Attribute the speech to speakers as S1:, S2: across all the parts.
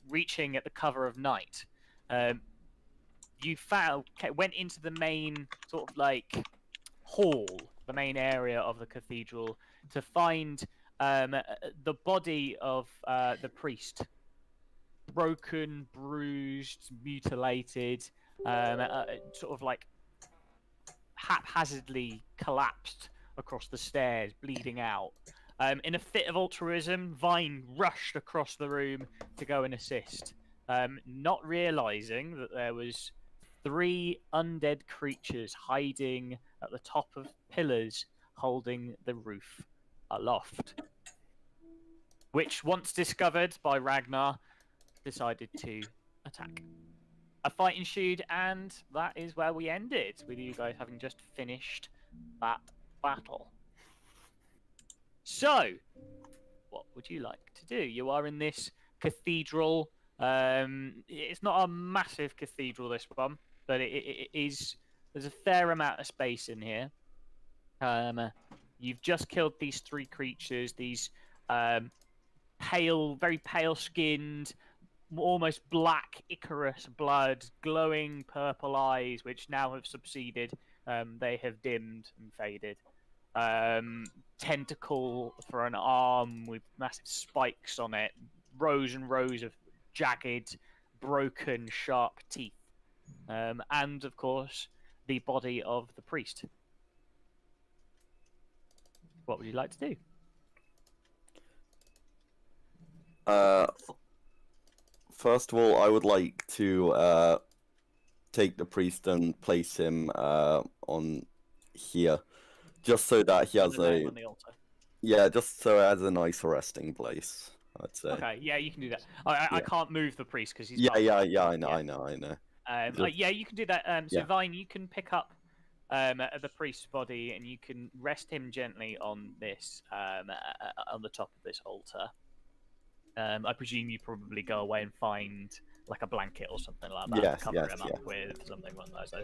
S1: reaching at the cover of night, you went into the main sort of like hall, the main area of the cathedral, to find the body of the priest, broken, bruised, mutilated, sort of like haphazardly collapsed across the stairs, bleeding out. In a fit of altruism, Vine rushed across the room to go and assist, not realizing that there was 3 undead creatures hiding at the top of pillars, holding the roof aloft. Which, once discovered by Ragnar, decided to attack. A fight ensued, and that is where we ended, with you guys having just finished that battle. So, what would you like to do? You are in this cathedral. It's not a massive cathedral, this one, but it is. There's a fair amount of space in here. You've just killed these 3 creatures. These pale, very pale-skinned, almost black Icarus blood, glowing purple eyes, which now have subsided. They have dimmed and faded. Tentacle for an arm with massive spikes on it. Rows and rows of jagged, broken, sharp teeth. And, of course, the body of the priest. What would you like to do?
S2: First of all, I would like to take the priest and place him on here, just so that he has a
S1: on the altar.
S2: Yeah, just so it has a nice resting place, I'd say.
S1: Okay, yeah, you can do that. I can't move the priest because he's
S2: yeah,
S1: I
S2: know.
S1: Yeah, you can do that. So
S2: yeah.
S1: Vine, you can pick up the priest's body and you can rest him gently on this on the top of this altar. I presume you probably go away and find like a blanket or something like that to cover him up with, something like that. So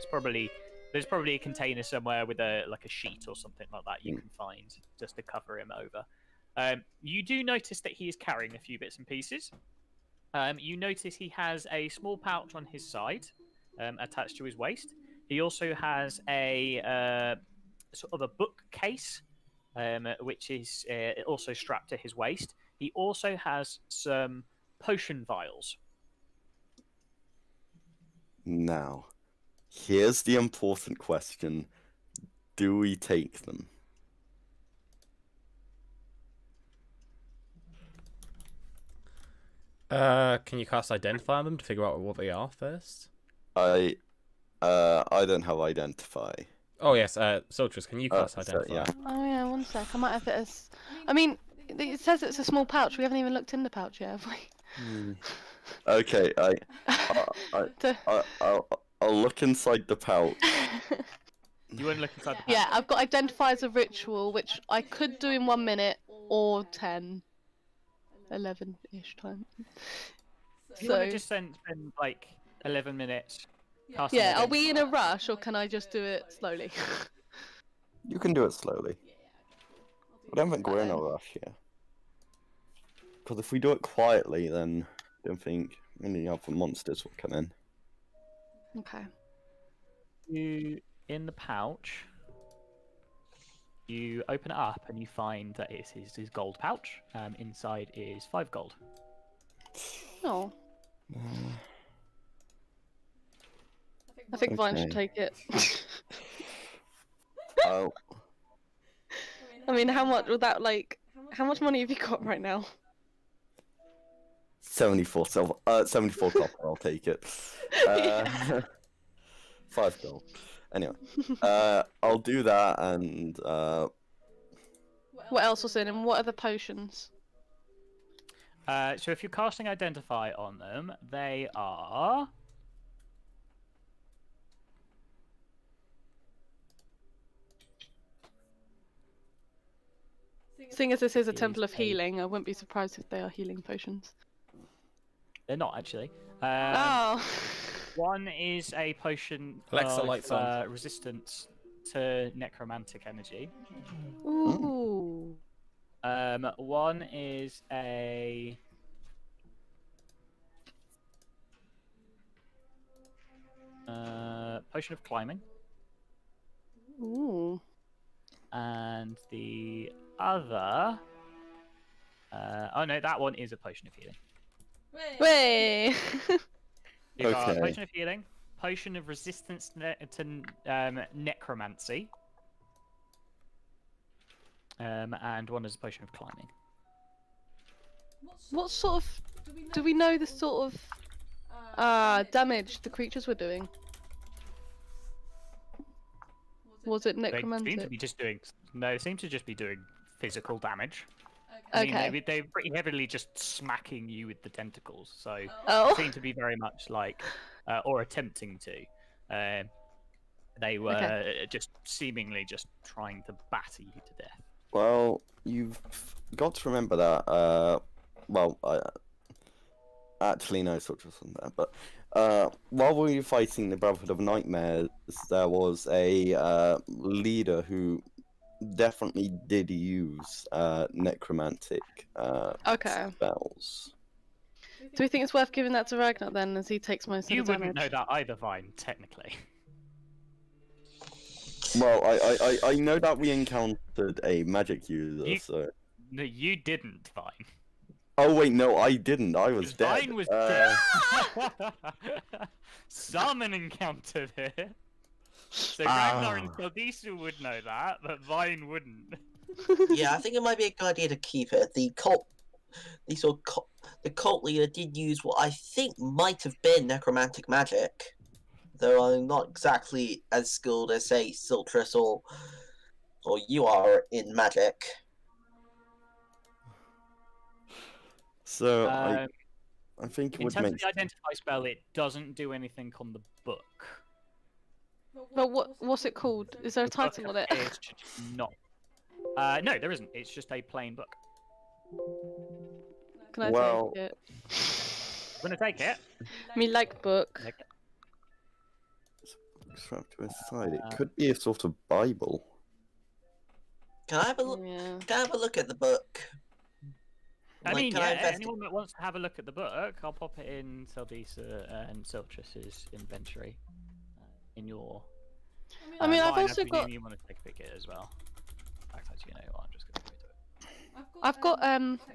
S1: there's probably a container somewhere with a sheet or something like that you can find just to cover him over. You do notice that he is carrying a few bits and pieces. You notice he has a small pouch on his side, attached to his waist. He also has a sort of a bookcase, which is also strapped to his waist. He also has some potion vials.
S2: Now, here's the important question. Do we take them?
S3: Can you cast Identify on them to figure out what they are first?
S2: I don't have Identify.
S3: Oh yes, Soltrus, can you cast Identify?
S2: Yeah.
S4: Oh yeah, one sec. I might have it as. I mean, it says it's a small pouch. We haven't even looked in the pouch yet, have we?
S2: Okay, I'll look inside the pouch.
S1: You want to look inside the pouch?
S4: Yeah, I've got Identify as a ritual, which I could do in 1 minute or 10, 11-ish time.
S1: So you want to just spend like 11 minutes.
S4: Yeah, are we in a rush or can I just do it slowly?
S2: You can do it slowly. I don't think we're in a rush here. Because if we do it quietly, then I don't think any other monsters will come in.
S4: Okay.
S1: In the pouch, you open it up and you find that it's his gold pouch. Inside is 5 gold.
S4: Oh. I think Vine should take it.
S2: Oh.
S4: I mean, how much would that how much money have you got right now?
S2: 74 silver. 74 copper. I'll take it. 5 gold. Anyway, I'll do that and.
S4: What else was in and what are the potions?
S1: So if you're casting Identify on them, they are.
S4: Seeing as this is a temple of healing, I wouldn't be surprised if they are healing potions.
S1: They're not actually.
S4: Oh.
S1: One is a potion
S3: Alexa,
S1: of
S3: lights on.
S1: resistance to necromantic energy.
S4: Ooh.
S1: One is a potion of climbing,
S4: Ooh.
S1: and the other. Oh no, that one is a potion of healing.
S4: Way.
S1: You've got a
S2: Okay.
S1: potion of healing, potion of resistance to necromancy, and one is a potion of climbing.
S4: What sort of? Do we know the sort of damage the creatures were doing? Was it
S1: They seem to
S4: necromantic?
S1: be just doing. No, they seem to just be doing physical damage. I mean,
S4: Okay.
S1: they're pretty heavily just smacking you with the tentacles, so
S4: Oh.
S1: seem to be very much like, or attempting to. They were just seemingly just trying to batter you to death.
S2: Well, you've got to remember that. Well, actually, no, such wasn't there. But while we were fighting the Brotherhood of Nightmares, there was a leader who definitely did use necromantic
S4: Okay.
S2: spells.
S4: Do we think it's worth giving that to Ragnar then, as he takes most
S1: You
S4: of the
S1: wouldn't
S4: damage?
S1: know that either, Vine, technically.
S2: Well, I know that we encountered a magic user,
S1: You-
S2: so.
S1: No, you didn't, Vine.
S2: Oh wait, no, I didn't. I was dead.
S1: Vine was dead. Someone encountered it. So Ragnar and Saldisu would know that, but Vine wouldn't.
S5: Yeah, I think it might be a good idea to keep it. The cult leader did use what I think might have been necromantic magic, though I'm not exactly as skilled as say Siltrus or you are in magic.
S2: So
S1: Um,
S2: I think it
S1: in
S2: would
S1: terms
S2: make.
S1: of the identify spell, it doesn't do anything on the book.
S4: But what's it called? Is there a
S1: The book
S4: title on it?
S1: appears to just not. No, there isn't. It's just a plain book.
S4: Can I
S2: Well-
S4: take it?
S1: I'm gonna take it.
S4: Me like book.
S1: Take it.
S2: Strapped to his side. It could be a sort of Bible.
S5: Can I have a look?
S4: Yeah.
S5: Can I have a look at the book?
S1: I
S5: Like,
S1: mean,
S5: can I
S1: yeah,
S5: invest-
S1: anyone that wants to have a look at the book, I'll pop it in Saldisa and Siltrus's inventory. In your.
S4: I mean, I've
S1: Vine,
S4: also
S1: I presume
S4: got.
S1: you want to take a pick at it as well. In fact, actually, you know what? I'm just gonna go to it.
S4: I've got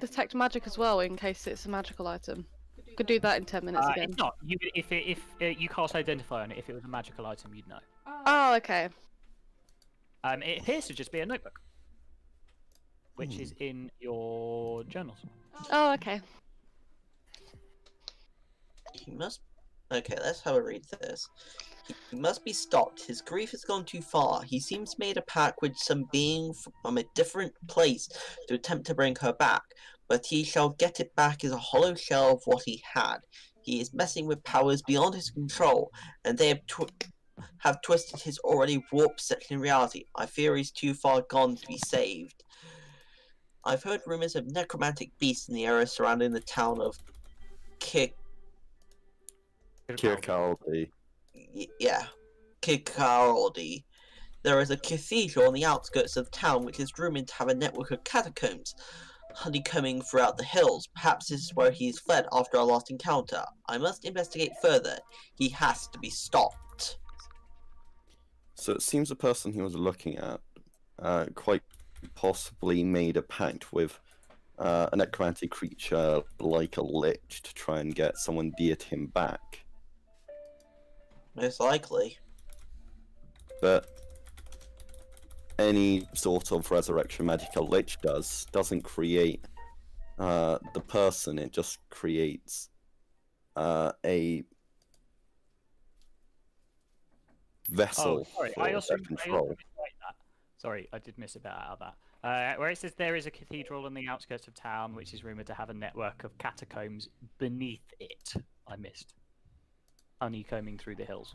S4: detect magic as well in case it's a magical item. Could do that in 10 minutes again.
S1: It's not. If you cast identify on it, if it was a magical item, you'd know.
S4: Oh, okay.
S1: It appears to just be a notebook, which is in your journals.
S4: Oh, okay.
S5: He must. Okay, let's have a read this. He must be stopped. His grief has gone too far. He seems made a pact with some being from a different place to attempt to bring her back, but he shall get it back as a hollow shell of what he had. He is messing with powers beyond his control, and they have twisted his already warped section in reality. I fear he's too far gone to be saved. I've heard rumors of necromantic beasts in the area surrounding the town of
S2: Kirkaldi.
S5: Kikaraldi. There is a cathedral on the outskirts of the town which is rumored to have a network of catacombs honeycombing throughout the hills. Perhaps this is where he is fled after our last encounter. I must investigate further. He has to be stopped.
S2: So it seems the person he was looking at quite possibly made a pact with a necromantic creature like a lich to try and get someone dear to him back.
S5: Most likely.
S2: But any sort of resurrection magic a lich doesn't create the person, it just creates a vessel
S1: sorry.
S2: for
S1: I also
S2: their control.
S1: miswrite that. Sorry, I did miss a bit out of that. Where it says there is a cathedral on the outskirts of town, which is rumored to have a network of catacombs beneath it. I missed. Honeycombing through the hills.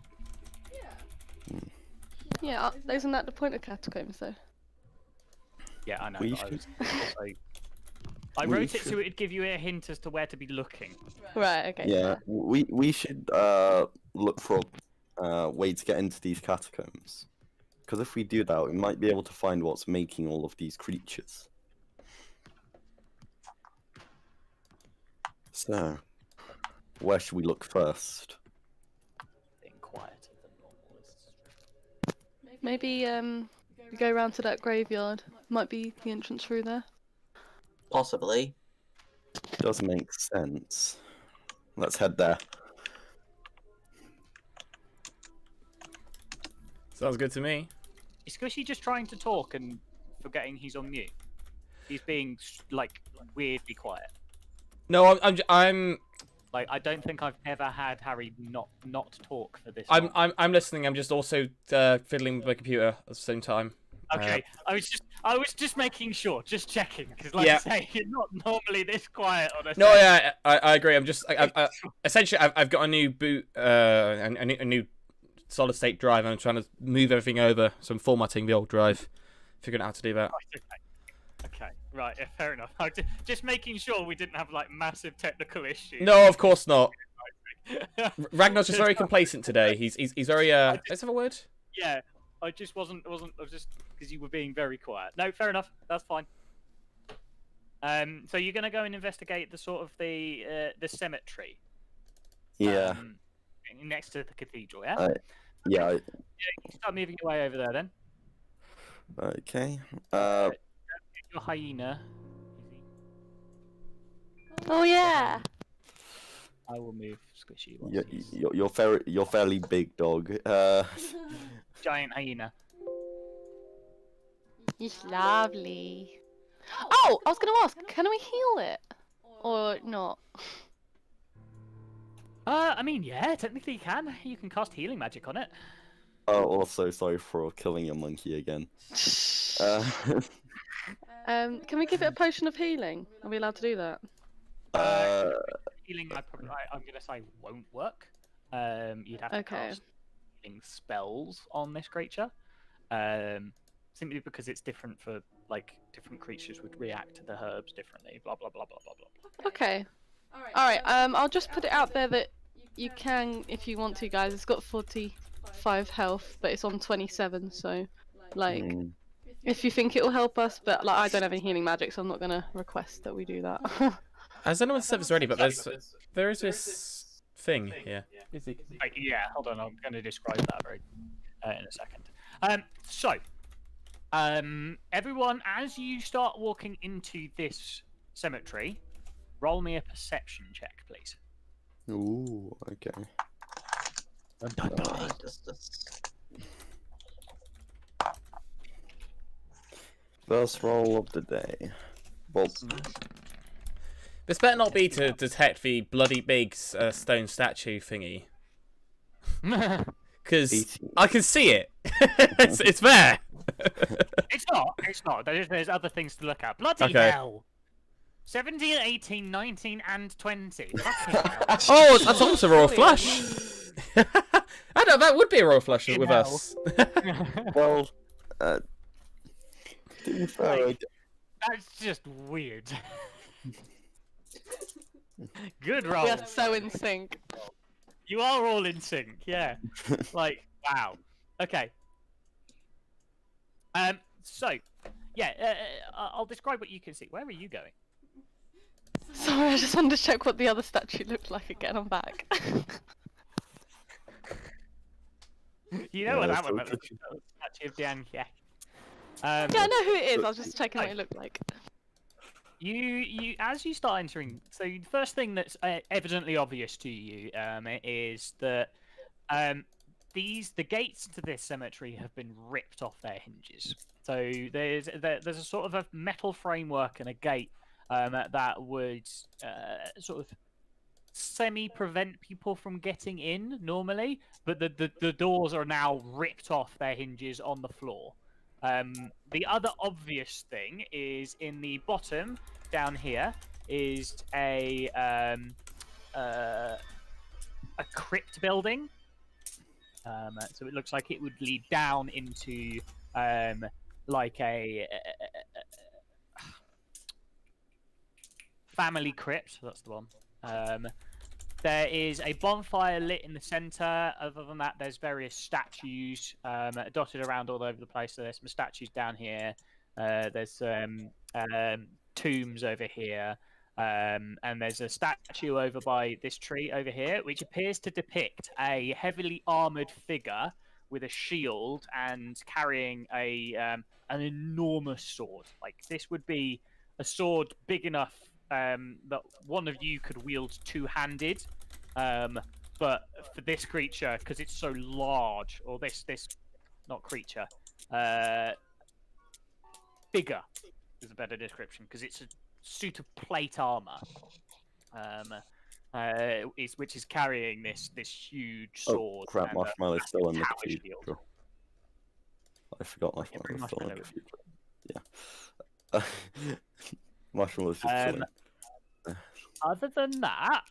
S4: Yeah, isn't that the point of catacombs though?
S1: Yeah, I know.
S2: We
S1: but I
S2: we
S1: wrote it
S2: should-
S1: so it'd give you a hint as to where to be looking.
S4: Right, okay.
S2: Yeah, we should look for a way to get into these catacombs. Because if we do that, we might be able to find what's making all of these creatures. So, where should we look first?
S1: Being quieter than normal is
S4: Maybe we go round to that graveyard. Might be the entrance through there.
S5: Possibly.
S2: Does make sense. Let's head there.
S3: Sounds good to me.
S1: Is Squishy just trying to talk and forgetting he's on mute? He's being like weirdly quiet.
S3: No, I'm
S1: Like I don't think I've ever had Harry not talk for this.
S3: I'm
S1: long.
S3: I'm listening. I'm just also fiddling with my computer at the same time.
S1: Okay, I was just making sure, just checking, because like
S3: Yeah.
S1: I say, you're not normally this quiet on a.
S3: No,
S1: set.
S3: yeah, I agree. I'm just essentially I've got a new boot, a new solid state drive, and I'm trying to move everything over. So I'm formatting the old drive, figuring out how to do that.
S1: Right, okay, right, yeah, fair enough. I just making sure we didn't have like massive technical issues.
S3: No, of course not. Ragnar's just very complacent today. He's very let's have a word.
S1: Yeah, I just wasn't. I was just because you were being very quiet. No, fair enough. That's fine. So you're gonna go and investigate the sort of the cemetery.
S2: Yeah.
S1: Next to the cathedral, yeah.
S2: Yeah.
S1: You can start moving your way over there then.
S2: Okay.
S1: Your hyena.
S4: Oh yeah.
S1: I will move Squishy. once he's-
S2: You're fairly big, dog.
S1: Giant hyena.
S4: It's lovely. Oh, I was gonna ask, can we heal it or not?
S1: I mean, yeah, technically you can. You can cast healing magic on it.
S2: Oh, also sorry for killing your monkey again.
S4: Can we give it a potion of healing? Are we allowed to do that?
S1: Healing, I'm gonna say won't work. You'd have to
S4: Okay.
S1: cast healing spells on this creature. Simply because it's different for like different creatures would react to the herbs differently. Blah blah blah blah blah blah.
S4: Okay. Alright, I'll just put it out there that you can, if you want to, guys. It's got 45 health, but it's on 27, so, like, if you think it will help us, but, like, I don't have any healing magic, so I'm not gonna request that we do that.
S3: Has anyone said this already? But there is this thing here.
S1: Like, yeah, hold on. I'm going to describe that very in a second. So, everyone, as you start walking into this cemetery, roll me a perception check, please.
S2: Ooh, okay.
S5: Okay, just
S2: First roll of the day. Well,
S3: This better not be to detect the bloody big stone statue thingy, because
S2: 18.
S3: I can see it. it's there.
S1: It's not. It's not. There's other things to look at. Bloody
S3: Okay.
S1: hell. 17, 18, 19, and 20. Fucking hell.
S3: Oh, that's almost a royal flush. I know that would be a royal flush with
S1: hell.
S3: us.
S2: well, to be fair,
S1: Like, that's just weird. Good roll.
S4: We are so in sync.
S1: You are all in sync, yeah. Like, wow. Okay. So, yeah, I'll describe what you can see. Where are you going?
S4: Sorry, I just wanted to check what the other statue looked like again. I'm back.
S1: You know what
S2: Yeah,
S1: that one
S2: so
S1: looks like? The statue of Diane, yeah.
S4: Yeah, I know who it is. I was just checking what it looked like.
S1: You as you start entering, so the first thing that's evidently obvious to you is that the gates to this cemetery have been ripped off their hinges. So there's a sort of a metal framework and a gate that would sort of semi-prevent people from getting in normally, but the doors are now ripped off their hinges on the floor. The other obvious thing is in the bottom down here is a crypt building. So it looks like it would lead down into like a family crypt. That's the one. There is a bonfire lit in the center. Other than that, there's various statues dotted around all over the place. So there's some statues down here. There's some tombs over here. And there's a statue over by this tree over here, which appears to depict a heavily armored figure with a shield and carrying an enormous sword. Like this would be a sword big enough that one of you could wield two-handed. But for this creature, because it's so large, or this not creature, bigger is a better description, because it's a suit of plate armor, which is carrying this huge sword.
S2: Oh crap!
S1: And
S2: Marshmallow's still in the
S1: tower
S2: cathedral.
S1: shield.
S2: I forgot
S1: bring
S2: Marshmallow's still in the
S1: Marshmallow
S2: cathedral. Yeah. Marshmallow's just chilling.
S1: Other than that,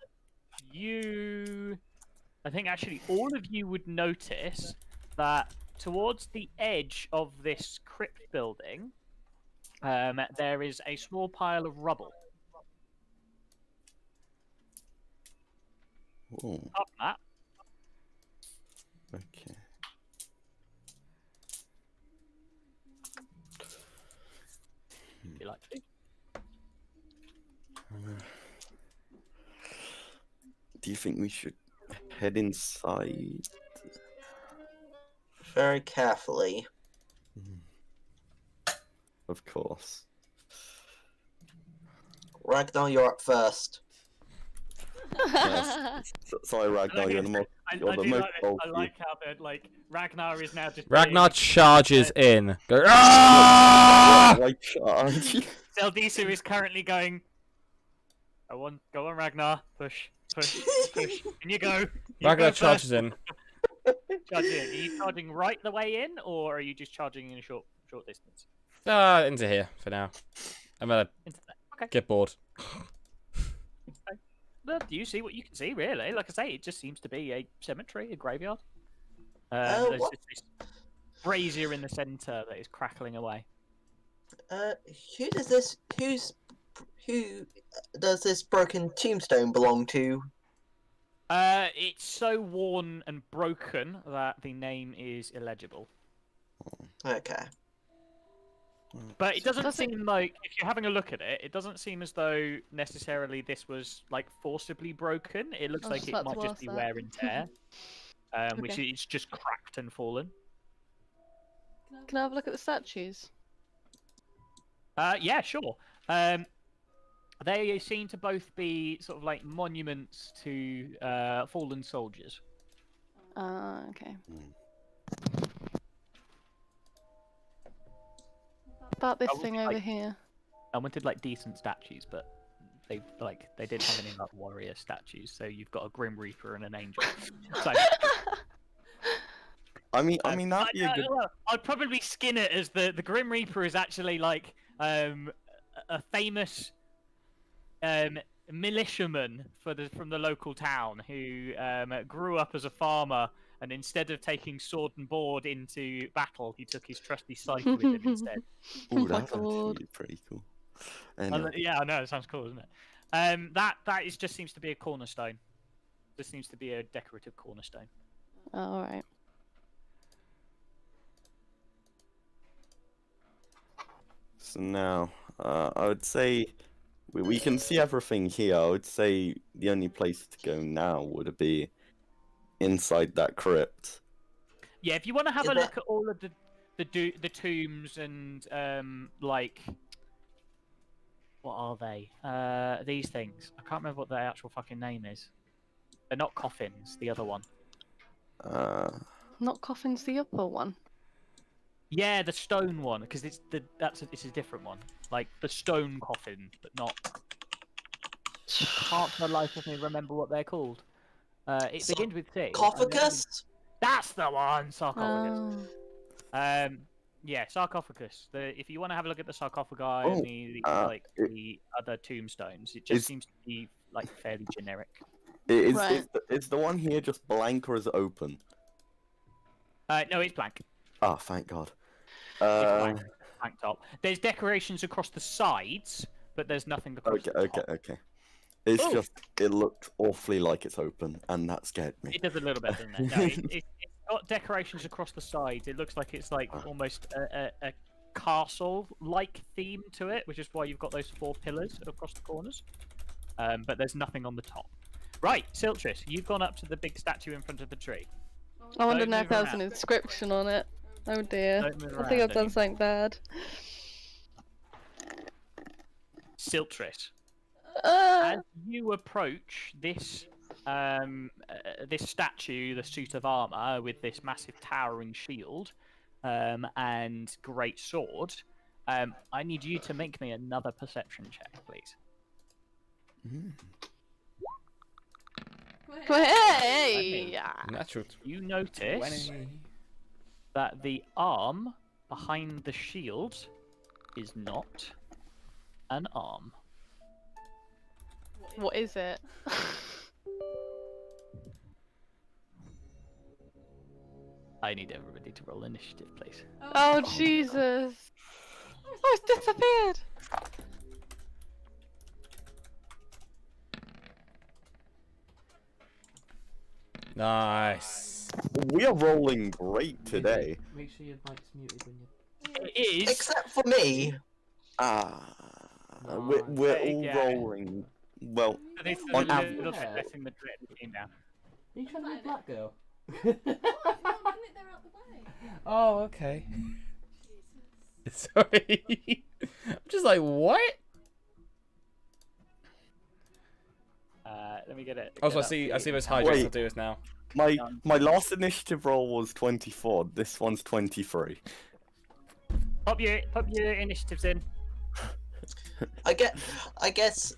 S1: I think actually all of you would notice that towards the edge of this crypt building, there is a small pile of rubble.
S2: Ooh,
S1: Up that,
S2: okay.
S1: if you like to.
S2: Do you think we should head inside?
S5: Very carefully.
S2: Of course.
S5: Ragnar, you're up first.
S2: Yes. Sorry, Ragnar, you're the most.
S1: I
S2: You're the
S1: do
S2: most
S1: like it. I
S2: bulky.
S1: like how Ragnar is now just
S3: Ragnar
S1: being-
S3: charges in. Go, "Ah!"
S2: Why charge?
S1: Zeldisa is currently going. Go on, Ragnar. Push. And you go.
S3: Ragnar charges in.
S1: Charge in. Are you charging right the way in, or are you just charging in a short distance?
S3: Into here for now. I'm gonna
S1: Into there. Okay.
S3: get bored.
S1: Well, you see what you can see, really. Like I say, it just seems to be a cemetery, a graveyard.
S5: Oh,
S1: There's
S5: what?
S1: just this brazier in the centre that is crackling away.
S5: Who does this broken tombstone belong to?
S1: It's so worn and broken that the name is illegible.
S5: Okay.
S1: But it doesn't
S4: Does it-
S1: seem like, if you're having a look at it, it doesn't seem as though necessarily this was like forcibly broken. It looks
S4: I was
S1: like
S4: just
S1: it
S4: about
S1: might
S4: to
S1: just
S4: ask
S1: be
S4: that.
S1: wear and tear, which
S4: Okay.
S1: it's just cracked and fallen.
S4: Can I have a look at the statues?
S1: Yeah, sure. They seem to both be sort of like monuments to fallen soldiers.
S4: Okay. About this
S1: I would
S4: thing
S1: like-
S4: over here.
S1: I wanted like decent statues, but they didn't have any like warrior statues. So you've got a Grim Reaper and an angel. So
S2: I mean that'd be a good.
S1: I'd probably skin it as the Grim Reaper is actually like a famous militiaman from the local town who grew up as a farmer, and instead of taking sword and board into battle, he took his trusty scythe with him instead.
S2: Ooh,
S4: my
S2: that's
S4: God.
S2: actually pretty cool. Anyway,
S1: Yeah, I know, it sounds cool, doesn't it? That just seems to be a cornerstone. This seems to be a decorative cornerstone.
S4: All right.
S2: so now I would say we can see everything here. I would say the only place to go now would be inside that crypt.
S1: Yeah, if you want to have
S5: Yeah,
S1: a
S5: but-
S1: look at all of the tombs and like what are they? These things. I can't remember what their actual fucking name is. They're not coffins. The other one.
S4: Not coffin's the upper one.
S1: Yeah, the stone one, because it's a different one. Like the stone coffin, but not. Can't for the life of me remember what they're called. It
S5: So-
S1: begins with C.
S5: Sarcophagus?
S1: That's the one. Sarcophagus.
S4: Oh.
S1: Yeah, sarcophagus. If you want to have a look at the sarcophagi
S2: Oh,
S1: and the other tombstones, it just
S2: is-
S1: seems to be like fairly generic.
S4: Right.
S2: Is the one here just blank or is it open?
S1: No, it's blank.
S2: Ah, thank God.
S1: It's blank top. There's decorations across the sides, but there's nothing across the top.
S2: Okay. It's
S1: Oh.
S2: just it looked awfully like it's open, and that scared me.
S1: It does a little bit, doesn't it? No, it's got decorations across the sides. It looks like it's like almost a castle-like theme to it, which is why you've got those 4 pillars across the corners. But there's nothing on the top. Right, Siltrus, you've gone up to the big statue in front of the tree.
S4: I wonder
S1: Don't
S4: now
S1: move
S4: if there's
S1: around.
S4: an inscription on it. Oh dear.
S1: Don't move
S4: I think I've
S1: around
S4: done
S1: anymore.
S4: something bad.
S1: Siltress.
S4: Uh,
S1: As you approach this this statue, the suit of armor with this massive towering shield and great sword, I need you to make me another perception check, please.
S4: hey!
S3: Natural.
S1: You notice
S3: 20.
S1: that the arm behind the shield is not an arm.
S4: What is it?
S1: I need everybody to roll initiative, please.
S4: Oh Jesus! Oh, it's disappeared.
S3: Nice.
S2: We are rolling great today.
S3: Make sure your mic's muted when you.
S1: It is.
S5: Except for me.
S2: We're all
S1: Yeah.
S2: rolling. Well,
S1: This is
S2: on
S1: a
S2: average.
S1: little bit less in the team now.
S3: Are you trying to be a black girl?
S6: They're out the way.
S3: Oh, okay. Sorry. I'm just like, what?
S1: Let me get it.
S3: Also, I
S1: get
S3: see
S1: up
S3: those
S1: the-
S3: hijinks
S2: Wait.
S3: I'll do this now.
S2: my last initiative roll was 24. This one's 23.
S1: Pop your initiatives in.
S5: I guess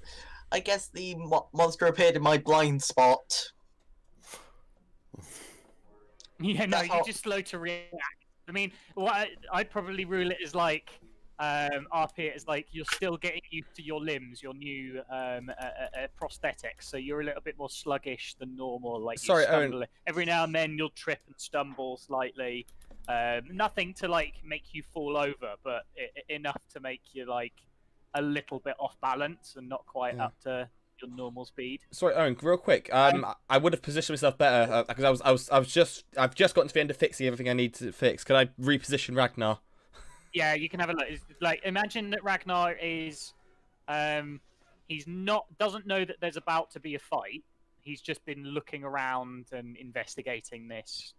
S5: the monster appeared in my blind spot.
S1: Yeah, no,
S5: That's
S1: you're
S5: how-
S1: just slow to react. I mean, what I'd probably rule it as like, RP it as like you're still getting used to your limbs, your new prosthetics, so you're a little bit more sluggish than normal. Like, you
S3: Sorry, Owen.
S1: stumble. Every now and then you'll trip and stumble slightly. Nothing to like make you fall over, but enough to make you like a little bit off balance and not quite
S3: Yeah.
S1: up to your normal speed.
S3: Sorry, Owen, real quick. I would have positioned myself better because I've just gotten to the end of fixing everything I need to fix. Could I reposition Ragnar?
S1: Yeah, you can have a look. It's like, imagine that Ragnar is, he's doesn't know that there's about to be a fight. He's just been looking around and investigating this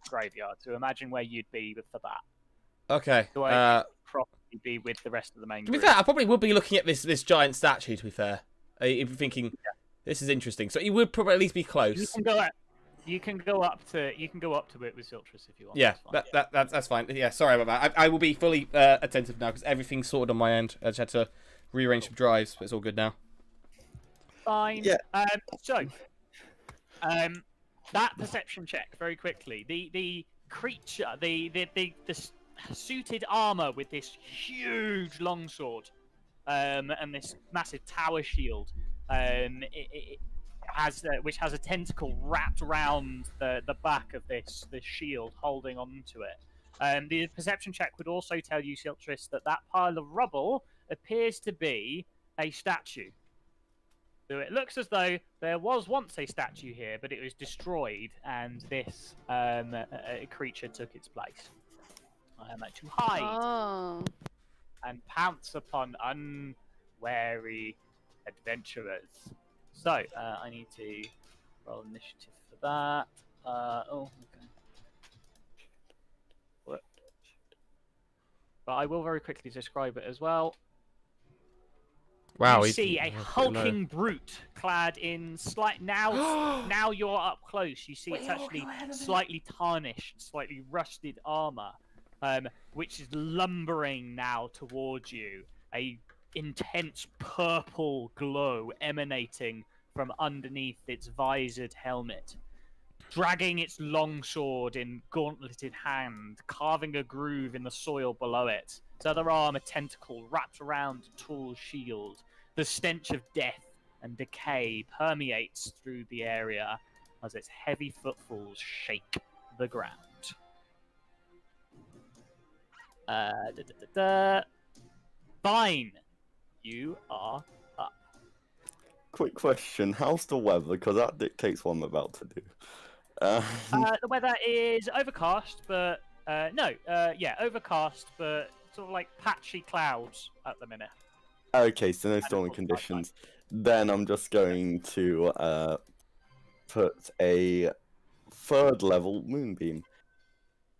S1: graveyard. So imagine where you'd be for that.
S3: Okay.
S1: So I'd probably be with the rest of the main
S3: To be
S1: group.
S3: fair, I probably would be looking at this giant statue. To be fair, thinking this is interesting. So you would probably at least be
S1: You
S3: close.
S1: can go up to it with Siltress if you want.
S3: Yeah,
S1: That's fine.
S3: that's fine. Yeah, sorry about that. I will be fully attentive now because everything's sorted on my end. I just had to rearrange some drives, but it's all good now.
S1: Fine.
S2: Yeah.
S1: That perception check very quickly. The creature, the suited armor with this huge longsword, and this massive tower shield, it has which has a tentacle wrapped around the back of this shield, holding onto it. The perception check would also tell you, Siltress, that pile of rubble appears to be a statue. So it looks as though there was once a statue here, but it was destroyed, and this creature took its place. I am to hide
S4: Oh.
S1: and pounce upon unwary adventurers. So I need to roll initiative for that. Okay. What? But I will very quickly describe it as well.
S3: Wow.
S1: You see a hulking brute clad in now you're up close. You see it's actually slightly tarnished, slightly rusted armor, which is lumbering now towards you. A intense purple glow emanating from underneath its visored helmet, dragging its longsword in gauntleted hand, carving a groove in the soil below it. Its other arm a tentacle wrapped around a tall shield. The stench of death and decay permeates through the area as its heavy footfalls shake the ground. Fine. You are up.
S2: Quick question: how's the weather? Because that dictates what I'm about to do.
S1: The weather is overcast, but overcast, but sort of like patchy clouds at the minute.
S2: Okay, so no
S1: it
S2: stormy
S1: looks like
S2: conditions. Then I'm just going to put a 3rd level Moonbeam.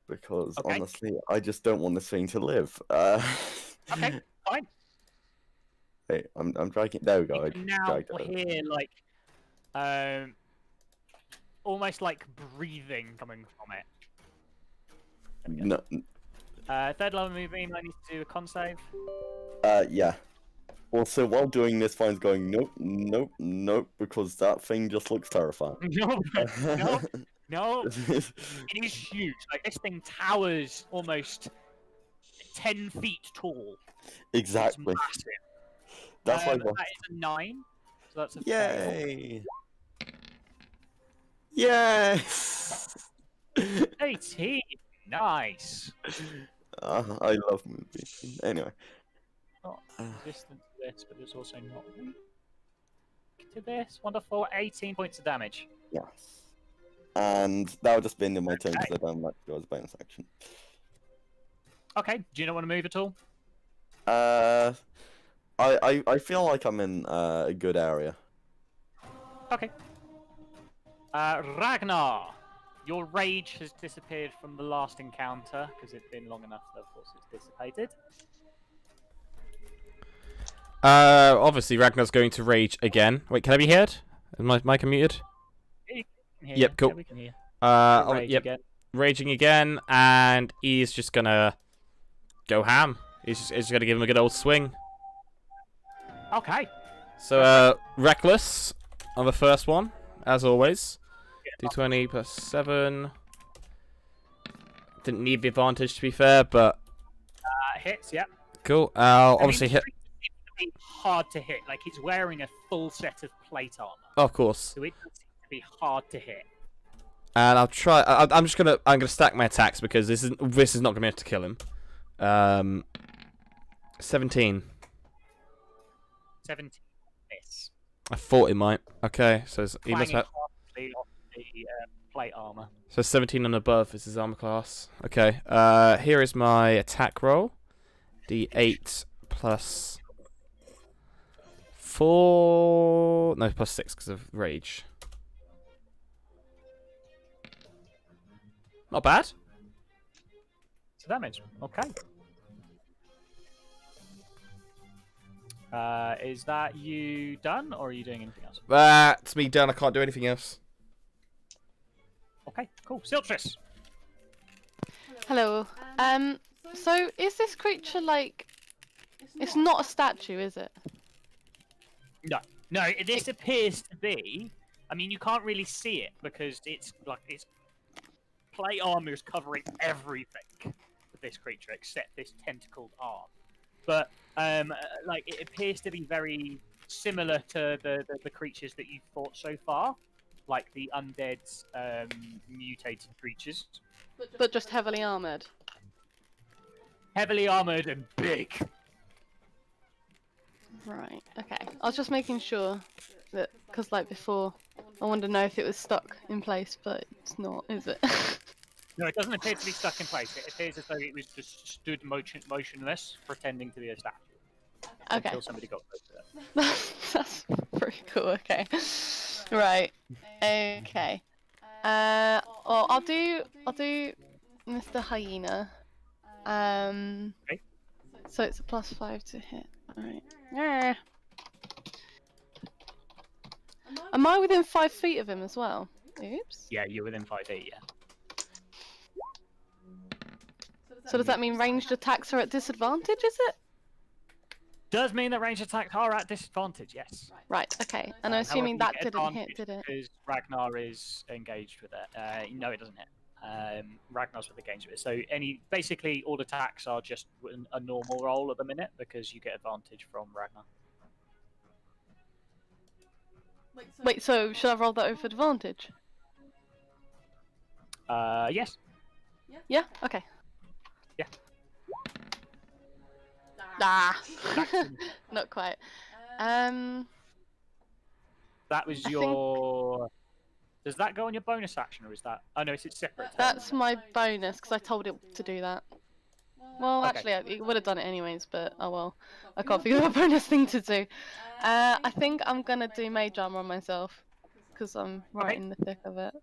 S2: Because
S1: Okay.
S2: honestly, I just don't want this thing to live.
S1: Okay, fine.
S2: Hey, I'm dragging. There we go.
S1: You
S2: I
S1: can now
S2: dragged it.
S1: hear like, almost like breathing coming from it.
S2: No,
S1: 3rd level Moonbeam. I need to do a con save.
S2: yeah. Also, while doing this, Vine's going, nope, nope, nope, because that thing just looks terrifying.
S1: No, no. It is huge. Like this thing towers almost 10 feet tall.
S2: Exactly.
S1: It's massive.
S2: That's why.
S1: That is a 9. So that's a fail.
S2: Yay! Yay!
S1: 18. Nice.
S2: I love Moonbeam. Anyway.
S1: Not resistant to this, but it's also not weak to this. Wonderful. 18 points of damage.
S2: Yes. And that would just be in my turn because I don't like to go as a bonus action.
S1: Okay. Do you not want to move at all?
S2: I feel like I'm in a good area.
S1: Okay. Ragnar, your rage has disappeared from the last encounter because it's been long enough that, of course, it's dissipated.
S3: Obviously Ragnar's going to rage again. Wait, can I be heard? Is my mic unmuted? Yep, cool.
S1: Yeah, we can hear.
S3: Yep,
S1: Again.
S3: raging again, and he's just gonna go ham. He's just gonna give him a good old swing.
S1: Okay.
S3: So, reckless on the first one, as always. D20 plus 7. Didn't need the advantage to be fair, but
S1: Hits, yeah.
S3: cool. Obviously hit.
S1: It's hard to hit. Like he's wearing a full set of plate armor,
S3: Oh, of course.
S1: so it does seem to be hard to hit.
S3: And I'll try. I'm gonna stack my attacks because this is not gonna be able to kill him. 17.
S1: 17 miss.
S3: I thought it might. Okay, so he must have.
S1: The plate armor.
S3: So 17 and above is his armor class. Okay. Here is my attack roll. D8 plus 4. No, plus 6 because of rage. Not bad.
S1: So damage. Okay. Is that you done, or are you doing anything else?
S3: That's me done. I can't do anything else.
S1: Okay, cool. Siltress.
S4: Hello. So is this creature like? It's not a statue, is it?
S1: No. This appears to be. I mean, you can't really see it because it's plate armor is covering everything with this creature except this tentacled arm. But like it appears to be very similar to the creatures that you've fought so far, like the undead mutated creatures.
S4: But just heavily armored.
S1: Heavily armored and big.
S4: Right. Okay. I was just making sure that, because like before, I wanted to know if it was stuck in place, but it's not, is it?
S1: No, it doesn't appear to be stuck in place. It appears as though it was just stood motionless, pretending to be a statue.
S4: Okay.
S1: Until somebody got close to it.
S4: That's pretty cool. Okay. Right. Okay. Well, I'll do Mr. Hyena.
S1: Okay.
S4: So it's a +5 to hit. Alright. Yeah. Am I within 5 feet of him as well? Oops.
S1: Yeah, you're within 5 feet, yeah.
S4: So does that mean ranged attacks are at disadvantage, is it?
S1: Does mean that ranged attacks are at disadvantage, yes.
S4: Right, okay. And I'm assuming
S1: However,
S4: that
S1: you get
S4: didn't hit,
S1: advantage
S4: did it?
S1: Because Ragnar is engaged with it. No, it doesn't hit. Ragnar's with engaged with it. So basically all attacks are just a normal roll at the minute because you get advantage from Ragnar.
S4: Wait, so should I roll that with advantage?
S1: Yes.
S4: Yeah? Okay.
S1: Yeah.
S4: Ah! Not quite.
S1: That was
S4: I
S1: your... Does that go on your bonus action, or is that... Oh no, it's separate.
S4: That's my bonus, because I told it to do that. Well,
S1: Okay.
S4: actually, it would have done it anyways, but oh well. I can't think of a bonus thing to do. I think I'm gonna do Mage Armor on myself, because I'm right
S1: Okay.
S4: in the thick of it.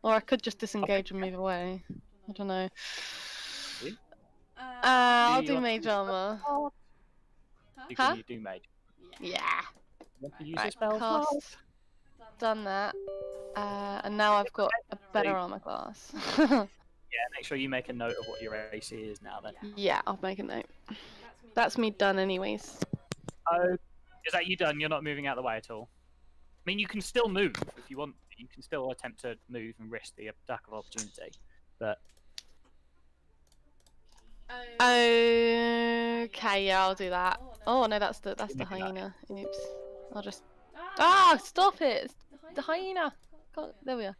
S4: Or I could just disengage and move away. I don't know.
S6: Uh,
S4: I'll
S1: you
S4: do
S1: want
S4: mage armor.
S1: You
S4: Huh?
S1: can you do mage.
S4: Yeah.
S1: You want to use
S4: Right,
S1: your spell
S4: cast.
S1: slot?
S4: Done that. And now I've got a better armor class.
S1: Yeah, make sure you make a note of what your AC is now then.
S4: Yeah, I'll make a note. That's me done anyways.
S1: Oh, is that you done? You're not moving out of the way at all? I mean, you can still move if you want. You can still attempt to move and risk the attack of opportunity. But
S4: Okay, yeah, I'll do that. Oh no, that's the
S1: Maybe not.
S4: hyena. Oops. I'll just. Ah, stop it! It's the hyena. God, there we are.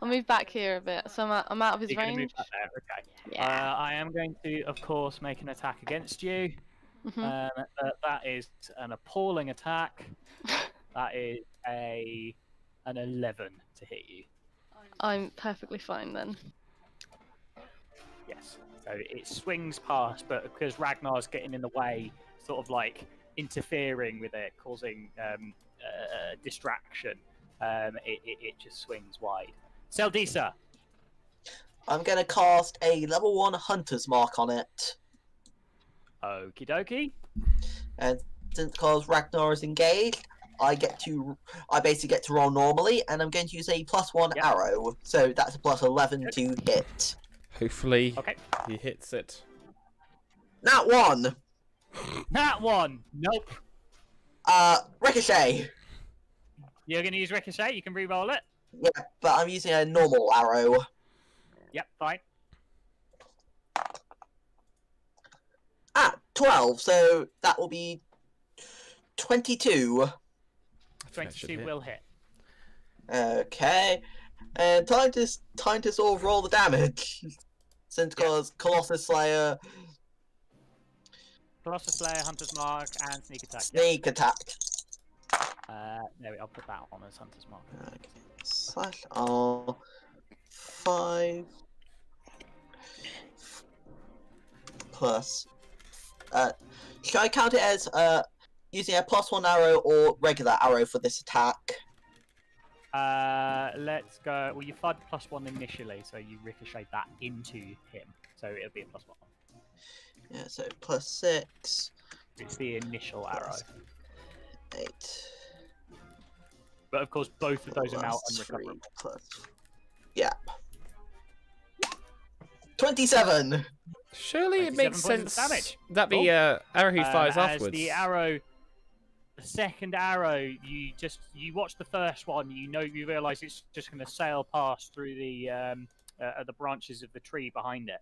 S4: I'll move back here a bit, so I'm out of his
S1: you're going to move
S4: range.
S1: back there. Okay.
S4: Yeah.
S1: I am going to, of course, make an attack against you.
S4: Mhm.
S1: That is an appalling attack. That is an 11 to hit you.
S4: I'm perfectly fine then.
S1: Yes. So it swings past, but because Ragnar's getting in the way, sort of like interfering with it, causing distraction, it just swings wide. Seldisa.
S5: I'm gonna cast a level 1 Hunter's Mark on it.
S1: Okie dokie.
S5: And since because Ragnar is engaged, I basically get to roll normally, and I'm going to use a +1
S1: Yep.
S5: arrow. So that's a +11 to hit.
S3: Hopefully
S1: Okay.
S3: he hits it.
S5: Nat 1!
S1: That one. Nope.
S5: Ricochet!
S1: You're going to use Ricochet. You can re-roll it.
S5: Yeah, but I'm using a normal arrow.
S1: Yep, fine.
S5: 12, so that will be 22.
S3: I think that should
S1: 22
S3: hit.
S1: will hit.
S5: Okay. And time to sort of roll the damage. Since because Colossus Slayer,
S1: Colossus Slayer, Hunter's Mark, and Sneak Attack. Yep.
S5: sneak attack.
S1: No, I'll put that on as Hunter's Mark.
S5: Okay. /R 5 plus. Should I count it as using a +1 arrow or regular arrow for this attack?
S1: Let's go. Well, you fired the +1 initially, so you ricochet that into him. So it'll be a +1.
S5: Yeah, so +6.
S1: It's the initial arrow.
S5: 8.
S1: But of course, both of those are now
S5: plus 3
S1: unrecoverable.
S5: plus. Yeah. 27.
S3: Surely it makes
S1: 27 points of
S3: sense
S1: damage.
S3: that the arrow he fires
S1: As
S3: afterwards.
S1: the second arrow, you watch the first one. You realise it's just going to sail past through the branches of the tree behind it.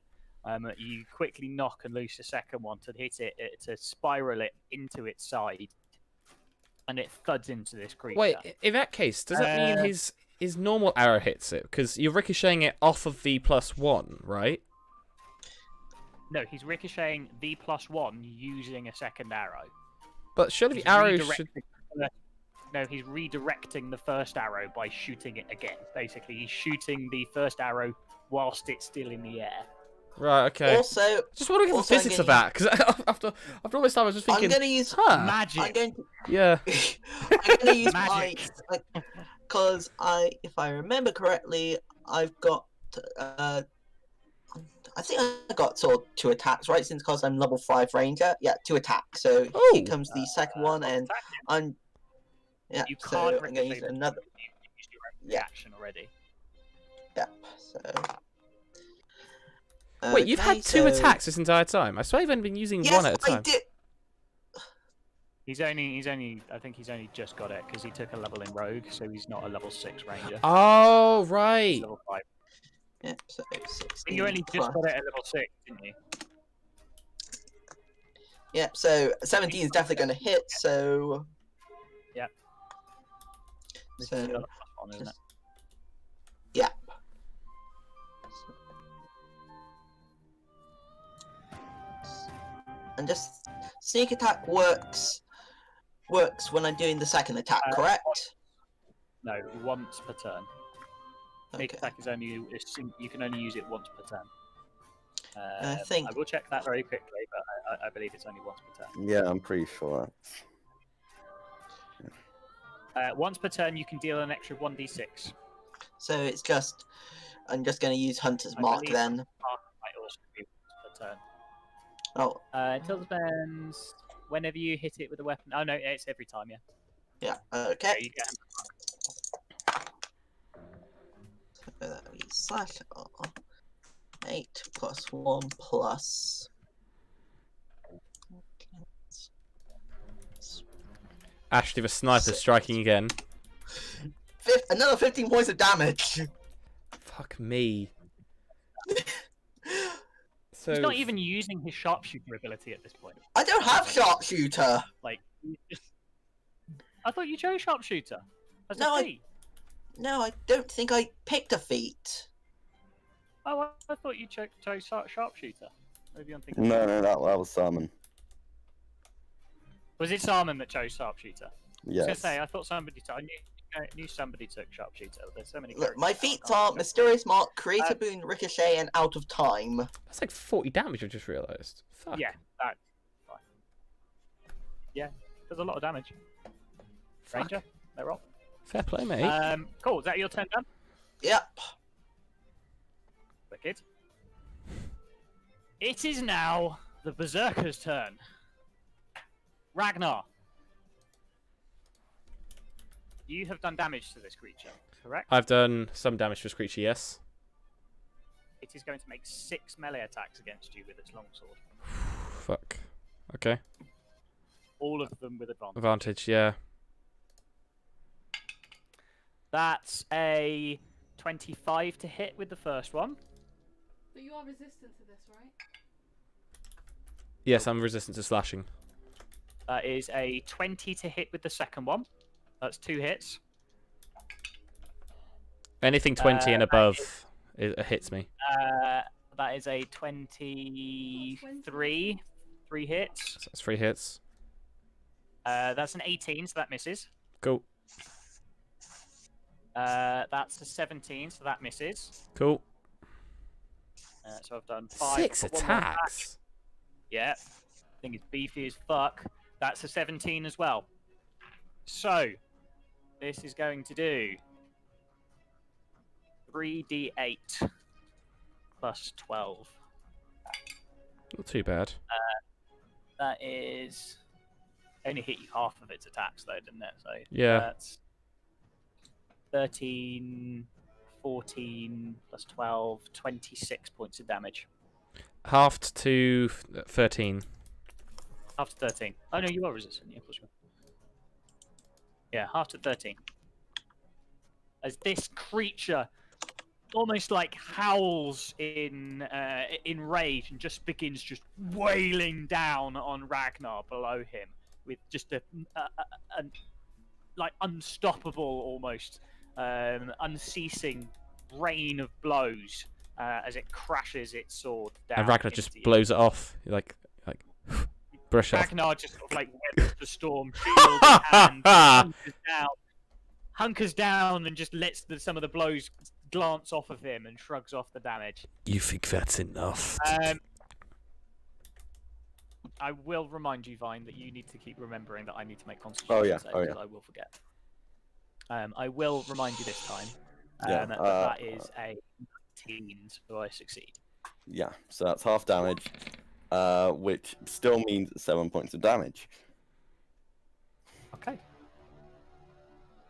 S1: You quickly knock and loose the second one to hit it, to spiral it into its side, and it thuds into this creature.
S3: Wait, in that case, does that mean his normal arrow hits it? Because you're ricocheting it off of the +1, right?
S1: No, he's ricocheting the +1 using a second arrow.
S3: But surely
S1: He's
S3: the arrow should...
S1: No, he's redirecting the first arrow by shooting it again. Basically, he's shooting the first arrow whilst it's still in the air.
S3: Right, okay.
S5: Also,
S3: Just wondering if the
S5: also I'm
S3: physics of
S5: gonna
S3: that, because after all this time I was just thinking...
S5: I'm going to use
S1: Magic.
S5: I'm going to,
S3: Yeah.
S5: I'm going to use
S1: Magic.
S5: because if I remember correctly, I've got I think I got sort of 2 attacks, right? Since because I'm level 5 ranger, yeah, 2 attacks. So
S3: Oh.
S5: here comes the second one, and I'm
S1: You
S5: so
S1: can't
S5: I'm going to
S1: ricochet
S5: use
S1: with
S5: another.
S1: You used your own
S5: Yeah.
S1: reaction already.
S5: Yep. So.
S3: Wait, you've
S5: Okay,
S3: had 2
S5: so-
S3: attacks this entire time. I swear you've only been using
S5: Yes,
S3: one at a time.
S5: I did.
S1: He's only. I think he's only just got it because he took a level in rogue, so he's not a level 6 ranger.
S3: Oh,
S1: He's
S3: right.
S1: level 5.
S5: Yep. So
S1: And
S5: 16
S1: you only just
S5: plus-
S1: got it at level 6, didn't you?
S5: Yep. So 17 is definitely going to hit. So.
S1: Yep. This
S5: So.
S1: is the other +1, isn't it?
S5: Yeah. And just sneak attack works when I'm doing the second attack, correct?
S1: No, once per turn. Sneak
S5: Okay.
S1: attack is only you can only use it once per turn.
S5: I think-
S1: I will check that very quickly, but I believe it's only once per turn.
S2: Yeah, I'm pretty sure.
S1: Once per turn, you can deal an extra 1d6.
S5: So it's just, I'm just going to use Hunter's
S1: I
S5: Mark
S1: believe
S5: then.
S1: Mark might also be per turn.
S5: Oh,
S1: Until the bends, whenever you hit it with a weapon. Oh no, it's every time. Yeah.
S5: yeah,
S1: Yeah,
S5: okay.
S1: you get
S5: So that'll be slash R. 8 plus 1 plus.
S3: Ashley, the sniper
S5: Six.
S3: striking again.
S5: Another 15 points of damage.
S3: Fuck me. So
S1: He's not even using his sharpshooter ability at this point.
S5: I don't have sharpshooter.
S1: Like, I thought you chose sharpshooter as
S5: No,
S1: a feat.
S5: No, I don't think I picked a feat.
S1: Oh, I thought you chose sharpshooter. Maybe I'm thinking.
S2: No, that was Simon.
S1: Was it Simon that chose sharpshooter? I was
S2: Yes.
S1: gonna say I thought somebody. I knew somebody took sharpshooter. There's so many.
S5: Look, my
S1: characters now, I
S5: feats
S1: can't
S5: are
S1: remember.
S5: Mysterious Mark, Creator Boon, Ricochet, and Out of Time.
S3: that's like 40 damage. I just realised. Fuck.
S1: Yeah, that's fine. Yeah, there's a lot of damage.
S3: Fuck.
S1: Ranger, they're off.
S3: Fair play, mate.
S1: Cool. Is that your turn done?
S5: Yep.
S1: Wicked. It is now the Berserker's turn. Ragnar. You have done damage to this creature, correct?
S3: I've done some damage to this creature, yes.
S1: It is going to make 6 melee attacks against you with its longsword.
S3: Fuck. Okay.
S1: All of them with advantage.
S3: Advantage, yeah.
S1: That's a 25 to hit with the first one.
S6: But you are resistant to this, right?
S3: Yes, I'm resistant to slashing.
S1: That is a 20 to hit with the second one. That's 2 hits.
S3: Anything 20 and
S1: that
S3: above it hits me.
S1: That is a 23. 3 hits.
S3: So that's 3 hits.
S1: That's an 18, so that misses.
S3: Cool.
S1: That's a 17, so that misses.
S3: Cool.
S1: So I've done 5.
S3: 6
S1: I've got one more attack.
S3: attacks.
S1: Yeah. Thing is beefy as fuck. That's a 17 as well. So, this is going to do 3d8 plus 12.
S3: Not too bad.
S1: That is only hit you half of its attacks though, didn't it? So
S3: Yeah.
S1: that's 13, 14 plus 12, 26 points of damage.
S3: Halved to 13.
S1: Half to 13. Oh no, you are resistant. Yeah, of course you are. Yeah, half to 13. As this creature almost like howls in rage and just begins just wailing down on Ragnar below him with just a like unstoppable almost unceasing rain of blows as it crashes its sword down.
S3: And Ragnar just
S1: into you.
S3: blows it off. Like brush it off.
S1: Ragnar just sort of like weathers the storm, shield in hand, hunkers down and just lets some of the blows glance off of him and shrugs off the damage.
S3: You think that's enough?
S1: I will remind you, Vine, that you need to keep remembering that I need to make constitution
S2: Oh, yeah.
S1: saves,
S2: Oh, yeah.
S1: because I will forget. I will remind you this time.
S2: Yeah,
S1: But that is a 19, so I succeed.
S2: Yeah, so that's half damage, which still means 7 points of damage.
S1: Okay.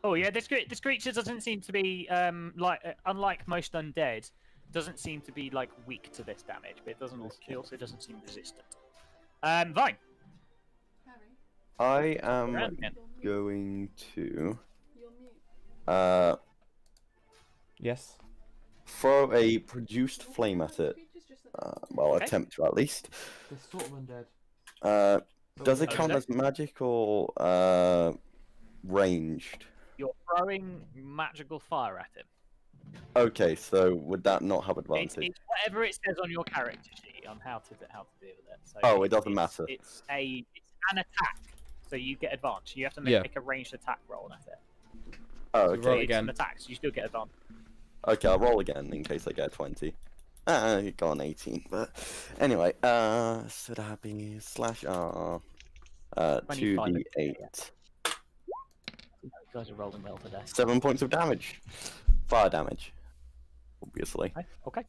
S1: Oh yeah, this creature doesn't seem to be unlike most undead, doesn't seem to be like weak to this damage, but it also doesn't seem resistant. Vine.
S6: Harry,
S2: I am
S1: Around again.
S2: going to
S6: you're mute.
S3: Yes.
S2: throw a produced flame at it.
S6: Creature's just
S2: Well,
S1: Okay.
S2: attempt to at least.
S7: They're sort of undead.
S2: Does it
S1: Oh,
S2: count
S1: is
S2: as magic or ranged?
S1: You're throwing magical fire at him.
S2: Okay, so would that not have
S1: It's
S2: advantage?
S1: whatever it says on your character sheet on how to deal with it. So
S2: Oh, it doesn't
S1: it's-
S2: matter.
S1: It's an attack, so you get advantage. You have to
S3: Yeah.
S1: make a ranged attack roll at it.
S2: Oh,
S3: So
S2: okay.
S3: roll
S1: It's
S3: again.
S1: an attack, so you still get advantage.
S2: Okay, I'll roll again in case I get a 20. You got an 18, but anyway, so that'd be slash R,
S1: 25.
S2: 2d8,
S1: You guys are rolling well today.
S2: 7 points of damage. fire damage, obviously.
S1: Okay.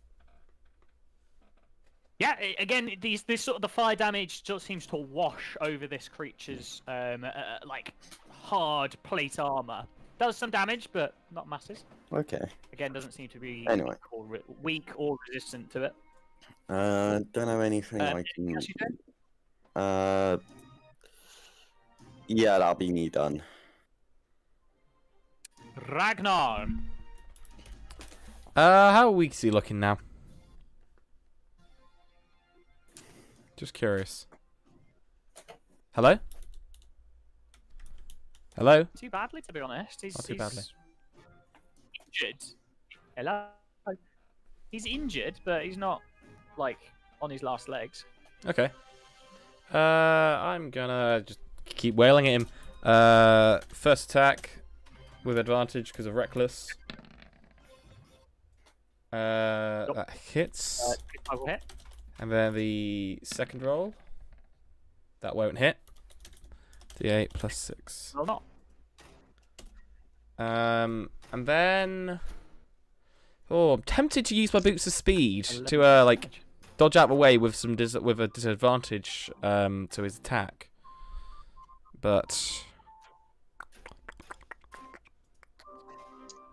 S1: Yeah, again, this sort of the fire damage just seems to wash over this creature's like hard plate armor. Does some damage, but not masses.
S2: Okay.
S1: Again, doesn't seem to be
S2: Anyway.
S1: weak or resistant to it.
S2: Don't have anything I can.
S1: anything else you do?
S2: Yeah, that'll be me done.
S1: Ragnar.
S3: How weak is he looking now? Just curious. Hello? Hello?
S1: Too badly, to be honest.
S3: Not too badly.
S1: Injured. Hello. He's injured, but he's not like on his last legs.
S3: Okay. I'm gonna just keep wailing at him. First attack with advantage because of reckless. That hits.
S1: I will hit.
S3: And then the second roll. That won't hit. D8 plus 6.
S1: Well, not.
S3: And then. Oh, I'm tempted to use my boots of speed to like dodge out of the way with some with a disadvantage to his attack. But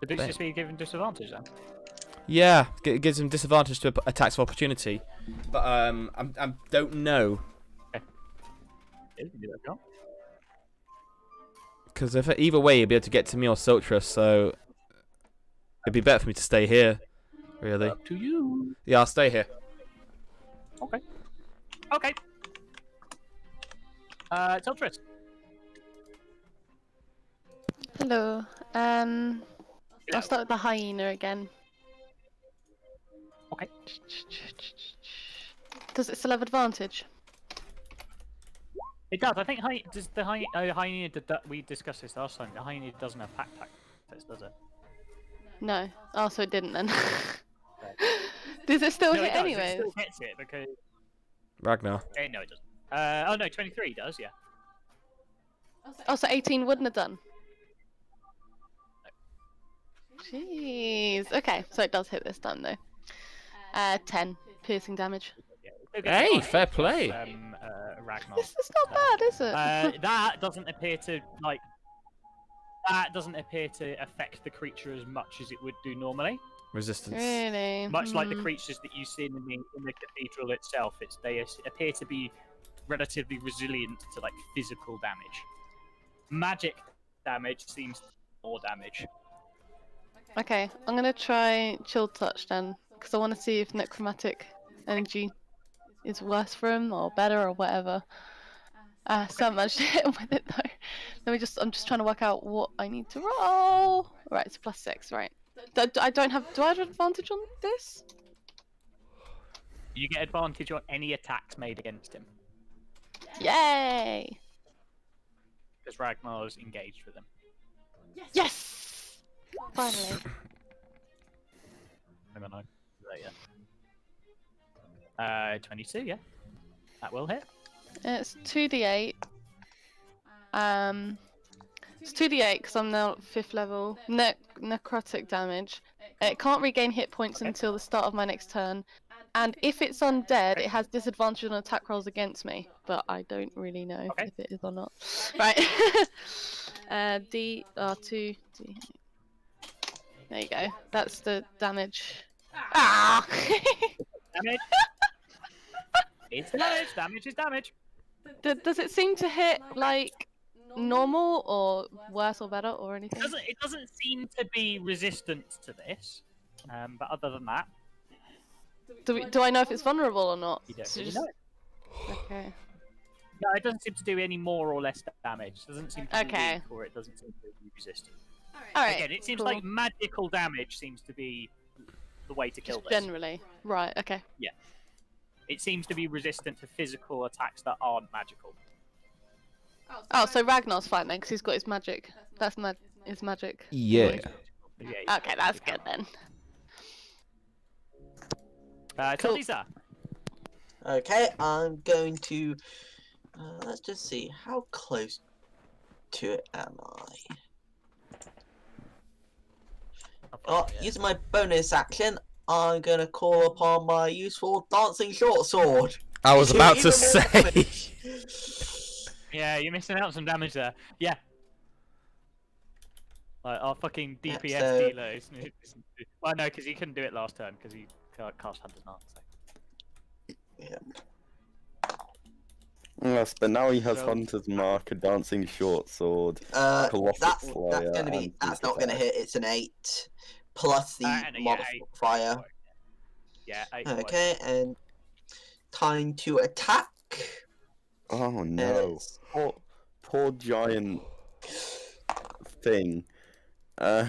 S1: The boost of speed given disadvantage then.
S3: yeah, it gives him disadvantage to attacks of opportunity. But I don't know.
S1: Yeah, you can do that if you want.
S3: Because if either way, he'd be able to get to me or Sultra, so it'd be better for me to stay here. Really?
S1: Up to you.
S3: Yeah, I'll stay here.
S1: Okay. Okay. Tiltris.
S4: Hello. I'll start with the hyena again.
S1: Okay.
S4: Does it still have advantage?
S1: It does. I think does the hyena we discussed this last time. The hyena doesn't have pack tactics, does it?
S4: No. Oh, so it didn't then. Does it still
S1: No,
S4: hit
S1: it does.
S4: anyways?
S1: It still hits it because.
S3: Ragnar.
S1: No, it doesn't. Oh no, 23 does. Yeah.
S4: Oh, so 18 wouldn't have done. Jeez. Okay, so it does hit this time though. 10 piercing damage.
S1: Yeah,
S3: Hey, fair play.
S1: Ragnar.
S4: It's not bad, is it?
S1: That doesn't appear to That doesn't appear to affect the creature as much as it would do normally.
S3: Resistance.
S4: Really?
S1: Much like the creatures that you see in the cathedral itself, they appear to be relatively resilient to like physical damage. Magic damage seems more damage.
S4: Okay, I'm gonna try Chill Touch then, because I want to see if necromantic energy is worse for him or better or whatever. So I managed to hit him with it though. I'm just trying to work out what I need to roll. Right, it's +6, right. Do I have advantage on this?
S1: You get advantage on any attacks made against him,
S4: Yay!
S1: because Ragnar's engaged with him.
S4: Yes! Finally.
S1: Hang on, there, yeah. 22, yeah. That will hit.
S4: It's 2d8. It's 2d8 because I'm now at 5th level. Necrotic damage. It can't regain hit points until the start of my next turn. And if it's undead, it has disadvantage on attack rolls against me. But I don't really know if it is or not. Right. D2. D. There you go. That's the damage. Ah!
S1: Damage. It's damage. Damage is damage.
S4: Does it seem to hit like normal or worse or better or anything?
S1: It doesn't seem to be resistant to this. But other than that,
S4: Do I know if it's vulnerable or not?
S1: you don't
S4: So
S1: really
S4: just-
S1: know it.
S4: Okay.
S1: No, it doesn't seem to do any more or less damage. It doesn't seem to be
S4: Okay.
S1: weak, or it doesn't seem to be resistant.
S4: Alright.
S1: Again, it seems
S4: cool.
S1: like magical damage seems to be the way to kill
S4: Just
S1: this.
S4: generally. Right, okay.
S1: It seems to be resistant to physical attacks that aren't magical.
S4: Oh, so Ragnar's fine then, because he's got his magic. That's his magic.
S3: Yeah.
S1: Yeah,
S4: Okay, that's good then.
S1: Cool. Lisa.
S5: Okay, I'm going to. Let's just see. How close to it am I? Using my bonus action, I'm gonna call upon my useful dancing short sword.
S3: I was about to
S5: Even more
S3: say.
S5: damage.
S1: Yeah, you're missing out on some damage there. Yeah. Like, our fucking DPS
S5: Yeah, so-
S1: dealer is... Well, no, because he couldn't do it last turn, because he cast Hunter's Mark, so...
S5: Yeah.
S2: Yes, but now he has
S1: So-
S2: Hunter's Mark, a dancing short sword, Colossus
S5: That's
S2: Slayer,
S5: gonna be.
S2: and
S5: That's
S2: sneak
S5: not gonna
S2: attack.
S5: hit. It's an 8 plus the
S1: And, yeah, 8
S5: modifier.
S1: Yeah, 8
S5: Okay, and time to attack.
S2: Oh
S5: And
S2: no.
S5: it's
S2: Poor giant thing.
S5: I'm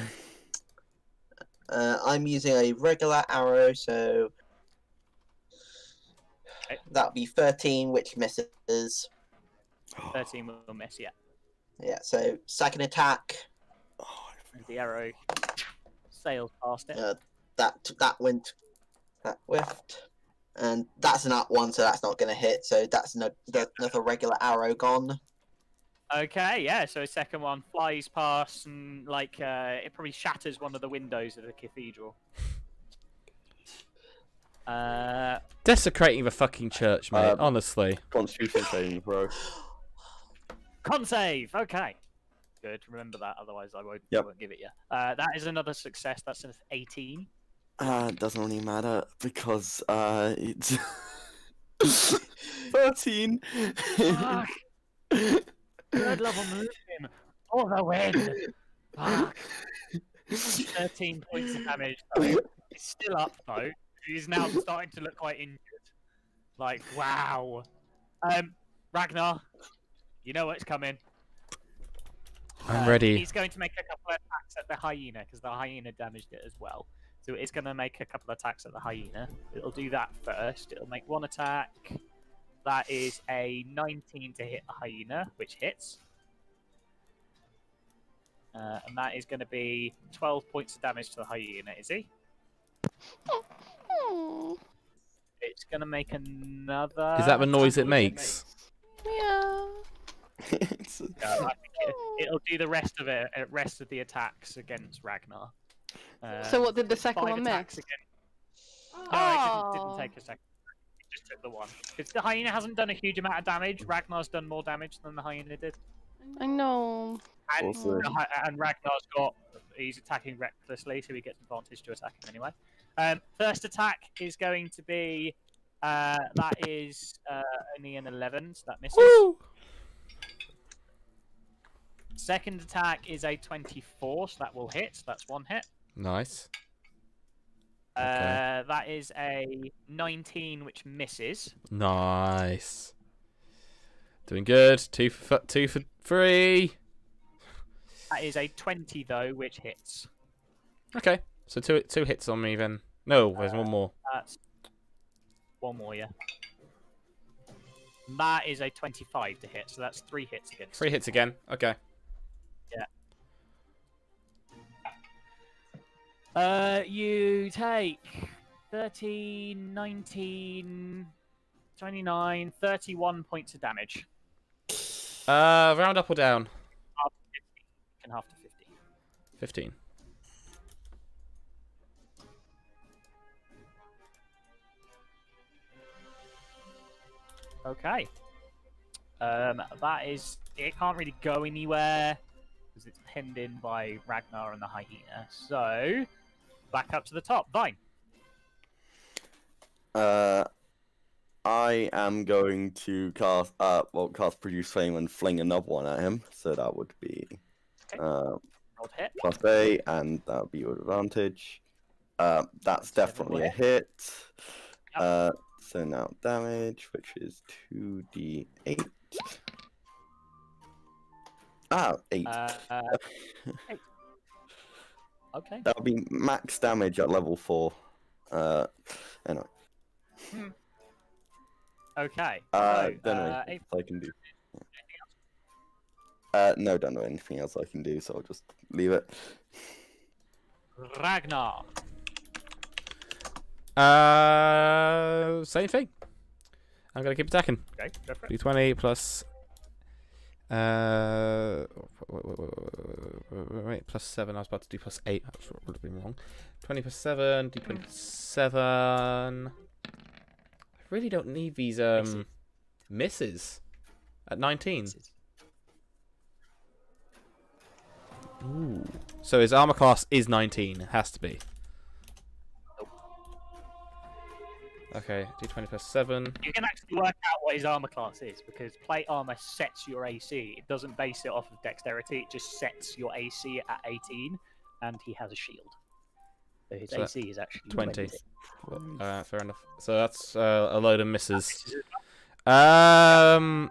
S5: using a regular arrow, so
S1: Okay.
S5: that'll be 13, which misses.
S1: 13 will miss, yeah.
S5: Yeah, so second attack,
S1: And the arrow sails past it.
S5: that whiffed. And that's an up one, so that's not going to hit, so that's another regular arrow gone.
S1: Okay, yeah, so a second one flies past and, like, it probably shatters one of the windows of the cathedral.
S3: Desecrating the fucking church, mate. Honestly.
S2: Constitution saving throw.
S1: Con save! Okay. Good, remember that, otherwise I won't give it you. That is another success, that's an 18.
S2: It doesn't really matter because it's 13.
S1: Fuck! Third level move him for the win! Fuck! 13 points of damage, though. He's still up, though. He's now starting to look quite injured. Like, wow. Ragnar, you know what's coming.
S3: I'm ready.
S1: He's going to make a couple of attacks at the hyena, because the hyena damaged it as well. So it's going to make a couple of attacks at the hyena. It'll do that first. It'll make one attack. That is a 19 to hit the hyena, which hits. And that is going to be 12 points of damage to the hyena, is he? It's going to make another...
S3: Is that the noise it
S1: attack.
S3: makes?
S4: Yeah.
S1: No, I think it'll do the rest of it, rest of the attacks against Ragnar.
S4: So what did the second
S1: 5
S4: one
S1: attacks
S4: miss?
S1: again. No, it didn't take a second. It just took the one. Because the hyena hasn't done a huge amount of damage. Ragnar's done more damage than the hyena did.
S4: I know.
S1: And,
S2: Also-
S1: and Ragnar's he's attacking recklessly, so he gets advantage to attack him anyway. First attack is going to be, that is only an 11, so that misses.
S3: Woo!
S1: Second attack is a 24, so that will hit. So that's one hit.
S3: Nice.
S1: That is a 19, which misses.
S3: Nice. Doing good. Two for 3.
S1: That is a 20, though, which hits.
S3: Okay. So two hits on me then. No, there's one more.
S1: That's one more, yeah. And that is a 25 to hit, so that's 3 hits against.
S3: 3 hits again. Okay.
S1: You take 13, 19, 29, 31 points of damage.
S3: Round up or down?
S1: Half to 50. You can half to 50.
S3: 15.
S1: Okay. That is... It can't really go anywhere because it's pinned in by Ragnar and the hyena. So, back up to the top. Vine.
S2: I am going to cast Produce Flame and fling another one at him. So that would be
S1: Rolled hit.
S2: +8, and that would be with advantage. That's definitely a hit. So now damage, which is 2d8. 8.
S1: Okay.
S2: That would be max damage at level 4. Anyway.
S1: Okay.
S2: Don't know
S1: so,
S2: anything else I can do. No, don't know anything else I can do, so I'll just leave it.
S1: Ragnar.
S3: Same thing. I'm gonna keep attacking.
S1: Okay, go for it.
S3: D20 plus Wait, +7. I was about to do +8. That would have been wrong. 20 +7. Do 20 +7. I really don't need these misses at 19. Ooh. So his armor class is 19. It has to be. Okay, d20 +7.
S1: You can actually work out what his armor class is because plate armor sets your AC. It doesn't base it off of dexterity. It just sets your AC at 18, and he has a shield. So his AC is actually
S3: 20.
S1: 20.
S3: Fair enough. So that's a load of misses. I'm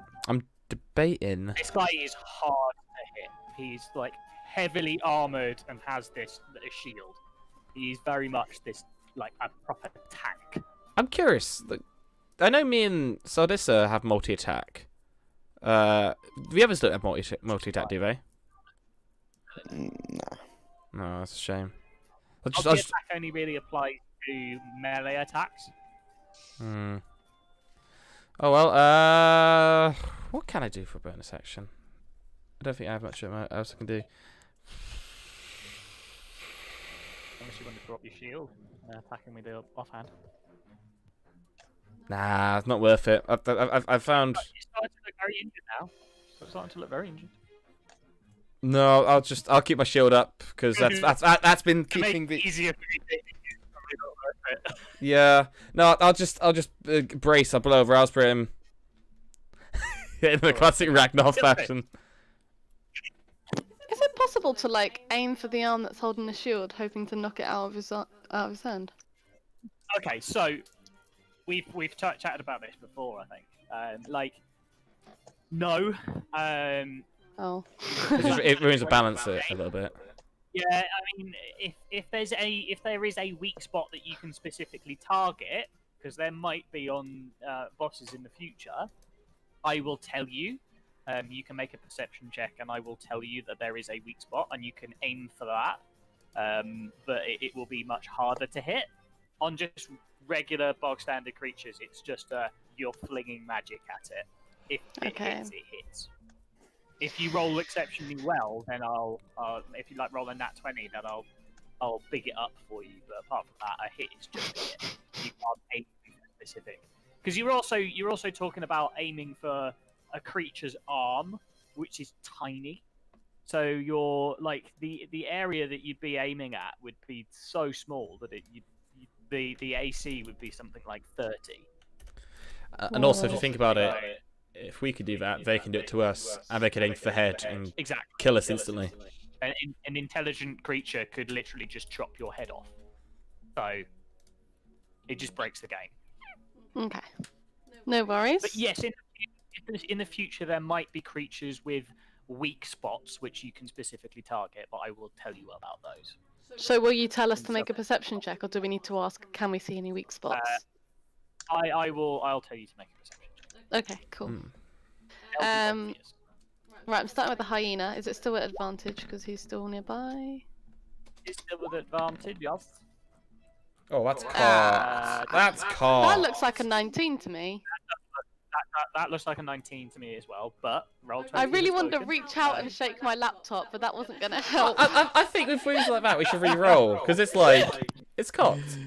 S3: debating.
S1: This guy is hard to hit. He's like heavily armored and has this shield. He's very much this like a proper tank.
S3: I'm curious. I know me and Sardissa have multi-attack. The others don't have multi-attack, do they?
S2: Nah.
S3: No, that's a shame.
S1: Multi-attack only really applies to melee attacks.
S3: Hmm. Oh well. What can I do for bonus action? I don't think I have much else I can do.
S1: Unless you want to drop your shield, attacking with the offhand.
S3: Nah, it's not worth it. I've found.
S1: You're starting to look very injured now. You're starting to look very injured.
S3: No, I'll keep my shield up because that's been keeping the
S1: easier for you. It's probably not worth it.
S3: Yeah. No, I'll just brace. I'll blow over Raspberry him in the classic Ragnar fashion.
S4: Is it possible to like aim for the arm that's holding the shield, hoping to knock it out of his hand?
S1: Okay, so we've chatted about this before, I think. No.
S4: Oh.
S3: It ruins the balance a little bit.
S1: Yeah, I mean, if there is a weak spot that you can specifically target, because there might be on bosses in the future, I will tell you. You can make a perception check, and I will tell you that there is a weak spot, and you can aim for that. But it will be much harder to hit on just regular bog standard creatures. It's just you're flinging magic at it. If it hits, it hits. If you roll exceptionally well, then I'll if you like roll a nat 20, then I'll big it up for you. But apart from that, a hit is just a hit. You can't aim specific. Because you're also talking about aiming for a creature's arm, which is tiny. So you're like the area that you'd be aiming at would be so small that the AC would be something like 30.
S3: And also, if you think about it, if we could do that, they can do it to us, and they could aim for the head and kill us instantly.
S1: An intelligent creature could literally just chop your head off. So it just breaks the game.
S4: Okay. No worries.
S1: But yes, in the future there might be creatures with weak spots which you can specifically target, but I will tell you about those.
S4: So will you tell us to make a perception check, or do we need to ask, can we see any weak spots?
S1: I'll tell you to make a perception check.
S4: Okay, cool. Right, I'm starting with the hyena. Is it still at advantage because he's still nearby?
S1: It's still with advantage, yes.
S3: Oh, that's cocked. That's cocked.
S4: That looks like a 19 to me.
S1: That looks like a 19 to me as well, but roll 20.
S4: I really wanted to reach out and shake my laptop, but that wasn't going to help.
S3: I think with things like that, we should re-roll, because it's like, it's cocked.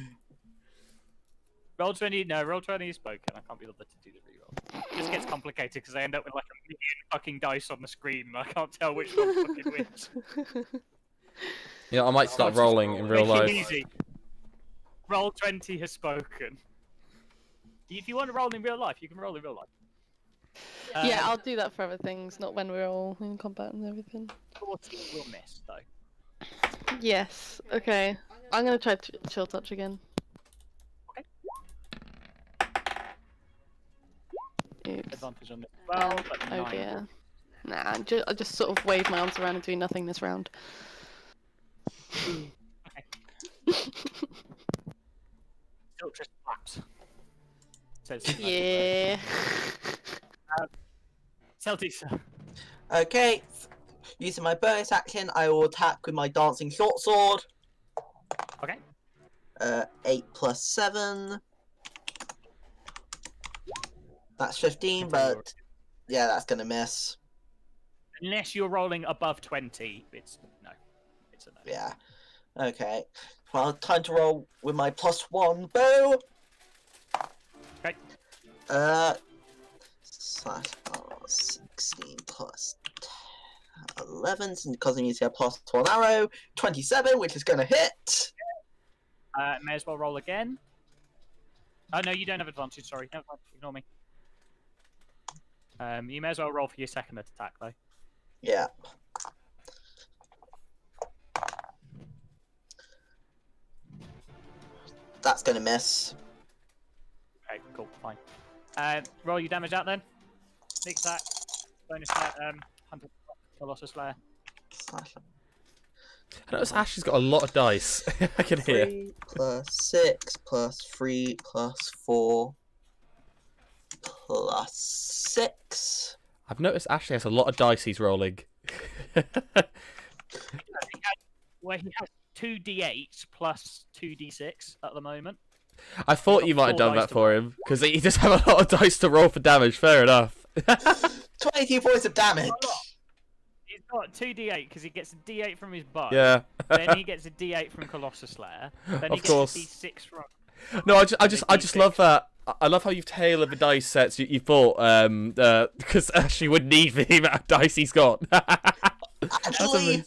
S1: Roll 20, no, roll 20 is spoken. I can't be bothered to do the reroll. It just gets complicated because I end up with like a million fucking dice on the screen and I can't tell which one fucking wins.
S3: Yeah, I might start rolling in real life.
S1: Easy. Roll 20 has spoken. If you want to roll in real life, you can roll in real life.
S4: Yeah, I'll do that for other things, not when we're all in combat and everything.
S1: 14 will miss, though.
S4: Yes, okay. I'm going to try chill touch again.
S1: Okay.
S4: Oops.
S1: Advantage on this as well, but
S4: Oh
S1: 9
S4: dear. Nah, I just sort of wave my arms around and do nothing this round.
S1: Still just flaps. Says
S4: Yeah.
S1: Celtics.
S5: Okay, using my bonus action, I will attack with my dancing short sword.
S1: Okay.
S5: 8 plus 7. That's 15, but yeah, that's gonna miss.
S1: Unless you're rolling above 20, it's no. It's a no.
S5: Yeah. Okay. Well, time to roll with my +1 bow.
S1: Okay.
S5: Slash 16 plus 11, causing you to get +1 arrow. 27, which is going to hit.
S1: May as well roll again. Oh no, you don't have advantage. Sorry, never mind. Ignore me. You may as well roll for your second attack though.
S5: Yeah. That's going to miss.
S1: Okay, cool, fine. Roll your damage out then. Sneak attack. Bonus attack. 100 Colossus Slayer.
S5: Slash
S3: I notice Ashley's got a lot of dice. I can hear.
S5: 3 plus 6 plus 3 plus 4 plus 6.
S3: I've noticed Ashley has a lot of dice he's rolling.
S1: Well, he has 2d8 plus 2d6 at the moment.
S3: I thought
S1: got
S3: you might have
S1: 4
S3: done
S1: dice
S3: that
S1: to
S3: for
S1: roll.
S3: him, because he does have a lot of dice to roll for damage. Fair enough.
S5: 22 points of damage.
S1: He's got 2d8 because he gets a d8 from his bow.
S3: Yeah.
S1: Then he gets a d8 from Colossus Slayer. Then he
S3: Of
S1: gets
S3: course.
S1: a d6 from.
S3: No, I just love that. I love how you've tailored the dice sets you bought, because Ashley would need the amount of dice he's got.
S5: Actually,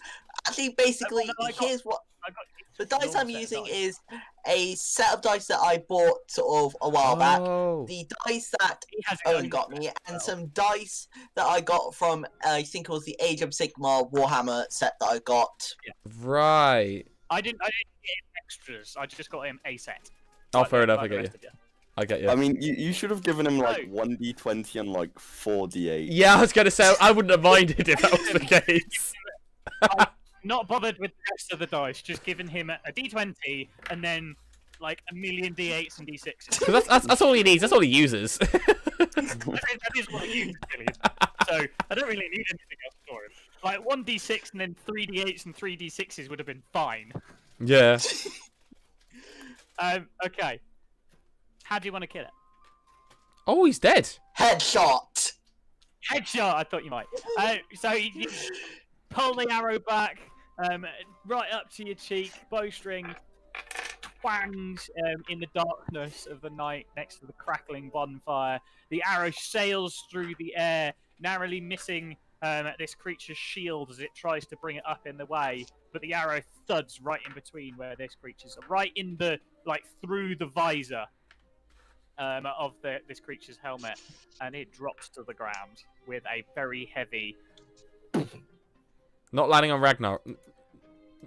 S5: basically,
S1: No, I got-
S5: here's what
S1: I got
S5: the dice
S1: your
S5: I'm
S1: set of
S5: using
S1: dice.
S5: is a set of dice that I bought sort of a while back.
S3: Oh.
S5: The dice that
S1: He has his
S5: Owen
S1: own
S5: got me,
S1: set
S5: and
S1: as well.
S5: some dice that I got from I think it was the Age of Sigmar Warhammer set that I got.
S3: Right.
S1: I didn't get him extras. I just got him a set.
S3: Oh,
S1: Like
S3: fair
S1: the-
S3: enough. I
S1: like the
S3: get you.
S1: rest of you.
S3: I get you.
S2: I mean, you should have given him like
S1: No.
S2: 1d20 and like 4d8.
S3: Yeah, I was gonna say I wouldn't have minded if that was the case.
S1: Not bothered with the rest of the dice. Just giving him a d20 and then like a million d8s and d6s.
S3: 'Cause that's all he needs. That's all he uses.
S1: that is what he uses, really. So I don't really need anything else for him. Like 1d6 and then 3d8s and 3d6s would have been fine.
S3: Yeah.
S1: Okay. How do you want to kill it?
S3: Oh, he's dead.
S5: Headshot.
S1: Headshot. I thought you might. So you pull the arrow back, right up to your cheek. Bowstring twangs in the darkness of the night next to the crackling bonfire. The arrow sails through the air, narrowly missing this creature's shield as it tries to bring it up in the way. But the arrow thuds right in between where this creature's, right in the through the visor. Of this creature's helmet, and it drops to the ground with a very heavy.
S3: Not landing on Ragnar.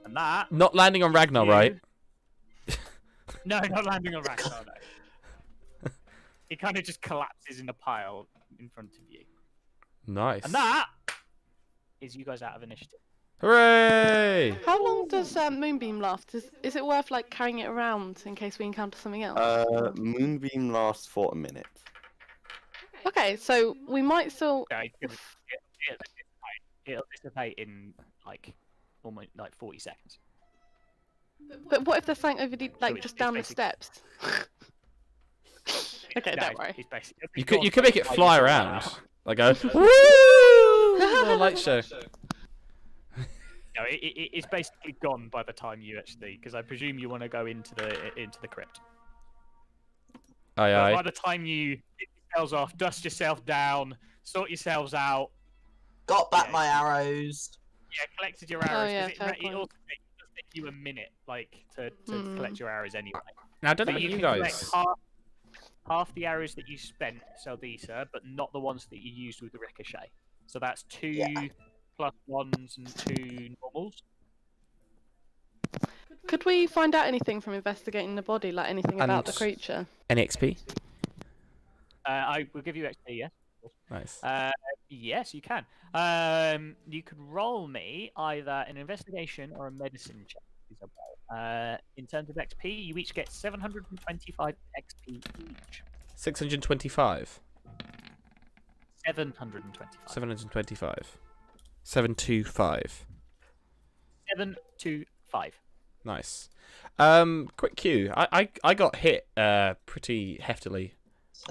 S1: And that.
S3: Not landing on Ragnar,
S1: you-
S3: right?
S1: No, not landing on Ragnar. No. It kind of just collapses in a pile in front of you,
S3: Nice.
S1: and that is you guys out of initiative.
S3: Hooray!
S4: How long does Moonbeam last? Is it worth like carrying it around in case we encounter something else?
S2: Moonbeam lasts for a minute.
S4: Okay, so we might still.
S1: Yeah, it'll dissipate in almost 40 seconds.
S4: But what if there's something over the
S1: it's-
S4: just
S1: it's
S4: down the
S1: basic-
S4: steps? Okay,
S1: No,
S4: don't worry.
S1: it's basically,
S3: You could make it fly around, like a woo little light show.
S1: No, it's basically gone by the time you actually, because I presume you want to go into the crypt.
S3: Aye,
S1: But
S3: aye.
S1: by the time you get yourselves off, dust yourself down, sort yourselves out,
S5: Got back
S1: Yeah.
S5: my arrows.
S1: yeah, collected your arrows. 'cause
S4: yeah,
S1: it,
S4: fair
S1: it
S4: point.
S1: also does take you a minute, to
S4: Hmm.
S1: collect your arrows anyway.
S3: Now, I don't
S1: So
S3: know
S1: you
S3: about you
S1: can
S3: guys.
S1: collect half the arrows that you spent, Seldisa, but not the ones that you used with the ricochet. So that's 2
S5: Yeah.
S1: plus 1s and 2 normals.
S4: Could we find out anything from investigating the body, like anything about the
S3: And-
S4: creature?
S3: Any XP?
S1: I will give you XP, yes.
S3: Nice.
S1: Yes, you can. You could roll me either an investigation or a medicine check. In terms of XP, you each get 725 XP each.
S3: 625.
S1: 725.
S3: 725. 725.
S1: 725.
S3: Nice. Quick cue. I got hit pretty heftily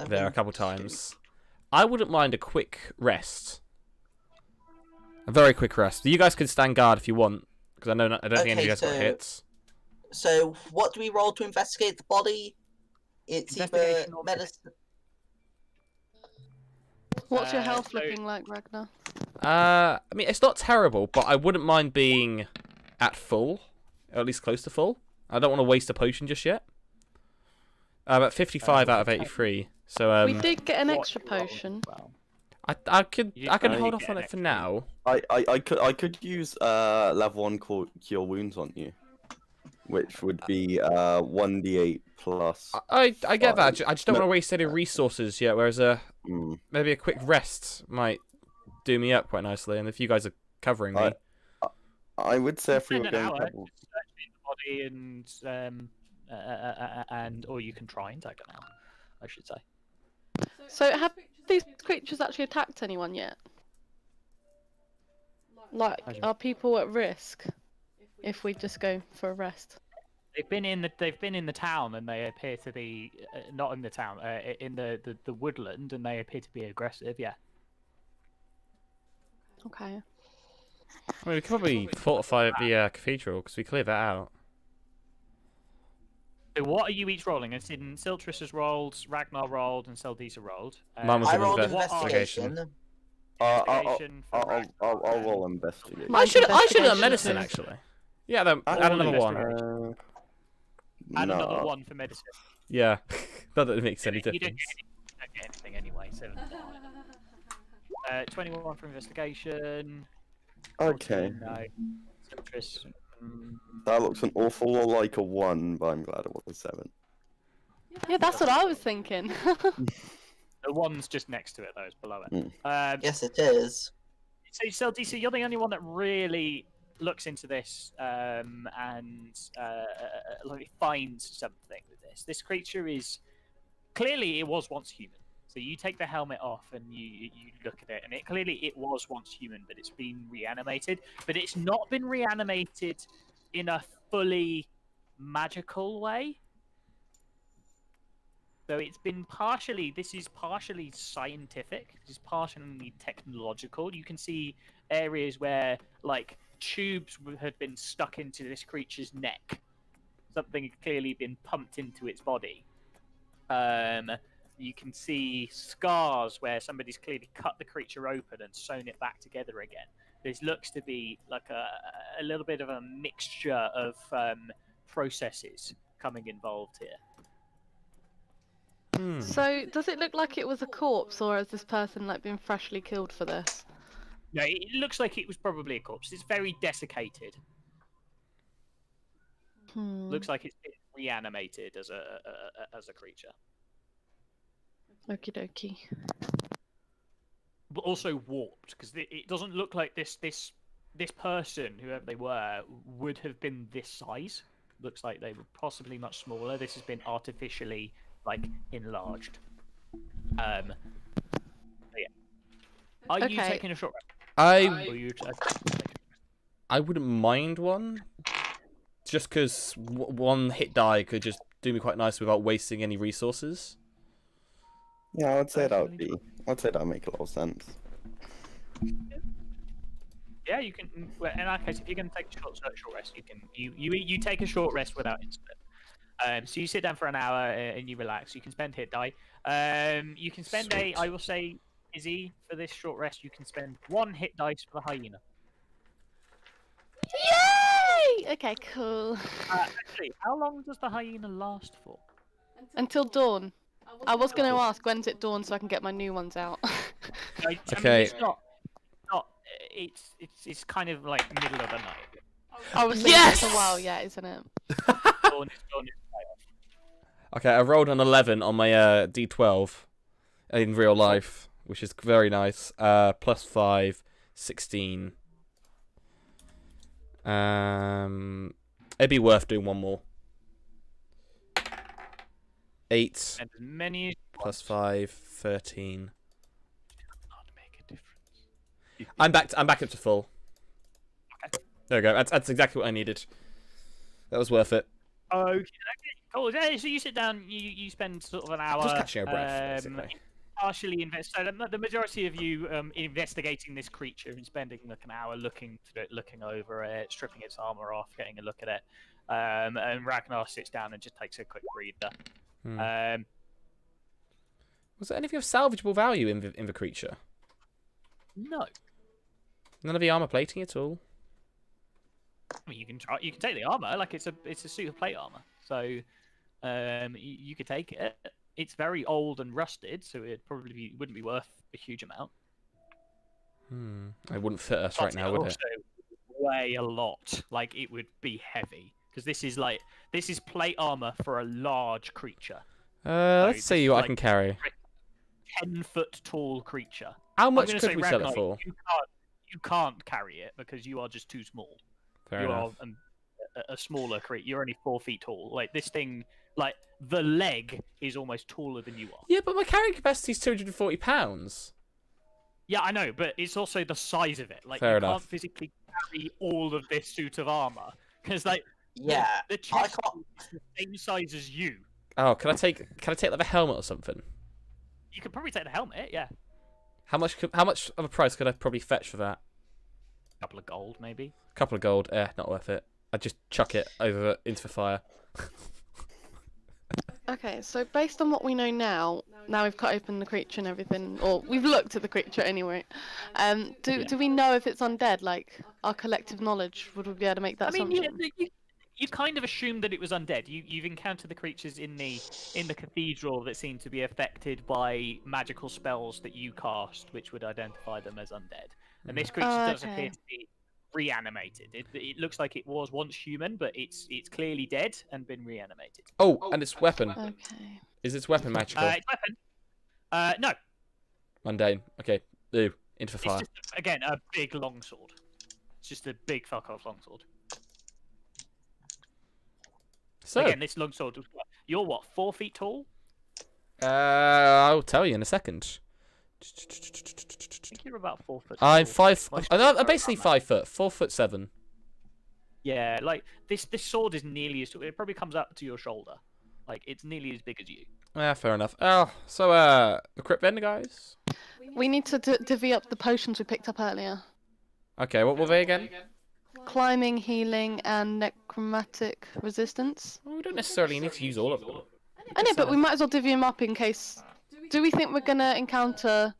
S3: there a couple times. I wouldn't mind a quick rest. A very quick rest. You guys can stand guard if you want, because I don't think any of you guys got hits.
S5: So, what do we roll to investigate the body? It's either
S1: Investigation or
S5: medicine.
S4: What's your health
S1: so-
S4: looking like, Ragnar?
S3: I mean, it's not terrible, but I wouldn't mind being at full, or at least close to full. I don't want to waste a potion just yet. I'm at 55 out of 83, so
S4: We did get an
S1: what
S4: extra
S1: you roll as
S4: potion.
S1: well.
S3: I can
S1: You
S3: hold off
S1: get
S3: on
S1: an
S3: it for
S1: extra.
S3: now.
S2: I could use level 1 cure wounds on you, which would be 1d8 plus.
S3: I get that.
S2: five.
S3: I just don't want to waste any resources yet. Whereas maybe a quick rest might do me up quite nicely. And if you guys are covering me,
S2: I would say if we
S1: Spend
S2: were
S1: an
S2: going
S1: hour
S2: double.
S1: just searching the body and or you can try and take an hour, I should say.
S4: So have these creatures actually attacked anyone yet? Like, are people at risk if we just go for a rest?
S1: They've been in the town and they appear to be not in the town, in the woodland, and they appear to be aggressive. Yeah.
S4: Okay.
S3: I mean, we could probably fortify the cathedral because we cleared that out.
S1: So what are you each rolling? It's in Siltrus has rolled, Ragnar rolled, and Seldisa rolled.
S3: Mine was
S5: I
S3: an
S5: rolled
S3: investigation.
S5: investigation.
S1: Investigation for
S2: I'll roll investigate.
S4: Mine's
S3: I should have
S4: investigation
S3: medicine
S4: too.
S3: actually. Yeah, then
S1: I
S3: add
S1: rolled
S3: another one.
S1: investigation. And another
S2: No.
S1: one for medicine.
S3: Yeah, not that it makes any
S1: You don't
S3: difference.
S1: get anything anyway. So 21 for investigation.
S2: Okay.
S1: 14, no. Siltrus.
S2: That looks an awful lot like a 1, but I'm glad it was a 7.
S4: Yeah, that's what I was thinking.
S1: The one's just next to it, though. It's below it.
S5: Yes, it is.
S1: So, DC, you're the only one that really looks into this and like finds something with this. This creature is clearly it was once human. So you take the helmet off and you look at it, and it was once human, but it's been reanimated. But it's not been reanimated in a fully magical way. So it's been this is partially scientific, this is partially technological. You can see areas where, like, tubes have been stuck into this creature's neck. Something had clearly been pumped into its body. You can see scars where somebody's clearly cut the creature open and sewn it back together again. This looks to be like a little bit of a mixture of processes coming involved here.
S4: So, does it look like it was a corpse, or has this person like been freshly killed for this?
S1: No, it looks like it was probably a corpse. It's very desiccated. Looks like it's been reanimated as a creature.
S4: Okie dokie.
S1: But also warped, because it doesn't look like this person, whoever they were, would have been this size. Looks like they were possibly much smaller. This has been artificially, like, enlarged. Yeah. Are you
S4: Okay.
S1: taking a short rest? Or you
S3: I wouldn't mind one, just because one hit die could just do me quite nice without wasting any resources.
S2: Yeah, I'd say that would make a lot of sense.
S1: Yeah, you can. Well, in that case, if you're going to take a short rest, you take a short rest without incident. So you sit down for an hour and you relax. You can spend hit die. You can spend I will say, Izzy, for this short rest, you can spend 1 hit dice for the hyena.
S4: Yay! Okay, cool.
S1: Actually, how long does the hyena last for?
S4: Until dawn. I was going to ask when's it dawn so I can get my new ones out.
S1: I mean,
S3: Okay.
S1: it's not. It's kind of like middle of the night.
S4: I was thinking it's a while yet, isn't it?
S1: Dawn is quite off.
S3: Okay, I rolled an 11 on my D12 in real life, which is very nice. Plus 5, 16. It'd be worth doing one more. 8
S1: And as many as you
S3: plus
S1: want.
S3: 5, 13.
S1: Not make a difference.
S3: I'm back up to full.
S1: Okay.
S3: There we go. That's exactly what I needed. That was worth it.
S1: Okay, cool. Yeah, so you sit down, you spend sort of an hour.
S3: Just catching our breath, basically.
S1: partially invest. So the majority of you investigating this creature and spending like an hour looking through it, looking over it, stripping its armor off, getting a look at it. And Ragnar sits down and just takes a quick breather.
S3: Was there anything of salvageable value in the creature?
S1: No.
S3: None of the armor plating at all.
S1: I mean, you can try. You can take the armor, like it's a suit of plate armor. So, you could take it. It's very old and rusted, so it probably wouldn't be worth a huge amount.
S3: It wouldn't fit us
S1: But
S3: right now, would it?
S1: Weigh a lot. Like it would be heavy because this is plate armor for a large creature.
S3: Let's see what I can carry.
S1: 10-foot tall creature.
S3: How much could we sell it for?
S1: You can't carry it because you are just too small.
S3: Fair
S1: you
S3: enough.
S1: are a smaller creature. You're only 4 feet tall. Like this thing, like the leg is almost taller than you are.
S3: Yeah, but my carrying capacity is 240 pounds.
S1: Yeah, I know, but it's also the size of it. Like
S3: Fair
S1: you
S3: enough.
S1: can't physically carry all of this suit of armor because, like,
S5: Yeah,
S1: the chest is the same size as you.
S3: Oh, can I take like a helmet or something?
S1: You could probably take the helmet. Yeah,
S3: How much of a price could I probably fetch for that?
S1: a couple of gold maybe.
S3: A couple of gold. Not worth it. I'd just chuck it over into the fire.
S4: Okay, so based on what we know now we've cut open the creature and everything, or we've looked at the creature anyway. Do we know if it's undead? Like our collective knowledge, would we be able to make that
S1: I mean,
S4: assumption?
S1: you kind of assumed that it was undead. You've encountered the creatures in the cathedral that seem to be affected by magical spells that you cast, which would identify them as undead. And this creature does appear to be reanimated. It looks like it was once human, but it's clearly dead and been reanimated.
S3: Oh, and its weapon.
S4: Okay.
S3: Is its weapon magical?
S1: Its weapon? No.
S3: Mundane. Okay. Into the
S1: It's
S3: fire.
S1: just, again, a big longsword. It's just a big fuck off longsword.
S3: So,
S1: Again, this longsword. You're what? 4 feet tall?
S3: I'll tell you in a second.
S1: I think you're about 4 foot.
S3: I'm
S1: tall.
S3: 5.
S1: Most
S3: I'm
S1: people are
S3: basically
S1: around that.
S3: 5 foot. 4'7".
S1: Yeah, like this sword is nearly as. It probably comes up to your shoulder. Like it's nearly as big as you.
S3: Yeah, fair enough. Oh, so the crypt vendor guys.
S4: We need to divvy up the potions we picked up earlier.
S3: Okay, what were they again?
S4: Climbing, healing, and necromantic resistance.
S3: Well, we don't necessarily need to use all of them.
S4: I know, but we might as well divvy them up in case. Do we think we're gonna encounter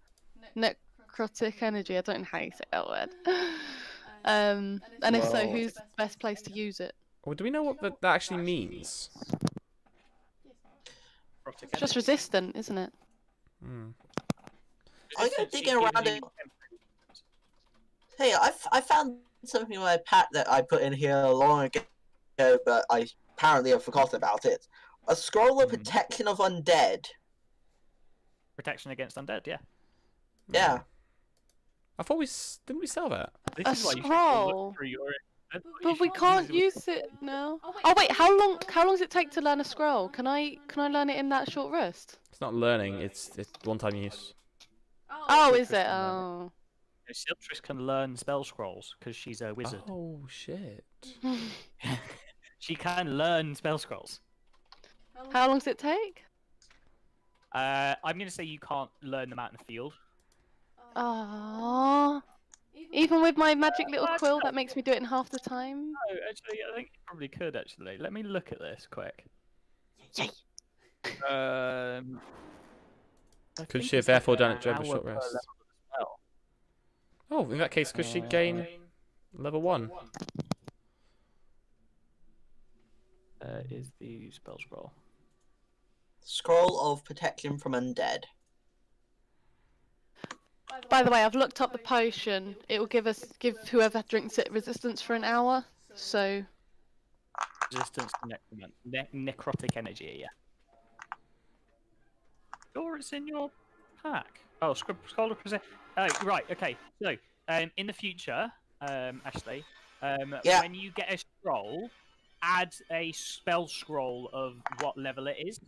S4: necrotic energy? I don't know how you say that word. And if so,
S2: Well-
S4: who's the best place to use it?
S3: Well, do we know what that actually means?
S4: It's just resistant, isn't it?
S5: I'm gonna dig around it. Hey, I found something in my pack that I put in here long ago, but I apparently have forgotten about it. A scroll of protection of undead.
S1: Protection against undead. Yeah.
S5: Yeah.
S3: I thought didn't we sell that?
S1: This
S4: A
S1: is why you should
S4: scroll?
S1: look through your.
S4: But we can't use it now. Oh wait, how long does it take to learn a scroll? Can I learn it in that short rest?
S3: It's not learning. It's one-time use.
S4: Oh, is it? Oh.
S1: Siltress can learn spell scrolls because she's a wizard.
S3: Oh shit.
S1: She can learn spell scrolls.
S4: How long does it take?
S1: I'm gonna say you can't learn them out in the field.
S4: Oh. Even with my magic little quill, that makes me do it in half the time.
S1: No, actually, I think you probably could. Actually, let me look at this quick.
S4: Yay.
S1: I
S3: Could
S1: think
S3: she have
S1: it's like
S3: therefore done it
S1: an
S3: during a
S1: hour
S3: short
S1: per
S3: rest?
S1: level of the spell.
S3: Oh, in that case, could she gain level 1?
S1: Is the spell scroll?
S5: Scroll of protection from undead.
S4: By the way, I've looked up the potion. It will give whoever drinks it resistance for an hour. So
S1: Resistance to necrotic energy. Yeah. Sure, it's in your pack. Oh, scroll of possession. Oh, right. Okay. So, in the future, Ashley,
S5: Yeah.
S1: when you get a scroll, add a spell scroll of what level it is.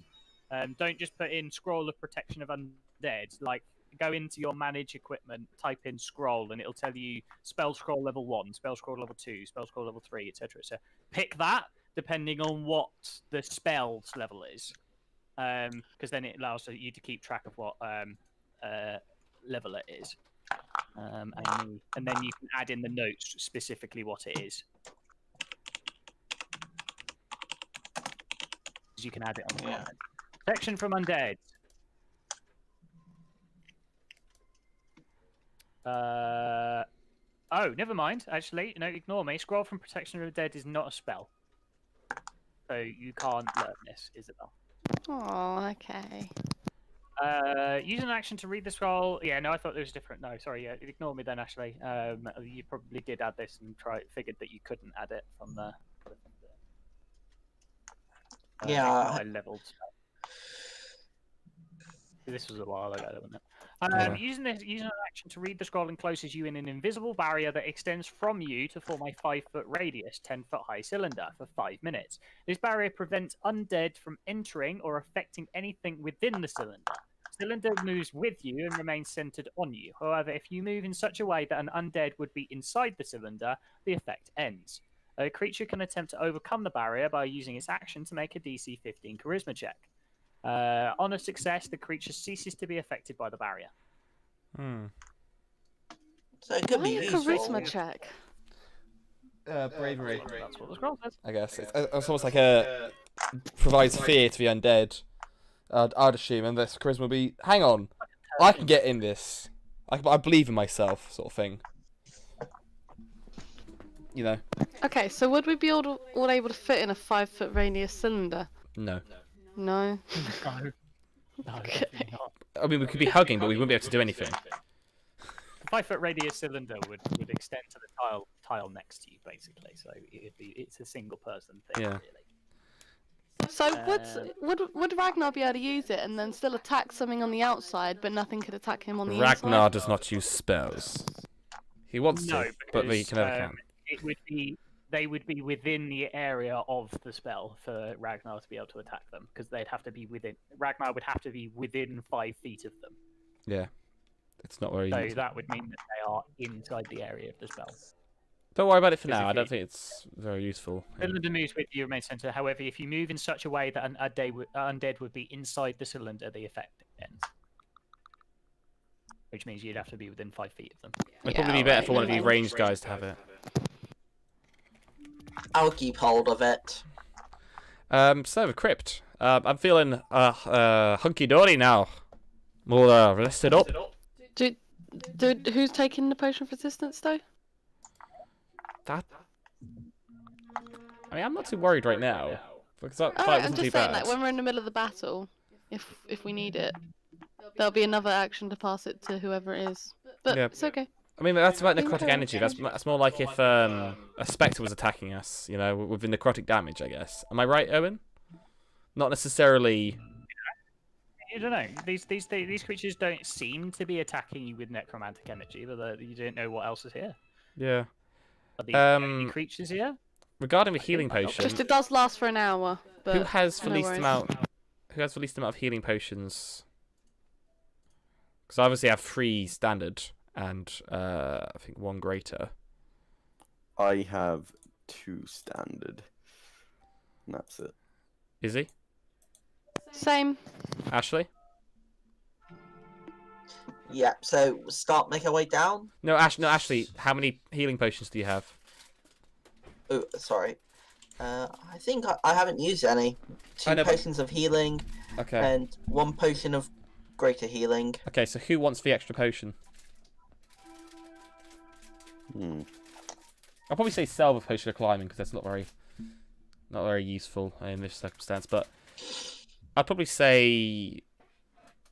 S1: Don't just put in scroll of protection of undead. Like, go into your manage equipment, type in scroll, and it'll tell you spell scroll level 1, spell scroll level 2, spell scroll level 3, etc. So pick that depending on what the spell's level is, because then it allows you to keep track of what level it is. And then you can add in the notes specifically what it is. You can add it on the comment. Protection from undead. Oh, never mind. Actually, no, ignore me. Scroll from protection of the dead is not a spell, so you can't learn this, Isabel.
S4: Oh, okay.
S1: Use an action to read the scroll. Yeah, no, I thought there was different. No, sorry. Yeah, ignore me then, Ashley. You probably did add this and figured that you couldn't add it from the.
S5: Yeah.
S1: I leveled. This was a while ago, wasn't it? Using an action to read the scroll encloses you in an invisible barrier that extends from you to form a 5-foot radius, 10-foot high cylinder for 5 minutes. This barrier prevents undead from entering or affecting anything within the cylinder. The cylinder moves with you and remains centered on you. However, if you move in such a way that an undead would be inside the cylinder, the effect ends. A creature can attempt to overcome the barrier by using its action to make a DC 15 charisma check. On a success, the creature ceases to be affected by the barrier.
S5: So it could be
S4: Why a
S5: useful.
S4: charisma check?
S3: Bravery.
S1: That's what the scroll says.
S3: I guess it's almost like a provides fear to the undead. I'd assume, and this charisma would be. Hang on, I can get in this. I believe in myself, sort of thing. You know.
S4: Okay, so would we be all able to fit in a 5-foot radius cylinder?
S3: No.
S4: No.
S1: No, definitely not.
S3: I mean, we could be hugging, but we wouldn't be able to do anything.
S1: The 5-foot radius cylinder would extend to the tile next to you, basically. So it's a single person thing,
S3: Yeah.
S1: really.
S4: So would Ragnar be able to use it and then still attack something on the outside, but nothing could attack him on the
S3: Ragnar
S4: inside?
S3: does not use spells. He wants
S1: No,
S3: to, but he
S1: because,
S3: never can.
S1: They would be within the area of the spell for Ragnar to be able to attack them, because they'd have to be within. Ragnar would have to be within 5 feet of them.
S3: Yeah. It's not very.
S1: So that would mean that they are inside the area of the spell.
S3: Don't worry about it for now. I
S1: Physically.
S3: don't think it's very useful.
S1: Cylinder moves with you, remains centered. However, if you move in such a way that an undead would be inside the cylinder, the effect ends. Which means you'd have to be within 5 feet of them.
S3: It'd probably be better for one of you ranged guys to have it.
S5: I'll keep hold of it.
S3: So the crypt. I'm feeling hunky dory now. More rested up.
S4: Who's taking the potion of resistance though?
S3: That. I mean, I'm not too worried right now because that fight
S4: Alright, I'm
S3: wasn't too
S4: just saying,
S3: bad.
S4: like when we're in the middle of the battle, if we need it, there'll be another action to pass it to whoever it is. But
S3: Yeah.
S4: it's okay.
S3: I mean, that's about necrotic
S4: Okay.
S3: energy. That's more like if a spectre was attacking us, you know, with the necrotic damage, I guess. Am I right, Owen? Not necessarily.
S1: I don't know. These creatures don't seem to be attacking you with necromantic energy, but you don't know what else is here.
S3: Yeah.
S1: Are these any creatures here?
S3: Regarding the healing potion,
S4: Just it does last for an hour. But
S3: who has the
S4: no
S3: least
S4: worries.
S3: amount? Who has the least amount of healing potions? Because I obviously have 3 standard and I think 1 greater.
S2: I have 2 standard. And that's it.
S3: Izzy?
S4: Same.
S3: Ashley?
S5: Yeah, so make our way down.
S3: No, Ashley. How many healing potions do you have?
S5: Oh, sorry. I think I haven't used any. 2
S3: know, but-
S5: potions of healing
S3: Okay.
S5: and 1 potion of greater healing.
S3: Okay, so who wants the extra potion? I'll probably say sell the potion of climbing because that's not very useful in this circumstance. But I'd probably say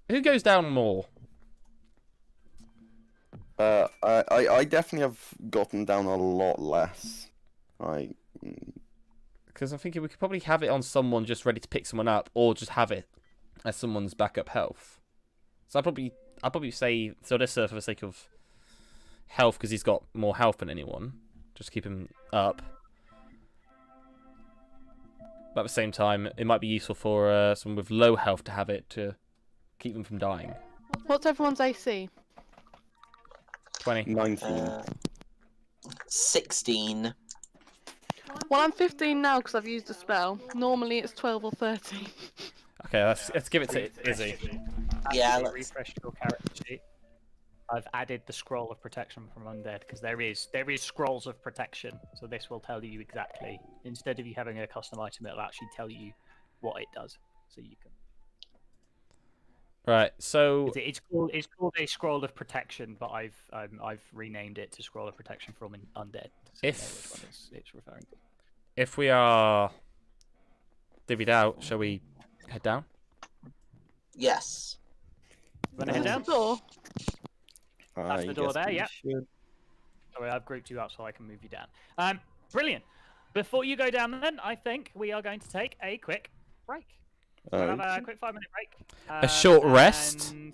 S3: who goes down more.
S2: I definitely have gotten down a lot less.
S3: Because I'm thinking we could probably have it on someone just ready to pick someone up, or just have it as someone's backup health. So I'd probably say Sodessa for the sake of health, because he's got more health than anyone. Just keep him up. But at the same time, it might be useful for someone with low health to have it to keep them from dying.
S4: What's everyone's AC?
S3: 20.
S2: 19.
S5: 16.
S4: Well, I'm 15 now because I've used a spell. Normally it's 12 or 13.
S3: Okay, let's give it to Izzy.
S5: Yeah,
S1: actually refreshed your character sheet. I've added the scroll of protection from undead because there is scrolls of protection. So this will tell you exactly. Instead of you having a custom item, it'll actually tell you what it does, so you can.
S3: Right. So
S1: It's called a scroll of protection, but I've renamed it to scroll of protection from undead. So you know which one it's referring to.
S3: if we are divvied out, shall we head down?
S5: yes.
S1: Want to head down?
S4: The door.
S1: That's the door
S2: guess
S1: there,
S2: we
S1: yep.
S2: should.
S1: Sorry, I've grouped you up so I can move you down. Brilliant. Before you go down, then I think we are going to take a quick break. We'll have a quick 5-minute break.
S3: A short rest?
S1: And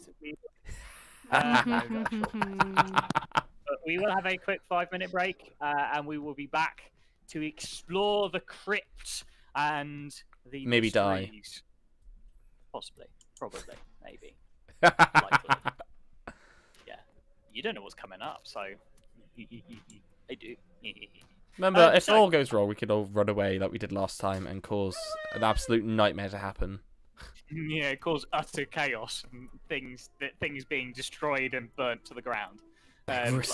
S1: but we will have a quick 5-minute break, and we will be back to explore the crypt and the
S3: Maybe die.
S1: mysteries. Possibly, probably, maybe, likely. Yeah, you don't know what's coming up, so I do.
S3: Remember, if
S1: so-
S3: all goes wrong, we could all run away like we did last time and cause an absolute nightmare to happen.
S1: Yeah, cause utter chaos and things being destroyed and burnt to the ground. Like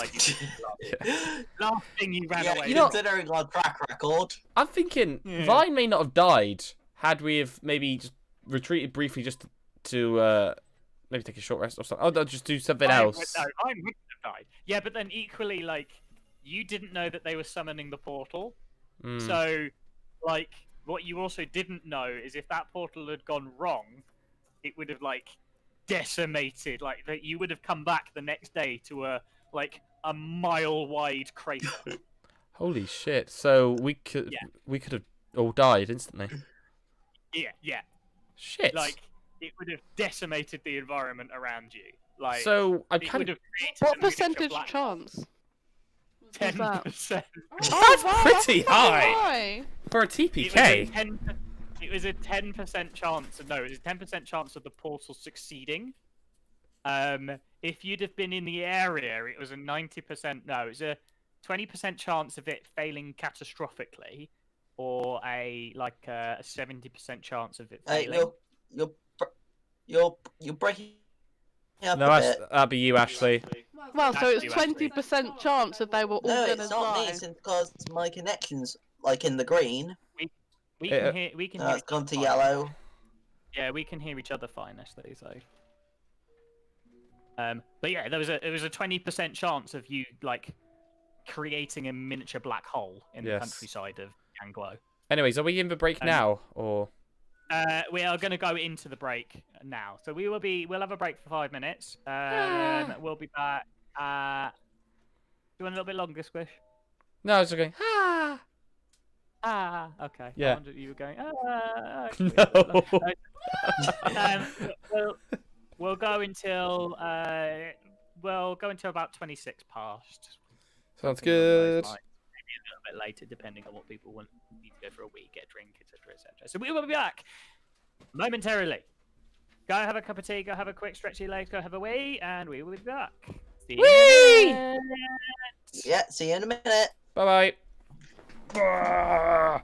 S1: last thing you ran away.
S3: You know-
S5: Considering our track record.
S3: I'm thinking
S1: Yeah.
S3: Vine may not have died had we have maybe just retreated briefly just to maybe take a short rest or something. Oh, no, just do something else.
S1: No, I wouldn't have died. Yeah, but then equally, like, you didn't know that they were summoning the portal.
S3: Mm.
S1: So, like, what you also didn't know is if that portal had gone wrong, it would have, like, decimated. Like, that you would have come back the next day to a mile-wide crater.
S3: Holy shit! So we could have all died instantly.
S1: Yeah.
S3: Shit.
S1: Like, it would have decimated the environment around you. Like,
S3: so I
S1: it would
S3: kind of.
S1: have created
S4: What
S1: a miniature
S4: percentage
S1: black
S4: chance?
S1: 10%.
S3: That's
S4: wow,
S3: pretty
S4: that's
S3: high
S4: high.
S3: for a TPK.
S1: It was a 10% chance. No, it was a 10% chance of the portal succeeding. If you'd have been in the area, it was a 90%. No, it was a 20% chance of it failing catastrophically, or a 70% chance of it failing.
S5: You're breaking up
S3: No,
S5: a
S3: that's,
S5: bit.
S3: that'd be you, Ashley.
S4: Wow, so
S1: That's
S4: it's
S1: you, actually.
S4: 20% chance that they were all
S5: No,
S4: gonna
S5: it's not me.
S4: die.
S5: It's because my connection's like in the green.
S1: We can hear. We can hear.
S5: It's gone to
S1: each other fine.
S5: yellow.
S1: Yeah, we can hear each other fine, Ashley. So. But yeah, there was a 20% chance of you like creating a miniature black hole in the countryside of Anglo.
S3: Anyways, are we in the break now, or?
S1: We are going to go into the break now. So we'll have a break for 5 minutes. We'll be back. Do you want a little bit longer, Squish?
S3: No, I was just going.
S1: Okay.
S3: Yeah.
S1: I wondered you were going.
S3: No.
S1: We'll go until about 26 past.
S3: Sounds
S1: Something along those
S3: good.
S1: lines. Maybe a little bit later, depending on what people want. Need to go for a wee, get a drink, etc., etc. So we will be back momentarily. Go have a cup of tea. Go have a quick stretch your legs. Go have a wee, and we will be back. See you in a minute.
S5: Yeah, see you in a minute.
S3: Bye bye.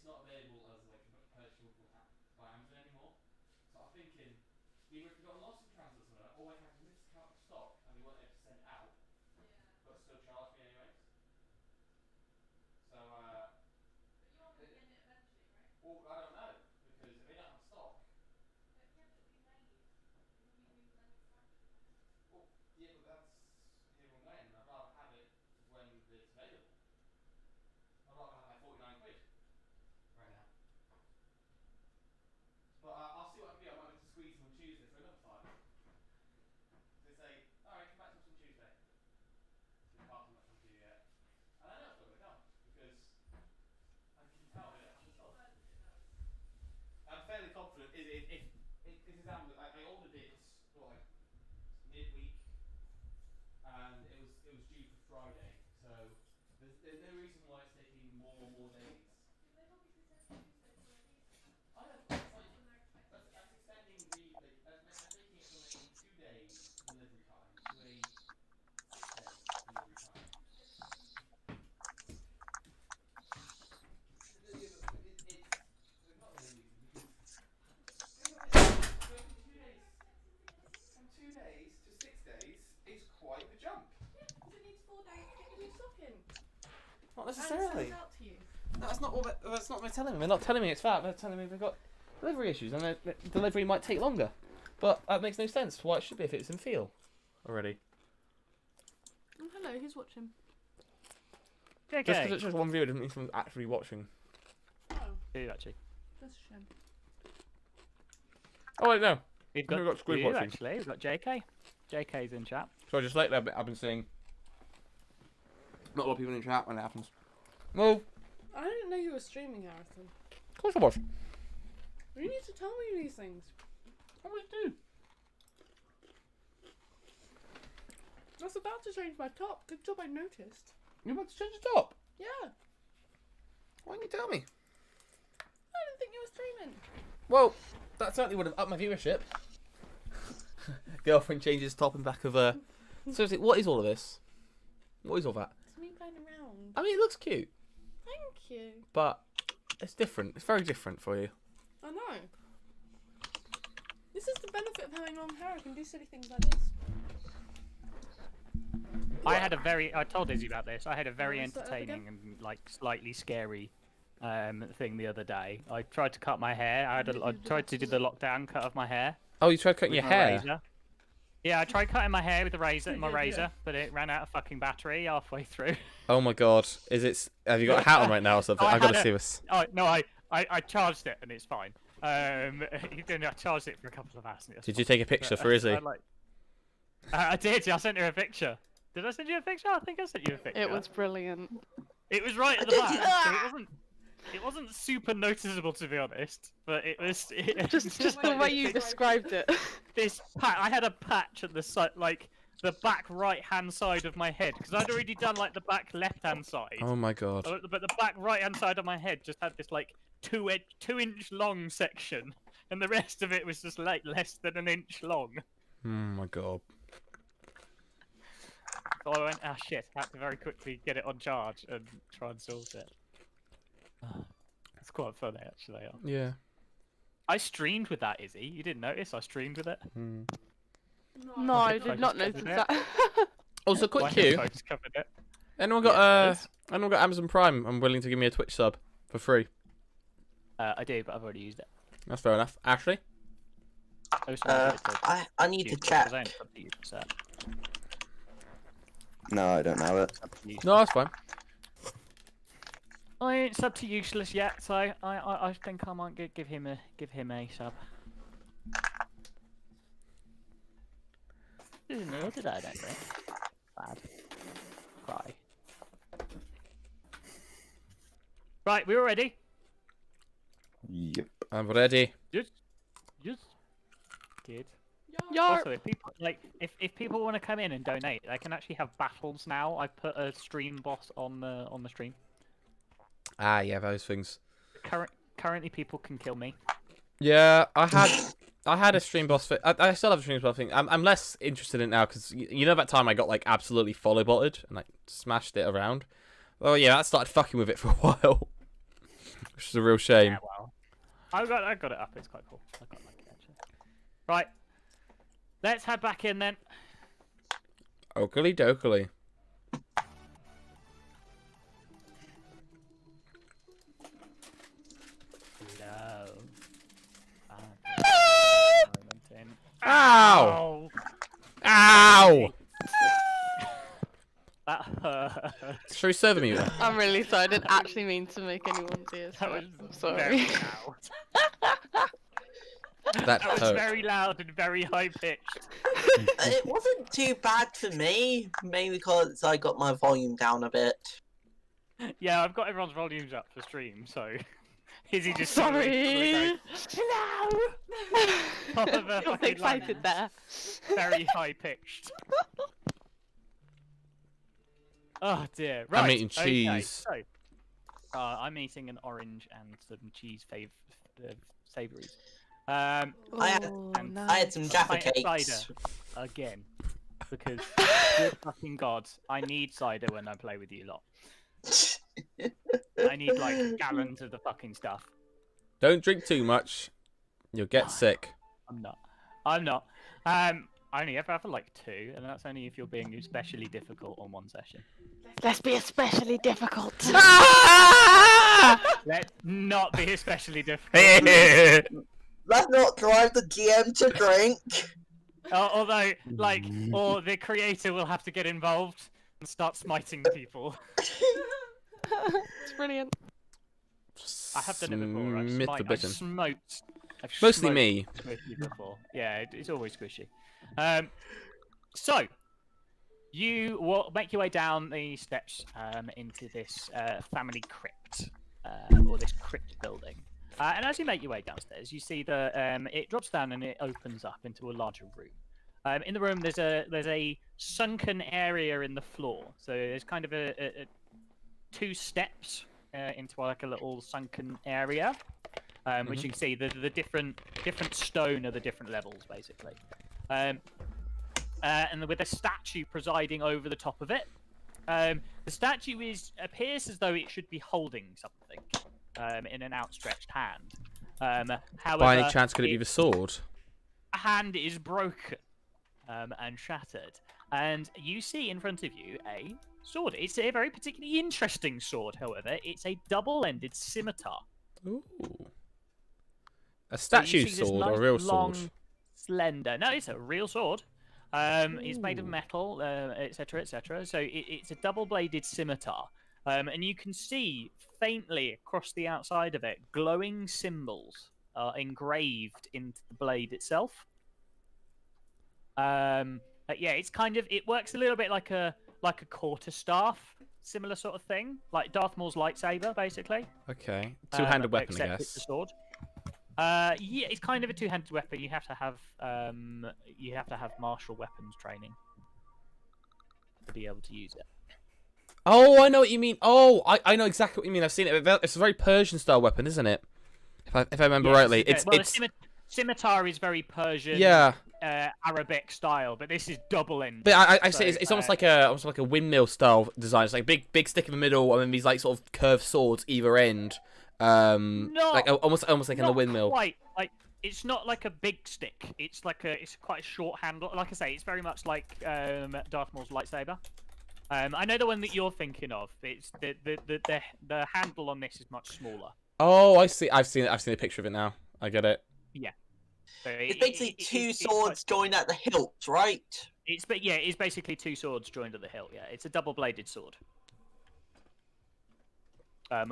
S3: it's not available as like purchasable by Amazon anymore. So I'm thinking either if we got lost in transit somewhere, or like I've missed count of stock and they weren't able to send it out, but still charge me anyways. So But you are going to get it eventually, right? Well, I don't know because if they don't have stock. But yeah, but it'll be made. It'll be manufactured. Well, yeah, but that's here and when. I'd rather have it when it's available. I'd rather have my 49 quid right now. But I'll see what I can do. I might be able to squeeze them on Tuesday for another time. They say, alright, come back to us on Tuesday. The parcel not come to you yet. And I know it's not going to come because I can tell that it hasn't stopped. I'm fairly confident if this is Amazon, I ordered it what, like midweek, and it was due for Friday, so there's no reason why it's taking more days. They've obviously said Tuesday for a reason. I know. That's extending the that's making it from a 2-day delivery time to a 6-day delivery time. It's not really reason because from 2 days to 6 days is quite a jump.
S6: Yeah, because it needs 4 days to get your new stock in.
S3: Not
S6: And
S3: necessarily.
S6: sent out to you.
S3: No, that's not what they're telling me. They're not telling me it's that. They're telling me they've got delivery issues and the delivery might take longer. But that makes no sense. Why it should be if it's in feel already.
S6: Oh, hello, who's watching?
S3: Just because it's just one viewer doesn't mean someone's actually watching.
S6: Oh,
S1: Who actually?
S6: that's a shame.
S3: Oh wait, no.
S1: We've
S3: We've got Squid
S1: you,
S3: watching.
S1: actually. We've got JK. JK's in chat.
S3: So just lately I've been seeing not a lot of people in chat when it happens. Well,
S6: I didn't know you were streaming, Harrison.
S3: of course I was.
S6: You need to tell me these things.
S3: I always do.
S6: I was about to change my top. Good job I noticed.
S3: You're about to change the top.
S6: Yeah.
S3: Why didn't you tell me?
S6: I didn't think you were streaming.
S3: Well, that certainly would have upped my viewership. Girlfriend changes top and back of a. Seriously, what is all of this? What is all that?
S6: It's me playing around.
S3: I mean, it looks cute,
S6: Thank you.
S3: but it's different. It's very different for you.
S6: I know. This is the benefit of having long hair. I can do silly things like this.
S1: I told Izzy about this. I had a very
S6: Wanna start up again?
S1: entertaining and like slightly scary thing the other day. I tried to cut my hair. I tried to do the lockdown cut of my hair.
S3: Oh, you tried cutting
S1: with
S3: your
S1: my
S3: hair?
S1: razor. Yeah, I tried cutting my hair with a razor, my
S6: Yeah.
S1: razor, but it ran out of fucking battery halfway through.
S3: Oh my god. Is it? Have you got a hat on right now or something?
S1: Oh, I
S3: I've got to
S1: had
S3: see this.
S1: Oh no, I charged it and it's fine. I charged it for a couple of hours.
S3: Did you take a picture for Izzy?
S1: I did. I sent her a picture. Did I send you a picture? I think I sent you a picture.
S4: It was brilliant.
S1: It was right at the
S5: Did
S1: back.
S5: you?
S1: So it wasn't super noticeable to be honest, but it was.
S4: Just the way you described it.
S1: This I had a patch at the side, like the back right-hand side of my head, because I'd already done like the back left-hand side.
S3: Oh my god.
S1: But the back right-hand side of my head just had this like 2-inch long section, and the rest of it was just like less than an inch long.
S3: Oh my god.
S1: So I went, ah shit, I had to very quickly get it on charge and try and sort it. It's quite funny actually.
S3: Yeah.
S1: I streamed with that, Izzy. You didn't notice I streamed with it?
S3: Hmm.
S4: No, I
S1: Focus
S4: did not
S1: covered
S4: notice
S1: it.
S4: that.
S3: Also,
S1: My
S3: quick cue.
S1: headphones covered it.
S3: Anyone got
S1: Yes.
S3: anyone got Amazon Prime? I'm willing to give me a Twitch sub for free.
S1: I do, but I've already used it.
S3: That's fair enough. Ashley?
S1: I was trying to give it to
S5: I need to
S1: you, 'cause
S5: check.
S1: I ain't up to you, so
S2: No, I don't have it.
S1: it's up to you.
S3: No, that's fine.
S1: I ain't sub to useless yet, so I think I might give him a sub. No, did I don't think. Bad. Cry. Right, we all ready?
S2: Yep.
S3: I'm ready.
S1: Yes. Good.
S4: Yarp.
S1: Also, if people want to come in and donate, they can actually have battles now. I've put a stream boss on the stream.
S3: Ah, yeah, those things.
S1: Currently, people can kill me.
S3: Yeah, I had a stream boss thing. I still have a stream boss thing. I'm less interested in it now because you know that time I got like absolutely follow botted and like smashed it around. Well, yeah, that started fucking with it for a while. Which is a real shame.
S1: Yeah, well, I got it up. It's quite cool. I quite like it actually. Right, let's head back in then.
S3: Oakley dokley.
S1: Hello.
S3: Ow! Ow!
S1: That hurt.
S3: Should we serve you?
S4: I'm really sorry. I didn't actually mean to make anyone's ears
S1: That
S4: hurt.
S1: was
S4: I'm sorry.
S1: very loud.
S3: That
S1: was
S3: hurt.
S1: very loud and very high pitched.
S5: It wasn't too bad for me, mainly because I got my volume down a bit.
S1: Yeah, I've got everyone's volumes up for stream, so is he just
S4: Sorry.
S1: Hello. Top of a
S4: Got
S1: fucking
S4: excited
S1: lunge.
S4: there.
S1: Very high pitched. Oh dear. Right.
S3: I'm eating
S1: Okay,
S3: cheese.
S1: so, I'm eating an orange and some cheese savouries.
S5: I had-
S4: Oh,
S5: I had some Jaffa
S1: pint of
S5: cakes.
S1: cider again, because good fucking god, I need cider when I play with you lot. I need like gallons of the fucking stuff.
S3: Don't drink too much. You'll get sick.
S1: I'm not. I only ever have like 2, and that's only if you're being especially difficult on one session.
S4: Let's be especially difficult.
S1: Let's not be especially difficult.
S5: Let's not drive the GM to drink.
S1: Although, like, or the creator will have to get involved and start smiting people.
S4: It's brilliant.
S1: I have done it before.
S3: Smith the
S1: I've
S3: bitten.
S1: smoked.
S3: Mostly me.
S1: Squishy before. Yeah, it's always squishy. So you will make your way down the steps into this family crypt, or this crypt building. And as you make your way downstairs, you see that it drops down and it opens up into a larger room. In the room, there's a sunken area in the floor. So there's kind of a 2 steps into like a little sunken area, which you can see the different stone are the different levels basically, and with a statue presiding over the top of it. The statue appears as though it should be holding something in an outstretched hand. However,
S3: By any chance, could it be the sword?
S1: a hand is broken and shattered, and you see in front of you a sword. It's a very particularly interesting sword, however. It's a double-ended scimitar.
S3: Ooh. A
S1: So you
S3: statue
S1: see this
S3: sword or
S1: nice,
S3: a real
S1: long,
S3: sword?
S1: slender. No, it's a real sword. It's made of metal, etc., etc. So it's a double-bladed scimitar. And you can see faintly across the outside of it glowing symbols engraved into the blade itself. Yeah, it's kind of, it works a little bit like a quarterstaff, similar sort of thing, like Darth Maul's lightsaber, basically.
S3: Okay. Two-handed weapon, I
S1: Except it's a
S3: guess.
S1: sword. Yeah, it's kind of a two-handed weapon. You have to have martial weapons training to be able to use it.
S3: Oh, I know what you mean. Oh, I know exactly what you mean. I've seen it. It's a very Persian-style weapon, isn't it? If I remember rightly, it's
S1: scimitar is very Persian,
S3: yeah.
S1: Arabic style, but this is double-ended.
S3: But I say it's almost like a windmill style design. It's like a big stick in the middle, and then these like sort of curved swords either end. Like almost like in the windmill.
S1: Quite like it's not like a big stick. It's quite a short handle. Like I say, it's very much like Darth Maul's lightsaber. I know the one that you're thinking of. It's the handle on this is much smaller.
S3: Oh, I see. I've seen a picture of it now. I get it.
S1: Yeah. So
S5: It's basically two swords joined at the hilt, right?
S1: It's basically 2 swords joined at the hilt. Yeah, it's a double-bladed sword,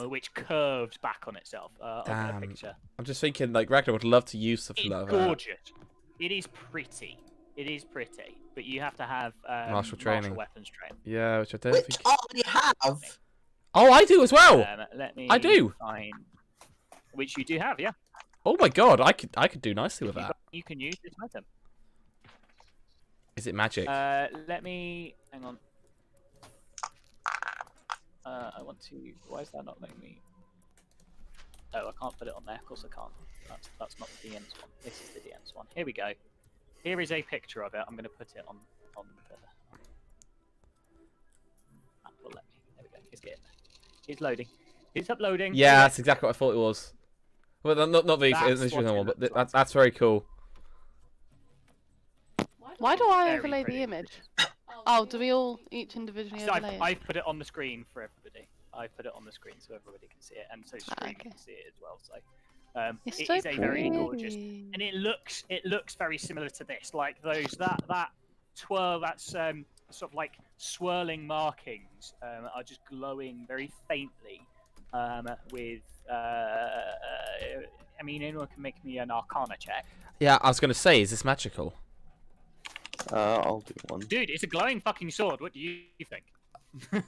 S1: which curves back on itself. I'll get a
S3: Damn.
S1: picture.
S3: I'm just thinking, like, Ragnar would love to use something
S1: It's
S3: like that.
S1: gorgeous. It is pretty. It is pretty, but you have to have
S3: Martial training.
S1: weapons training.
S3: Yeah, which I don't
S5: Which
S3: think.
S5: I already have.
S3: Oh, I do as well.
S1: Let me
S3: I do.
S1: find which you do have, yeah.
S3: Oh my god, I could do nicely with that.
S1: You can use this item.
S3: Is it magic?
S1: Let me hang on. I want to. Why is that not letting me? Oh, I can't put it on there. Of course, I can't. That's not the DN's one. This is the DN's one. Here we go. Here is a picture of it. I'm going to put it on the. That will let me. There we go. It's getting there. It's loading. It's uploading.
S3: Yeah, that's exactly what I thought it was. Well, not the
S1: That's
S3: original
S1: what it
S3: one, but
S1: looks like.
S3: that's very cool.
S4: Why do I
S1: Very
S4: overlay
S1: pretty.
S4: the image? Oh, do we all each individually
S1: So
S4: overlay it?
S1: I've put it on the screen for everybody. I've put it on the screen so everybody can see it, and so stream
S4: okay.
S1: can see it as well. So
S4: It's
S1: it
S4: so
S1: is a very gorgeous,
S4: pretty.
S1: and it looks very similar to this, like that twirl, that's sort of like swirling markings are just glowing very faintly with. I mean, anyone can make me an Arcana check.
S3: Yeah, I was gonna say, is this magical?
S2: I'll do one.
S1: Dude, it's a glowing fucking sword. What do you think?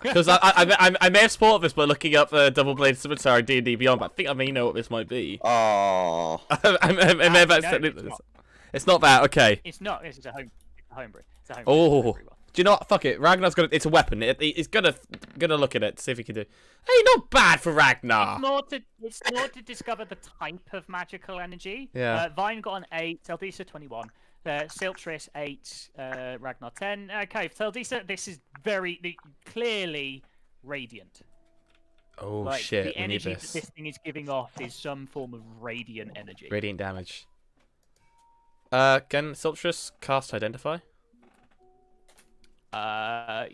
S3: Because I may have spotted this by looking up the double bladed scimitar in D&D Beyond, but I think I may know what this might be.
S2: Oh.
S3: I may have
S1: No,
S3: accidentally.
S1: it's not.
S3: It's not that. Okay.
S1: It's not. It's a homebrew. It's a homebrew.
S3: Oh.
S1: Homebrew one.
S3: Do you know what? Fuck it. Ragnar's gonna. It's a weapon. It's gonna look at it, see if he can do. Hey, not bad for Ragnar.
S1: It's more to discover the type of magical energy.
S3: Yeah.
S1: Vine got an 8, Teldisa 21, Siltris 8, Ragnar 10. Okay, Teldisa, this is very clearly radiant.
S3: Oh
S1: Like,
S3: shit!
S1: The
S3: We need
S1: energy that
S3: this.
S1: this thing is giving off is some form of radiant energy.
S3: Radiant damage. Can Siltrus cast Identify?
S1: Yeah,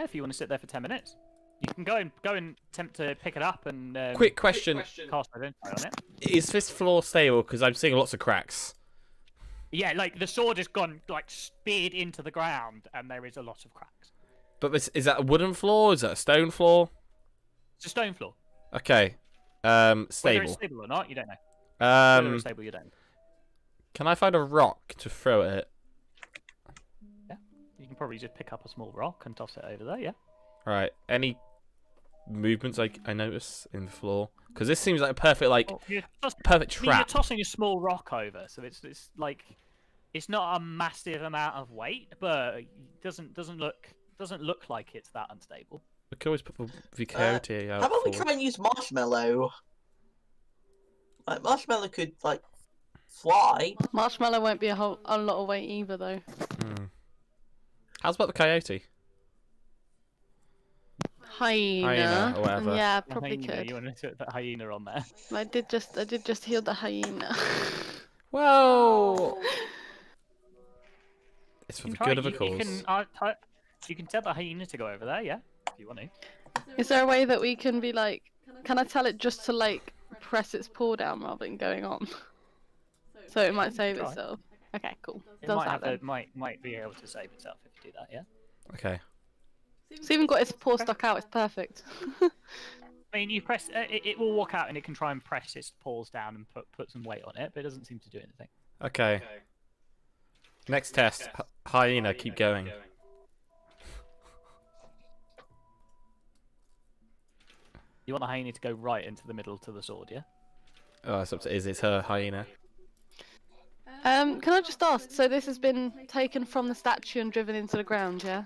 S1: if you want to sit there for 10 minutes. You can go and attempt to pick it up and
S3: Quick question.
S1: cast Identify on it.
S3: Is this floor stable? Because I'm seeing lots of cracks.
S1: Yeah, like the sword has gone like speared into the ground, and there is a lot of cracks.
S3: But this is that a wooden floor? Is that a stone floor?
S1: It's a stone floor.
S3: Okay.
S1: Whether it's
S3: Stable.
S1: stable or not, you don't know. Whether it's
S3: Um,
S1: stable, you don't.
S3: can I find a rock to throw at it?
S1: Yeah, you can probably just pick up a small rock and toss it over there. Yeah.
S3: All right. Any movements I notice in the floor? Because this seems like a perfect
S1: Well, you're
S3: perfect
S1: I mean, you're
S3: trap.
S1: tossing a small rock over, so it's like it's not a massive amount of weight, but it doesn't look like it's that unstable.
S3: We could always put the Vicarity out.
S5: How about we
S3: for-
S5: try and use Marshmallow? Like, Marshmallow could, like, fly.
S4: Marshmallow won't be a lot of weight either, though.
S3: Hmm. How's about the coyote?
S4: Hyena.
S3: or whatever.
S4: Yeah,
S1: The
S4: probably
S1: hyena,
S4: could.
S1: you want to put hyena on there?
S4: I did just heal the hyena.
S3: Whoa! It's for
S1: You
S3: the
S1: can
S3: good
S1: try-
S3: of a
S1: you
S3: cause.
S1: you can tell the hyena to go over there, yeah, if you want to.
S4: Is there a way that we can be like, can I tell it just to like press its paw down rather than going on? So it might save
S1: Try.
S4: itself. Okay, cool.
S1: It
S4: Does
S1: might
S4: that
S1: have
S4: then.
S1: might be able to save itself if you do that, yeah.
S3: Okay.
S4: It's even got its paw stuck out. It's perfect.
S1: I mean, you press it will walk out and it can try and press its paws down and put some weight on it, but it doesn't seem to do anything.
S3: Okay. Next test. Hyena, keep going.
S1: You want the hyena to go right into the middle to the sword, yeah?
S3: Oh, it's up to Iz. It's her hyena.
S4: Can I just ask? So this has been taken from the statue and driven into the ground, yeah?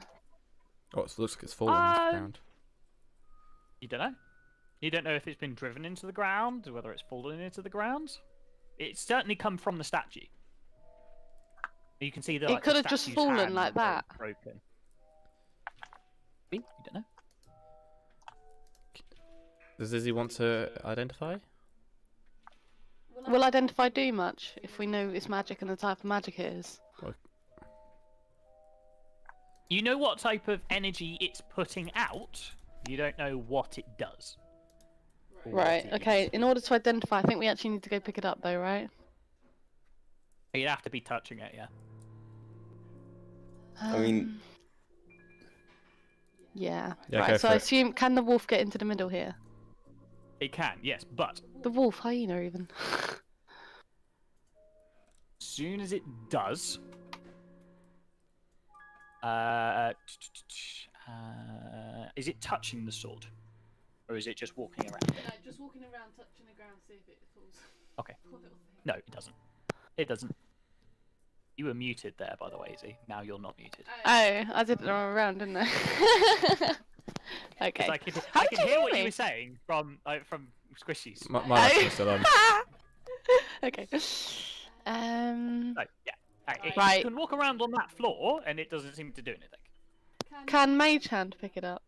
S3: Oh, it looks like it's fallen on the ground.
S1: You don't know. You don't know if it's been driven into the ground, whether it's fallen into the ground. It's certainly come from the statue. You can see that
S4: It could have just fallen like that.
S1: Broken. You don't know.
S3: Does Izzy want to identify?
S4: Will identify do much if we know it's magic and the type of magic it is?
S1: You know what type of energy it's putting out. You don't know what it does. Or what
S4: Right.
S1: it
S4: Okay.
S1: is.
S4: In order to identify, I think we actually need to go pick it up, though, right?
S1: You'd have to be touching it, yeah.
S2: I mean-
S4: Yeah.
S3: Yeah, go
S4: right. So
S3: for
S4: I
S3: it.
S4: assume, can the wolf get into the middle here?
S1: It can, yes, but
S4: The wolf, hyena, even.
S1: as soon as it does, is it touching the sword, or is it just walking around?
S6: Just walking around, touching the ground, see if it falls.
S1: Okay. No, it doesn't. It doesn't. You were muted there, by the way, Izzy. Now you're not muted.
S4: Oh, I did it around, didn't I? Okay.
S1: 'Cause I could
S4: How
S1: I
S4: did
S1: could
S4: you
S1: hear
S4: hear
S1: what you
S4: me?
S1: were saying from Squishies.
S3: My microphone's still on.
S4: Okay.
S1: So, yeah.
S4: Right.
S1: You can walk around on that floor, and it doesn't seem to do anything.
S4: Can Mage Hand pick it up?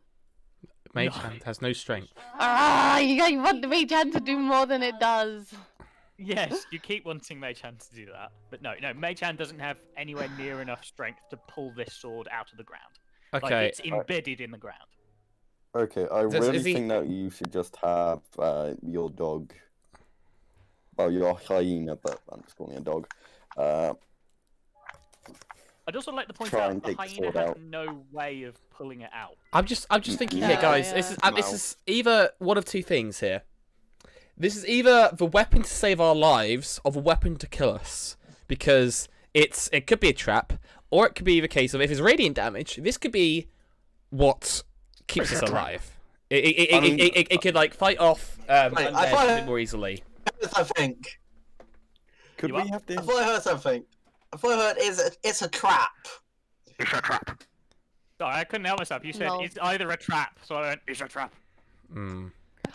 S3: Mage Hand has no strength.
S4: Ah, you want the mage hand to do more than it does.
S1: Yes, you keep wanting Mage Hand to do that, but no, Mage Hand doesn't have anywhere near enough strength to pull this sword out of the ground. Like,
S3: Okay.
S1: it's embedded in the ground.
S2: Okay, I really
S3: is he-
S2: think that you should just have your dog. Well, your hyena, but I'm just calling it a dog.
S1: I'd also like to point
S2: Try
S1: out
S2: and
S1: the
S2: take the
S1: hyena
S2: sword
S1: has
S2: out.
S1: no way of pulling it out.
S3: I'm just thinking
S2: Yeah,
S3: here, guys.
S4: yeah.
S3: This is either one of two things here. This is either the weapon to save our lives or the weapon to kill us, because it could be a trap, or it could be the case of if it's radiant damage. This could be what keeps us alive. It could like fight off undead a bit more easily.
S5: I think.
S2: Could
S1: You
S2: we
S1: what?
S2: have this?
S5: I thought I heard something. I thought I heard it's a trap.
S1: It's a trap. Sorry, I couldn't help myself. You said
S4: No.
S1: it's either a trap, so I went, it's a trap.
S3: Hmm.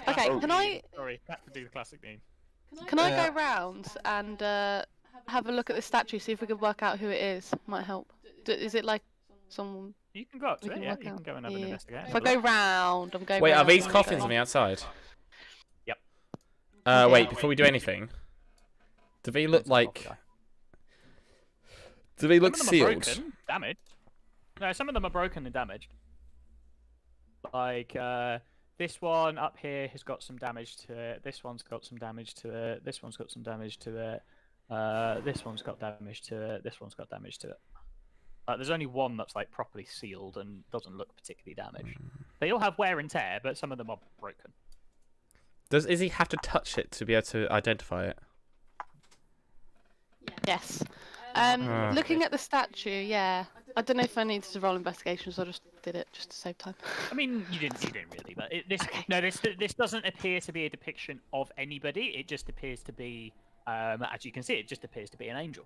S4: Okay,
S2: Oh.
S4: can I
S1: Sorry, that would do the classic name.
S4: go round and have a look at the statue, see if we can work out who it is? Might help. Is it like someone?
S1: You can go up to
S4: We
S1: it,
S4: can
S1: yeah.
S4: work
S1: You can
S4: out.
S1: go and have an
S4: Yeah.
S1: investigation.
S4: If I go round, I'm going.
S3: Wait, are
S4: round,
S3: these
S4: I'm
S3: coffins
S4: going-
S3: on the outside?
S1: Yep.
S4: Okay.
S3: Wait, before we do anything, do they look like? Do they look
S1: Some of them are
S3: sealed?
S1: broken, damaged. No, some of them are broken and damaged. Like, this one up here has got some damage to it. This one's got some damage to it. This one's got some damage to it. This one's got damage to it. This one's got damage to it. There's only one that's like properly sealed and doesn't look particularly damaged. They all have wear and tear, but some of them are broken.
S3: Does Izzy have to touch it to be able to identify it?
S4: Yes.
S3: Ah.
S4: Looking at the statue, yeah. I don't know if I needed to roll investigation, so I just did it just to save time.
S1: I mean, you didn't really, but this doesn't appear to be a depiction of anybody. It just appears to be, as you can see, it just appears to be an angel.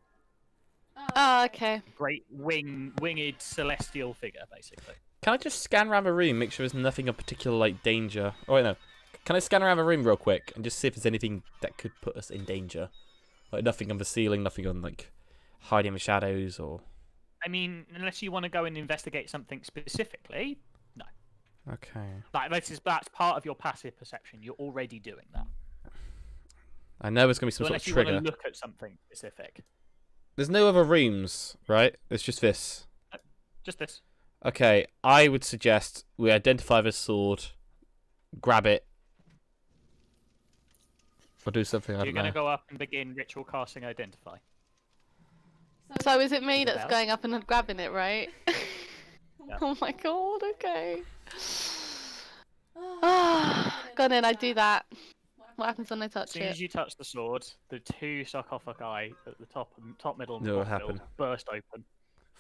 S4: Oh, okay.
S1: Great winged celestial figure, basically.
S3: Can I just scan around the room, make sure there's nothing of particular like danger? Oh wait, no. Can I scan around the room real quick and just see if there's anything that could put us in danger? Like nothing on the ceiling, nothing on like hiding in the shadows or.
S1: I mean, unless you want to go and investigate something specifically, no.
S3: Okay.
S1: That's part of your passive perception. You're already doing that.
S3: I know there's gonna be some
S1: So
S3: sort
S1: unless
S3: of
S1: you
S3: trigger.
S1: want to look at something specific,
S3: There's no other rooms, right? It's just this.
S1: just this.
S3: Okay, I would suggest we identify this sword, grab it, or do something. I
S1: You're
S3: don't
S1: going
S3: know.
S1: to go up and begin ritual casting identify.
S4: So is it me
S1: Is it
S4: that's
S1: out?
S4: going up and grabbing it, right?
S1: Yeah.
S4: Oh my god, okay. Go on in, I do that. What happens when I
S1: As
S4: touch
S1: soon as
S4: it?
S1: you touch the sword, the two sarcophagi at the top, middle, and
S3: No,
S1: bottom
S3: what happened?
S1: middle burst open.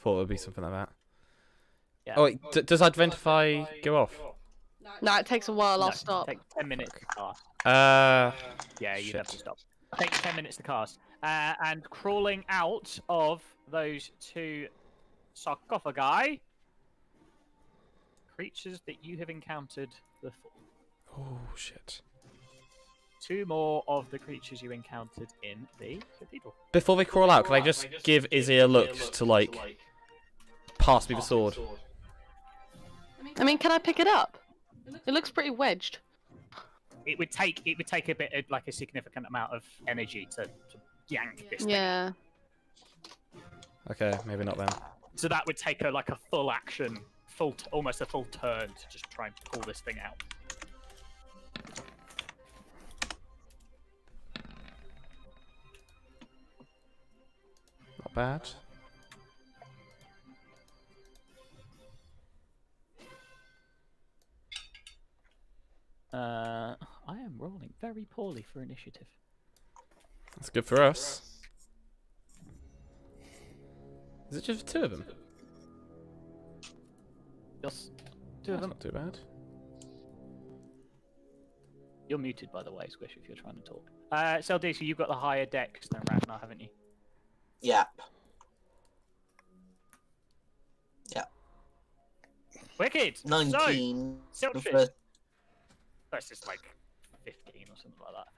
S3: Thought it would be something like that.
S1: Yeah.
S3: Oh wait, does identify go off?
S4: No, it takes a while, I'll
S1: No,
S4: stop.
S1: Take 10 minutes to cast.
S3: Shit.
S1: Yeah, you'd have to stop. Takes 10 minutes to cast. And crawling out of those two sarcophagi, creatures that you have encountered before.
S3: Oh shit.
S1: Two more of the creatures you encountered in the cathedral.
S3: Before they crawl out, can I just give Izzy a look to like pass me the sword?
S4: I mean, can I pick it up? It looks pretty wedged.
S1: It would take a bit of, like a significant amount of energy to yank this thing.
S4: Yeah.
S3: Okay, maybe not then.
S1: So that would take a full action, almost a full turn to just try and pull this thing out.
S3: Not bad.
S1: I am rolling very poorly for initiative.
S3: That's good for us. Is it just two of them?
S1: Just two of
S3: That's
S1: them.
S3: not too bad.
S1: You're muted, by the way, Squish, if you're trying to talk. Seldis, you've got the higher dex than Ragnar, haven't you?
S5: Yep.
S1: Wicked!
S5: 19.
S1: So,
S5: The
S1: Siltrich.
S5: first-
S1: That's just like 15 or something like that, I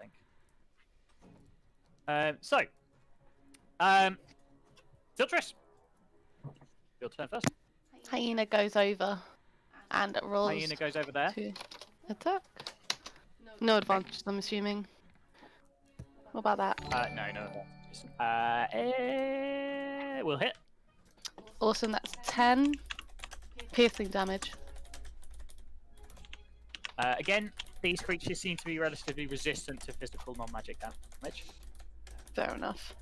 S1: think. Siltrich. Your turn first.
S4: Hyena goes over And it rolls
S1: Hyena goes over there.
S4: to attack. No advantage, I'm assuming. What about that?
S1: No. We'll hit.
S4: Awesome, that's 10 piercing damage.
S1: Again, these creatures seem to be relatively resistant to physical non-magic damage.
S4: Fair enough.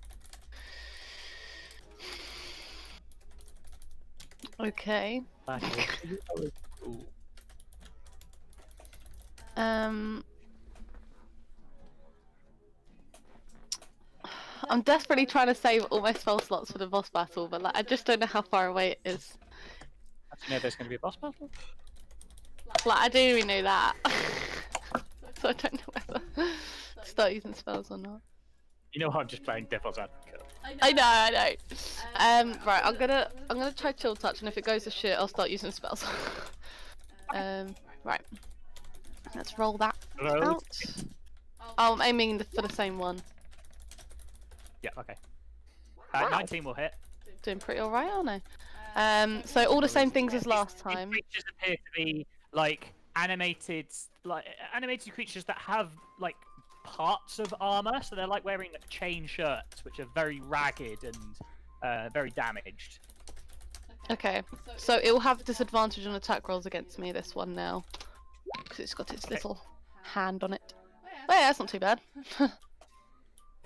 S4: Okay.
S1: Ooh.
S4: I'm desperately trying to save all my spell slots for the boss battle, but like I just don't know how far away it is.
S1: Do you know there's going to be a boss battle?
S4: Like I don't even know that, so I don't know whether to start using spells or not.
S1: You know I'm just playing devil's advocate.
S4: I know. Right, I'm gonna try chill touch, and if it goes to shit, I'll start using spells. Right. Let's roll that out. Oh, I'm aiming for the same one.
S1: Yeah, okay.
S4: Wow.
S1: 19 will hit.
S4: Doing pretty alright, aren't I? So all the same things as last time.
S1: These creatures appear to be like animated creatures that have like parts of armor, so they're like wearing like chain shirts, which are very ragged and very damaged.
S4: Okay, so it will have disadvantage on attack rolls against me, this one now. Because it's got its little hand on it. Oh yeah, that's not too bad.
S1: 10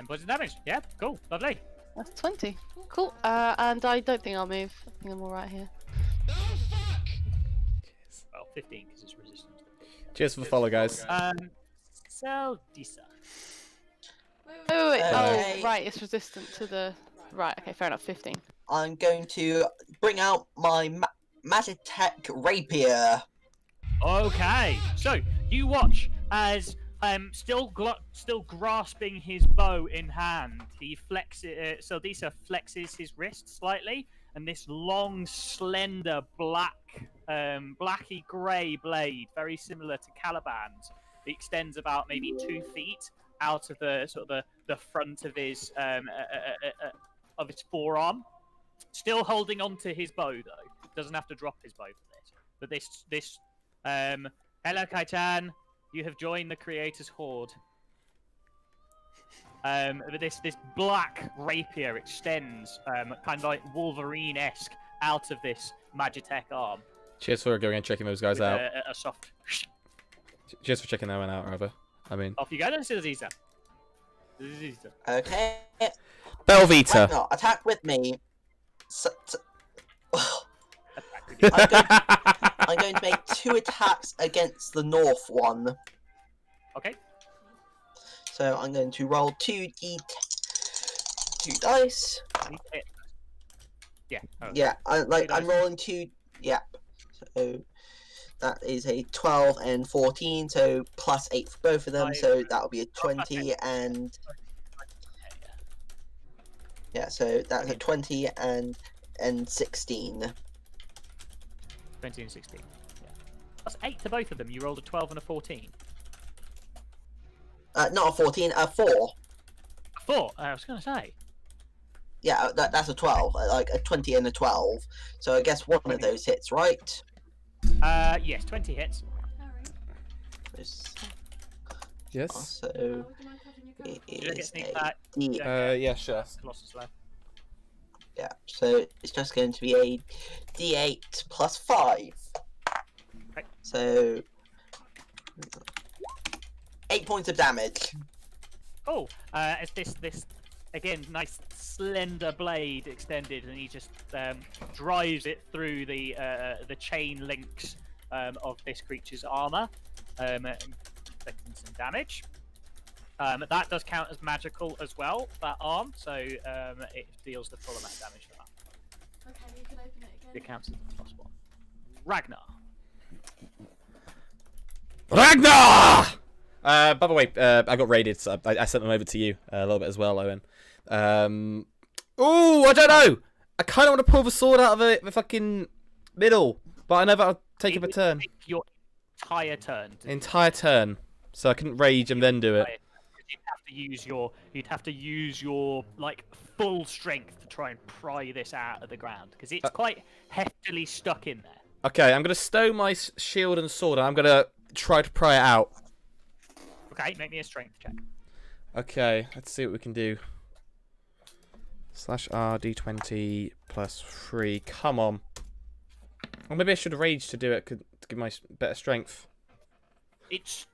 S1: points of damage. Yeah, cool, lovely.
S4: That's 20. Cool. And I don't think I'll move. I think I'm alright here.
S1: Well, 15 because it's resistant.
S3: Cheers for the follow, guys.
S1: Seldisa.
S4: Wait.
S5: Okay.
S4: Oh, right, it's resistant to the... Right, okay, fair enough, 15.
S5: I'm going to bring out my Magitech Rapier.
S1: Okay, so you watch as still grasping his bow in hand, he flexes. Seldisa flexes his wrist slightly, and this long, slender, blacky grey blade, very similar to Caliban's, it extends about maybe 2 feet out of the sort of the front of his forearm. Still holding on to his bow though. Doesn't have to drop his bow for this. But hello Kaitan, you have joined the Creator's Horde. But this black rapier extends kind of like Wolverine-esque out of this Magitech arm.
S3: Cheers for going and checking those guys
S1: with
S3: out.
S1: A soft.
S3: Cheers for checking that one out, rather. I mean,
S1: Off you go then, Seldisa.
S5: Okay.
S3: Belvita.
S5: Ragnar, attack with me. I'm going to make 2 attacks against the north one.
S1: Okay.
S5: So I'm going to roll 2 dice.
S1: Yeah.
S5: Yeah, I'm rolling 2. Yeah. So that is a 12 and 14. So plus 8 for both of them. So that will be a 20 and. Yeah, so that's a 20 and 16.
S1: 20 and 16. Yeah. That's 8 to both of them. You rolled a 12 and a 14.
S5: Not a 14, a 4.
S1: 4. I was going to say.
S5: Yeah, that's a 12, like a 20 and a 12. So I guess one of those hits, right?
S1: Yes, 20 hits.
S3: Yes.
S5: So it
S1: Did I get
S5: is
S1: sneak
S5: a
S1: attack?
S5: D.
S3: Yeah, sure.
S1: Colossus left.
S5: Yeah, so it's just going to be a D8 plus 5.
S1: Okay.
S5: So 8 points of damage.
S1: Oh, as this again nice slender blade extended, and he just drives it through the chain links of this creature's armor, inflicting some damage. That does count as magical as well, that arm, so it deals the full amount of damage for that.
S6: Okay, you can open it again.
S1: It counts as the plus 1. Ragnar.
S3: Ragnar! By the way, I got raided, so I sent them over to you a little bit as well, Owen. Ooh, I don't know! I kind of want to pull the sword out of the fucking middle, but I never take a turn.
S1: Take your entire turn.
S3: Entire turn. So I couldn't rage and then do it.
S1: You'd have to use your like full strength to try and pry this out of the ground because it's quite heftily stuck in there.
S3: Okay, I'm gonna stow my shield and sword, and I'm gonna try to pry it out.
S1: Okay, make me a strength check.
S3: Okay, let's see what we can do. /R D20 plus 3. Come on. Or maybe I should rage to do it to give my better strength.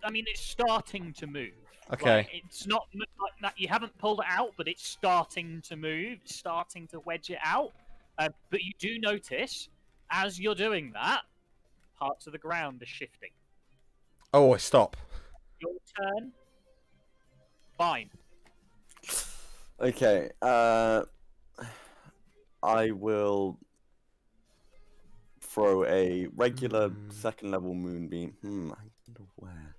S1: I mean, it's starting to move.
S3: Okay.
S1: Like, it's not like that. You haven't pulled it out, but it's starting to move. It's starting to wedge it out. But you do notice, as you're doing that, parts of the ground are shifting.
S3: Oh, I stop.
S1: Your turn. Fine.
S2: Okay. I will throw a regular second level moonbeam. I wonder where.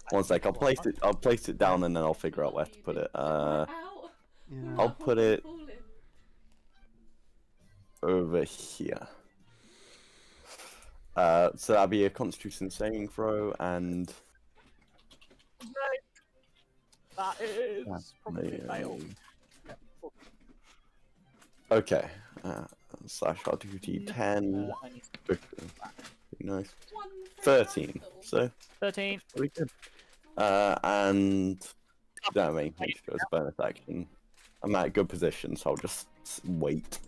S2: One sec. I'll place it down and then I'll figure out where to put it. I'll put it over here. So that'll be a Constitution saving throw, and
S1: That is probably failed.
S2: okay. I'll do D10. Nice. 13. So
S1: 13.
S2: pretty good. And that makes me go as a bonus action. I'm at a good position, so I'll just wait.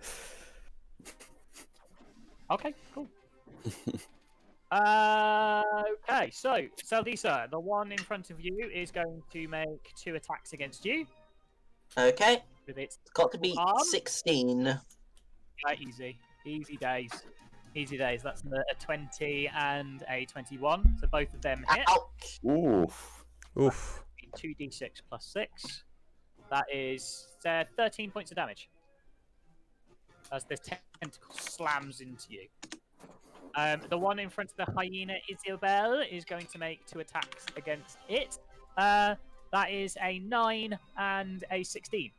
S1: Okay, cool. Okay, so Saldisa, the one in front of you is going to make 2 attacks against you.
S5: Okay.
S1: With its
S5: It's got to be
S1: arm.
S5: 16.
S1: Yeah, easy days. Easy days. That's a 20 and a 21. So both of them hit.
S5: Ouch.
S2: Oof.
S3: Oof.
S1: 2d6 plus 6. That is 13 points of damage. As this tentacle slams into you. The one in front of the hyena, Isabel, is going to make 2 attacks against it. That is a 9 and a 16.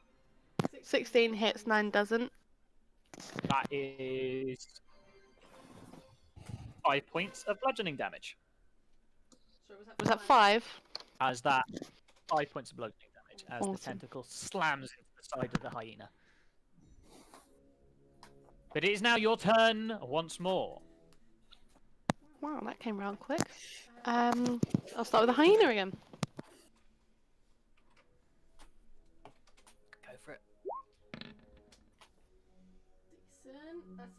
S4: 16 hits, 9 doesn't.
S1: That is 5 points of bludgeoning damage.
S4: Was that 5?
S1: As that 5 points of bludgeoning damage as
S4: Awesome.
S1: the tentacle slams into the side of the hyena. But it is now your turn once more.
S4: Wow, that came round quick. I'll start with the hyena again.
S1: Go for it.
S6: That's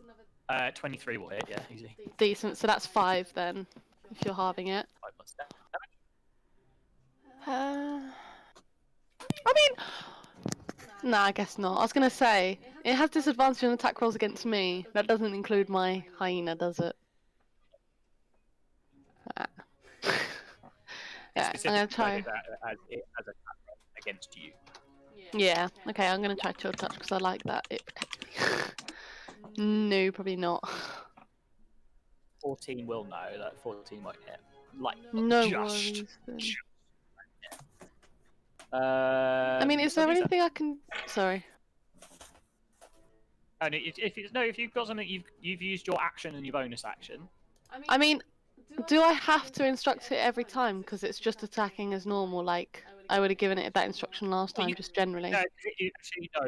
S6: another
S1: 23 will hit, yeah, easy.
S4: Decent, so that's 5 then, if you're halving it.
S1: 5 points of damage.
S4: I mean, nah, I guess not. I was gonna say, it has disadvantage on attack rolls against me. That doesn't include my hyena, does it? Ah. Yeah, I'm gonna try.
S1: That as it has a attack roll against you.
S4: Yeah, okay, I'm gonna try chill touch because I like that. It protects me. No, probably not.
S1: 14 will know that 14 won't hit. Like,
S4: No
S1: just.
S4: worries. Then.
S1: I
S4: I mean, is there anything I can? Sorry.
S1: And if you've got something you've used your action and your bonus action.
S4: I mean, do I have to instruct it every time because it's just attacking as normal? Like I would have given it that instruction last time, just generally.
S1: No, actually no.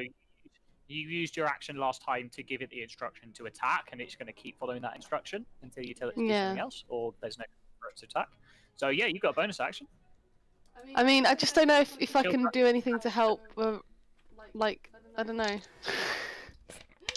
S1: You used your action last time to give it the instruction to attack, and it's going to keep following that instruction until you tell it to do something else, or there's no for it to attack. So yeah, you've got a bonus action.
S4: I mean, I just don't know if I can do anything to help. Like, I don't know.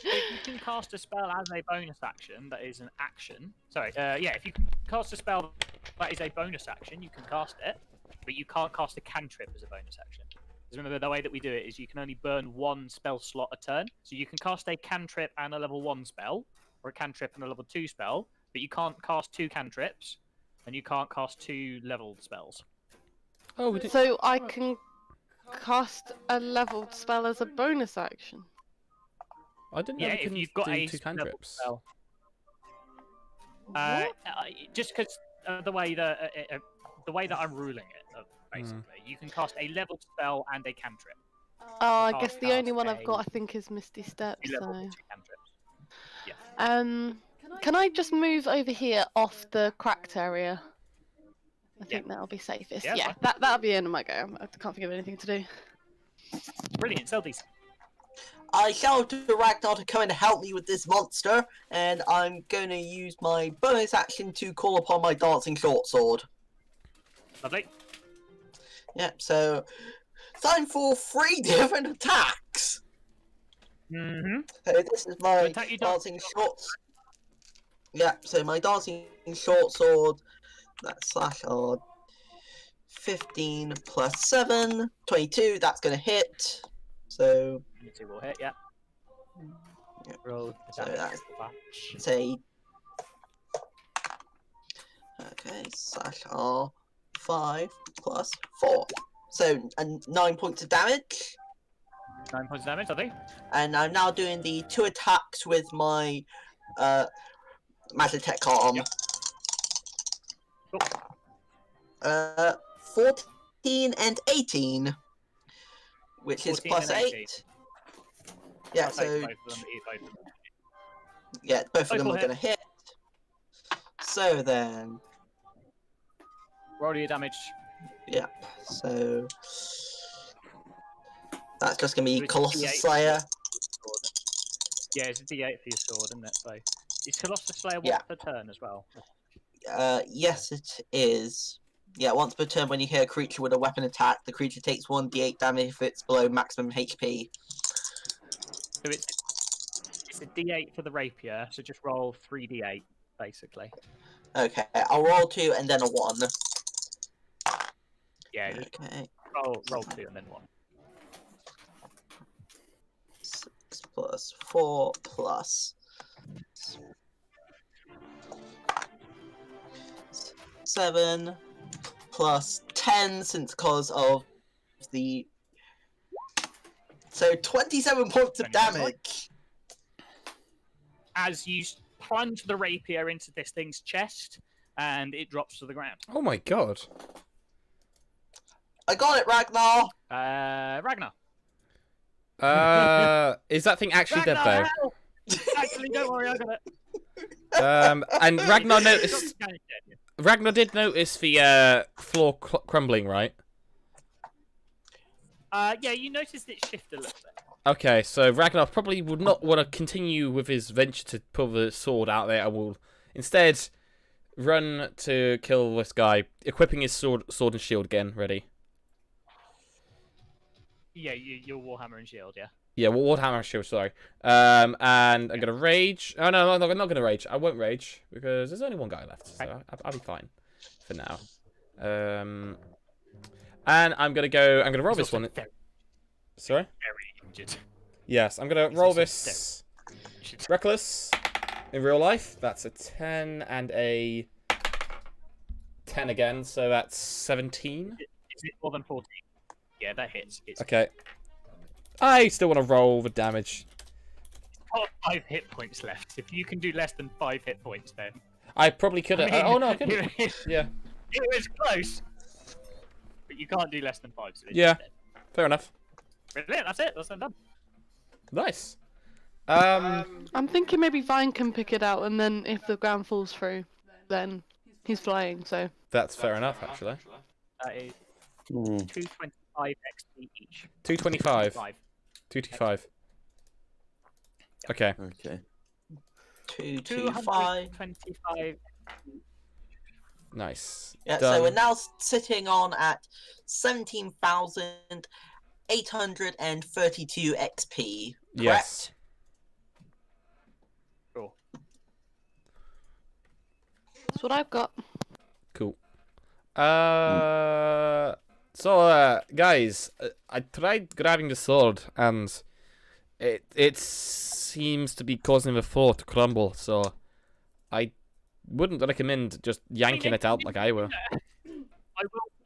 S1: If you can cast a spell as a bonus action, that is an action. Sorry, yeah, if you can cast a spell that is a bonus action, you can cast it, but you can't cast a cantrip as a bonus action. Because remember, the way that we do it is you can only burn 1 spell slot a turn. So you can cast a cantrip and a level 1 spell, or a cantrip and a level 2 spell, but you can't cast 2 cantrips, and you can't cast 2 leveled spells.
S3: Oh, we did.
S4: So I can cast a leveled spell as a bonus action.
S3: I didn't know
S1: Yeah,
S3: we
S1: if
S3: couldn't
S1: you've got
S3: do
S1: a
S3: 2
S1: leveled
S3: cantrips.
S1: spell.
S4: What?
S1: Just because the way that I'm ruling it, basically, you can cast a leveled spell and a cantrip.
S4: Oh, I
S1: can't
S4: guess the only
S1: cast
S4: one I've got,
S1: a-
S4: I think, is Misty Step.
S1: You level
S4: So,
S1: 2 cantrips. Yeah.
S4: can I just move over here off the cracked area? I think that'll be safest.
S1: Yeah,
S4: Yeah, that'll be the end of my go. I can't think of anything to do.
S1: Brilliant, Seldies.
S5: I shout to Ragnar to come and help me with this monster, and I'm going to use my bonus action to call upon my dancing short sword.
S1: Lovely.
S5: Yep, so time for 3 different attacks.
S1: Mm-hmm.
S5: So this is my
S1: Attack your
S5: dancing short. Yeah, so my dancing short sword. That's slash odd. 15 plus 7, 22. That's gonna hit. So.
S1: 22 will hit. Yeah.
S5: Yep.
S1: Roll the
S5: So
S1: damage.
S5: that's say. Okay, slash R 5 plus 4. So and 9 points of damage.
S1: 9 points of damage, I think.
S5: And I'm now doing the 2 attacks with my Magitech arm.
S1: Yep.
S5: 14 and 18, which is
S1: 14
S5: plus
S1: and
S5: 8.
S1: 18.
S5: Yeah,
S1: I'll
S5: so
S1: take both of them, eat both of them.
S5: yeah, both of them
S1: will
S5: are
S1: hit.
S5: going to hit. So then,
S1: Roll your damage.
S5: yeah, so that's just going to
S1: So
S5: be
S1: it's
S5: Colossus
S1: D8
S5: Slayer.
S1: Yeah, it's a D8 for your sword, isn't it? So, is Colossus Slayer once
S5: Yeah.
S1: per turn as well?
S5: Yes, it is. Yeah, once per turn, when you hit a creature with a weapon attack, the creature takes 1d8 damage if it's below maximum HP.
S1: So it's a D8 for the rapier. So just roll 3d8 basically.
S5: Okay, I'll roll 2 and then a 1.
S1: Yeah, just
S5: Okay,
S1: roll 2 and then 1.
S5: 6 plus 4 plus 7 plus 10 since cause of the. So 27 points of
S1: 27
S5: damage.
S1: As you plunge the rapier into this thing's chest, and it drops to the ground.
S3: Oh my god.
S5: I got it, Ragnar.
S1: Ragnar.
S3: Is that thing actually dead though?
S1: Ragnar, help! Actually, don't worry, I got it.
S3: And Ragnar
S1: It's
S3: noticed.
S1: kind of dead, yeah.
S3: Ragnar did notice the floor crumbling, right?
S1: Yeah, you noticed it shift a little bit.
S3: Okay, so Ragnar probably would not want to continue with his venture to pull the sword out there and will instead run to kill this guy, equipping his sword and shield again, ready.
S1: Yeah, your Warhammer and Shield, yeah.
S3: Yeah, Warhammer shield, sorry. And I'm gonna rage. Oh no, I'm not gonna rage. I won't rage because there's only one guy left, so I'll be fine for now. And I'm gonna roll this one. Sorry?
S1: Very injured.
S3: Yes, I'm gonna
S1: He's
S3: roll
S1: also
S3: this reckless in real life. That's a 10 and a 10 again, so that's 17.
S1: Is it more than 14? Yeah, that hits. It's
S3: Okay. I still want to roll the damage.
S1: got 5 hit points left. If you can do less than 5 hit points, then
S3: I probably could have.
S1: I mean,
S3: Oh no, I couldn't. Yeah.
S1: It was close, but you can't do less than 5. So it's
S3: Yeah.
S1: dead.
S3: Fair enough.
S1: Brilliant, that's it. That's done.
S3: Nice.
S4: I'm thinking maybe Vine can pick it out, and then if the ground falls through, then he's flying. So
S3: That's fair enough, actually.
S1: That is
S2: Hmm.
S1: 225 XP each.
S3: 225.
S1: 5.
S3: 225. Okay.
S2: Okay.
S5: 225.
S1: 225.
S3: Nice.
S5: Yeah,
S3: Done.
S5: so we're now sitting on at 17,832 XP.
S3: Yes.
S1: Cool.
S4: that's what I've got.
S3: Cool. Guys, I tried grabbing the sword and it seems to be causing the floor to crumble. So I wouldn't recommend just yanking it out like I were.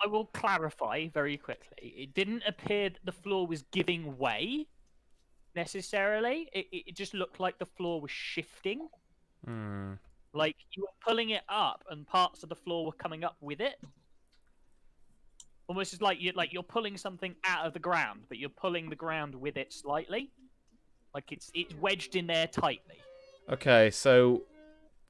S1: I will clarify very quickly. It didn't appear that the floor was giving way necessarily. It just looked like the floor was shifting.
S3: Hmm.
S1: Like you were pulling it up, and parts of the floor were coming up with it. Almost as like you're pulling something out of the ground, but you're pulling the ground with it slightly. Like it's wedged in there tightly.
S3: Okay, so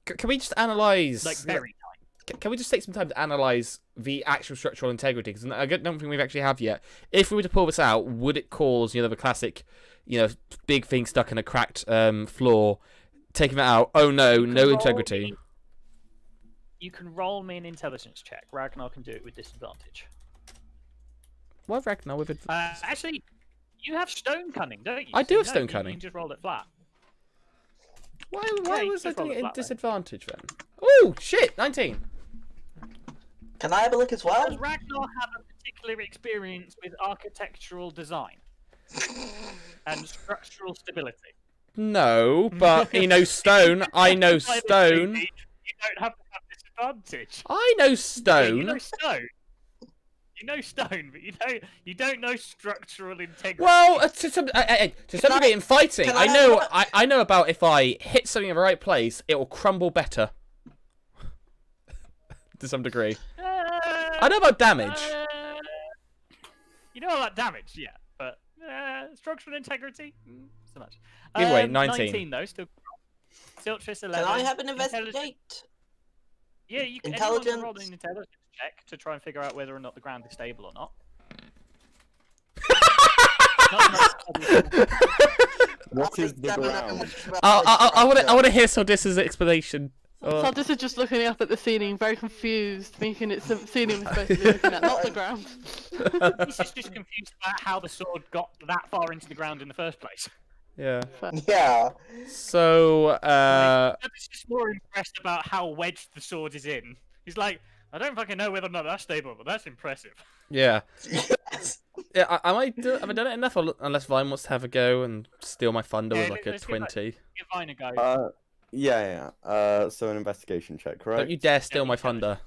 S3: can we just analyze?
S1: Like very tight.
S3: Can we just take some time to analyze the actual structural integrity? Because I don't think we actually have yet. If we were to pull this out, would it cause the classic big thing stuck in a cracked floor. Taking that out. Oh no, no integrity.
S1: You can roll me an intelligence check. Ragnar can do it with disadvantage.
S3: Why Ragnar with
S1: Actually, you have stone cunning, don't you?
S3: I do have stone
S1: You
S3: cunning.
S1: can just roll it flat.
S3: Why
S1: Yeah, you
S3: was I
S1: just roll
S3: doing
S1: it
S3: it
S1: flat
S3: at
S1: then.
S3: disadvantage then? Oh shit! 19.
S5: Can I have a look as well?
S1: Does Ragnar have a particular experience with architectural design and structural stability?
S3: No, but he knows stone. I know stone.
S1: You don't have to have disadvantage.
S3: I know
S1: Yeah, you
S3: stone.
S1: know stone. You know stone, but you don't know structural integrity.
S3: Well, to some degree in fighting,
S5: can
S3: I
S5: I
S3: know
S5: have
S3: I know about if I hit something in the right place, it will crumble better. To some degree. I know about damage.
S1: You know about damage, yeah, but structural integrity, so much.
S3: Either way, 19.
S1: 19 though, still. Siltrus 11.
S5: Can I have an
S1: Intelligence-
S5: investigate?
S1: Yeah, you can. Anyone can roll
S5: Intelligence.
S1: an intelligence check to try and figure out whether or not the ground is stable or not.
S2: What is the ground?
S3: I want to hear Sordis's explanation.
S4: So this is just looking up at the ceiling, very confused, thinking it's the ceiling we're supposed to be looking at, not the ground.
S1: He's just confused about how the sword got that far into the ground in the first place.
S3: Yeah.
S5: Yeah.
S3: So,
S1: He's just more impressed about how wedged the sword is in. He's like, I don't fucking know whether or not that's stable, but that's impressive.
S3: yeah.
S5: Yes.
S3: Yeah, have I done it enough? Unless Vine wants to have a go and steal my thunder
S1: Yeah,
S3: with like a
S1: let's give that-
S3: 20.
S1: Give Vine a go.
S2: Yeah. So an investigation check, correct?
S3: Don't you dare steal my thunder.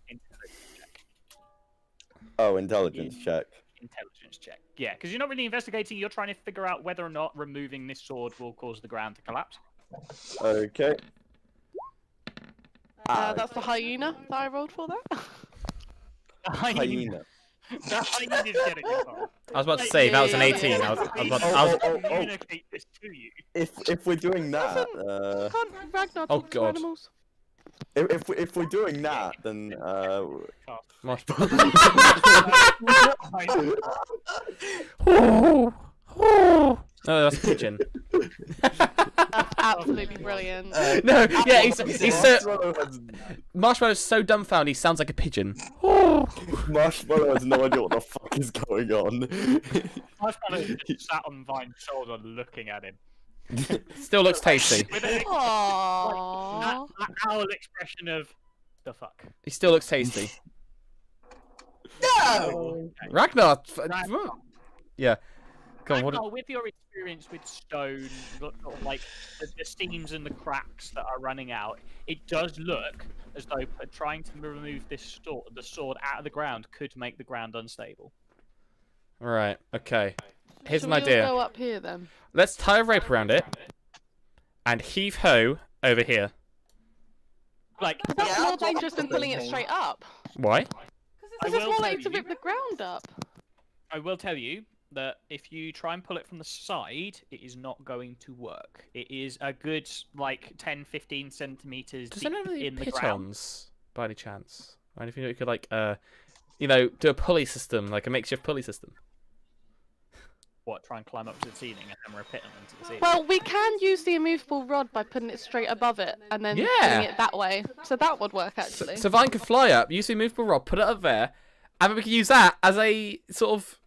S1: Intelligence check.
S2: Oh, intelligence check.
S1: Intelligence check. Yeah, because you're not really investigating. You're trying to figure out whether or not removing this sword will cause the ground to collapse.
S2: Okay.
S4: That's the hyena that I rolled for that.
S1: The hyena.
S2: Hyena.
S1: The hyena is getting you far.
S3: I was about to say, that was an 18. I was
S1: Communicate this to you.
S2: If we're doing that,
S4: Can't Ragnar
S3: Oh,
S4: talk to
S3: God.
S4: animals?
S2: if we're doing that, then
S3: No, that's a pigeon.
S4: That's absolutely brilliant.
S3: No, yeah, he's
S2: Marshmallow has,
S3: Marshmallow's so dumbfounded he sounds like a pigeon.
S2: Marshmallow has no idea what the fuck is going on.
S1: Marshmallow just sat on Vine's shoulder looking at him.
S3: Still looks tasty.
S1: With an
S4: Aww.
S1: that owl expression of, the fuck.
S3: He still looks tasty.
S5: No.
S3: Ragnar. Yeah. Come on,
S1: Ragnar, with your experience with stone, sort of like the seams and the cracks that are running out, it does look as though trying to remove the sword out of the ground could make the ground unstable.
S3: Right. Okay. Here's
S4: Should
S3: an
S4: we
S3: idea.
S4: all go up here then?
S3: Let's tie a rope around it and heave ho over here.
S1: Like,
S4: That's
S5: Yeah,
S4: more
S5: that's
S4: dangerous than
S5: what
S4: pulling
S5: I'm
S4: it straight up.
S3: Why?
S1: I
S4: This is
S1: will
S4: more
S1: tell
S4: likely to
S1: you-
S4: rip the ground up.
S1: I will tell you that if you try and pull it from the side, it is not going to work. It is a good, like, 10-15 centimeters
S3: Does
S1: deep
S3: anyone have any
S1: in the ground.
S3: pitons by any chance? Right, if you know, you could like, do a pulley system, like a makeshift pulley system.
S1: What, try and climb up to the ceiling and hammer a pit onto the ceiling?
S4: Well, we can use the immovable rod by putting it straight above it and then
S3: Yeah.
S4: doing it that way. So that would work actually.
S3: So Vine could fly up, use the movable rod, put it up there, and then we could use that as a sort of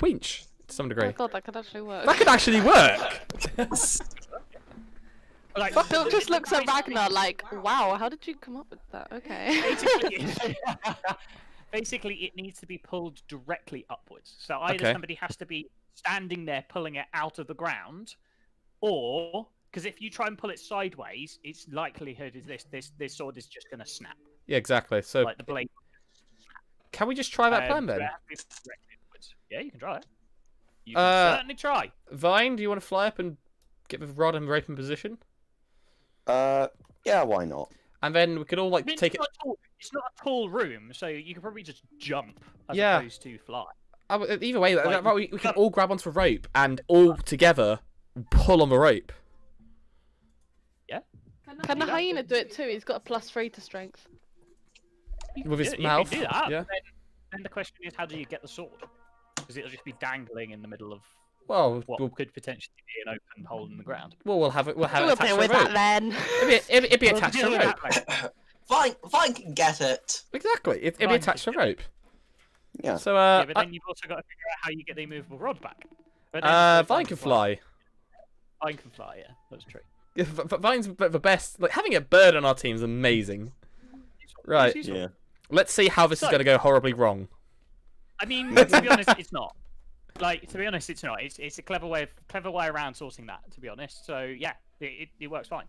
S3: winch to some
S4: Oh
S3: degree.
S4: my god, that could actually work.
S3: That could actually work.
S1: Like,
S4: Phil just looks at Ragnar like, wow, how did you come up with that? Okay.
S1: Basically, it needs to be pulled directly upwards. So either
S3: Okay.
S1: somebody has to be standing there pulling it out of the ground, or because if you try and pull it sideways, its likelihood is this sword is just going to snap,
S3: Yeah, exactly. So
S1: like the blade.
S3: can we just try that plan
S1: So it
S3: then?
S1: has to be directly upwards. Yeah, you can try it. You can certainly try.
S3: Vine, do you want to fly up and get the rod and rope in position?
S2: Yeah, why not?
S3: And then we could all like
S1: I mean,
S3: take it.
S1: it's not a tall room, so you can probably just jump as
S3: Yeah.
S1: opposed to fly.
S3: Either way,
S1: Like,
S3: we can all grab onto a rope and all together pull on the rope.
S4: Can the hyena do it too? He's got a +3 to strength.
S3: With his
S1: You
S3: mouth,
S1: can do that.
S3: yeah.
S1: Then the question is, how do you get the sword? Because it'll just be dangling in the middle of
S3: Well,
S1: what could potentially be an open hole in the ground.
S3: we'll have it. We'll have it
S4: We'll
S3: attached
S4: deal
S3: to a
S4: with that
S3: rope.
S4: then.
S3: It'd be
S1: We'll
S3: attached to
S1: deal
S3: a
S1: with
S3: rope.
S1: that later.
S5: Vine can get it.
S3: Exactly. It'd be
S1: Fine,
S3: attached to a
S1: just do it.
S3: rope.
S2: Yeah.
S3: So
S1: Yeah, but then you've also got to figure out how you get the immovable rod back. But then also
S3: Vine can fly.
S1: Vine can fly. Yeah, that's true.
S3: Yeah, Vine's the best. Like having a bird on our team is amazing. Right.
S2: Yeah.
S3: Let's see how this is
S1: So-
S3: going to go horribly wrong.
S1: I mean, to be honest, it's not. Like, to be honest, it's not. It's a clever way around sorting that. To be honest, so yeah, it works fine.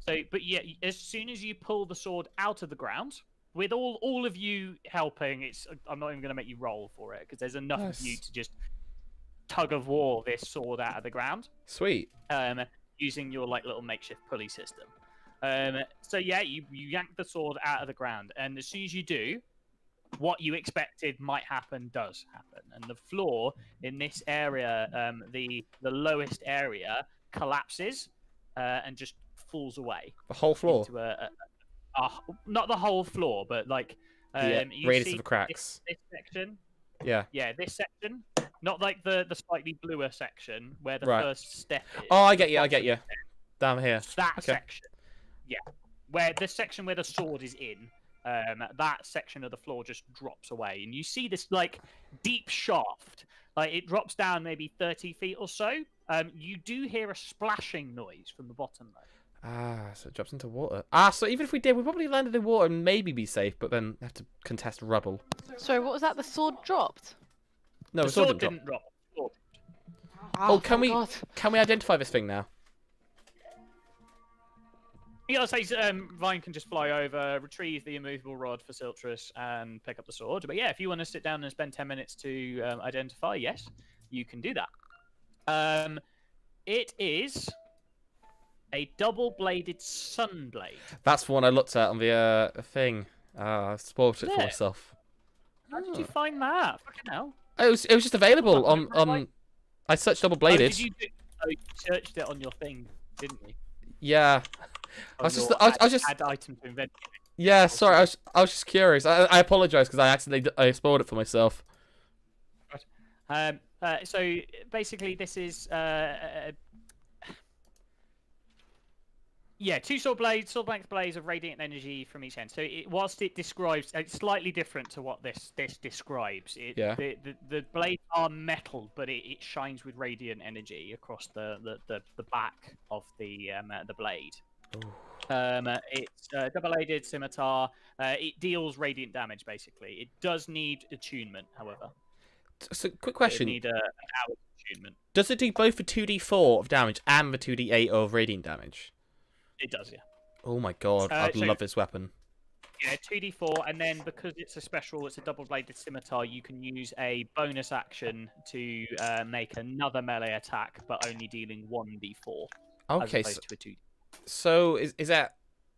S1: So, but yeah, as soon as you pull the sword out of the ground, with all of you helping, I'm not even going to make you roll for it because there's enough of you
S3: Nice.
S1: to just tug of war this sword out of the ground.
S3: Sweet.
S1: Using your like little makeshift pulley system. So yeah, you yank the sword out of the ground, and as soon as you do, what you expected might happen does happen, and the floor in this area, the lowest area, collapses and just falls away.
S3: The whole floor.
S1: Into not the whole floor, but like
S3: The
S1: you
S3: radius
S1: see
S3: of the cracks.
S1: This section.
S3: Yeah.
S1: Yeah, this section, not like the slightly bluer section where the
S3: Right.
S1: first step is.
S3: Oh, I
S1: the
S3: get you. I get
S1: bottom
S3: you.
S1: step.
S3: Down here.
S1: That
S3: Okay.
S1: section, yeah, where the section where the sword is in, that section of the floor just drops away, and you see this like deep shaft. Like it drops down maybe 30 feet or so. You do hear a splashing noise from the bottom though.
S3: So it drops into water. So even if we did, we'd probably landed in water and maybe be safe, but then have to contest rubble.
S4: Sorry, what was that? The sword dropped?
S3: No,
S1: The
S3: the sword
S1: sword
S3: didn't drop.
S1: didn't drop.
S3: Oh, can
S4: thank
S3: we-
S4: God.
S3: Can we identify this thing now?
S1: Yeah, I'll say Vine can just fly over, retrieve the immovable rod for Siltrus, and pick up the sword. But yeah, if you want to sit down and spend 10 minutes to identify, yes, you can do that. It is a double-bladed sunblade.
S3: That's the one I looked at on the thing. I spoiled it for
S1: Yeah.
S3: myself.
S1: How did you find that? Fucking hell.
S3: It was just available
S1: Well,
S3: on. I searched double
S1: Oh,
S3: bladed.
S1: you searched it on your thing, didn't you?
S3: Yeah.
S1: On
S3: was just-
S1: your
S3: I was just-
S1: add item to inventory.
S3: Yeah. Sorry, I was just curious. I apologize because I accidentally spoiled it for myself.
S1: So basically, this is two sword length blades of radiant energy from each end. So whilst it describes, it's slightly different to what this describes.
S3: Yeah.
S1: The blades are metal, but it shines with radiant energy across the back of the blade. It's a double-bladed scimitar. It deals radiant damage, basically. It does need attunement, however.
S3: So, quick
S1: It
S3: question:
S1: need an hour's attunement.
S3: does it do both the 2d4 of damage and the 2d8 of radiant damage?
S1: It does, yeah.
S3: Oh my god, I'd
S1: so-
S3: love this weapon.
S1: Yeah, 2d4, and then because it's a special, it's a double-bladed scimitar, you can use a bonus action to make another melee attack, but only dealing 1d4
S3: Okay,
S1: as opposed to a 2d.
S3: so is that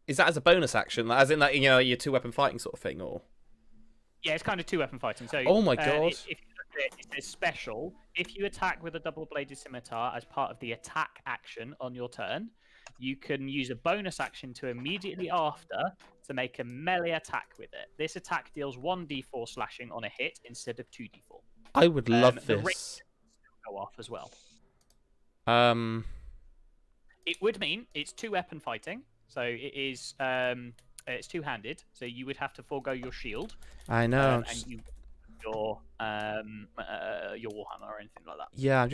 S3: as a bonus action, as in that your two-weapon fighting sort of thing, or?
S1: Yeah, it's kind of two-weapon fighting. So,
S3: Oh my God.
S1: If you look at it, it's special. If you attack with a double-bladed scimitar as part of the attack action on your turn, you can use a bonus action to immediately after to make a melee attack with it. This attack deals 1d4 slashing on a hit instead of 2d4.
S3: I would love
S1: the rate
S3: this.
S1: Go off as well.
S3: It
S1: It would mean it's two-weapon fighting, so it is it's two-handed. So you would have to forego your shield
S3: I know.
S1: and your warhammer or anything like that.
S3: Yeah,
S1: I'm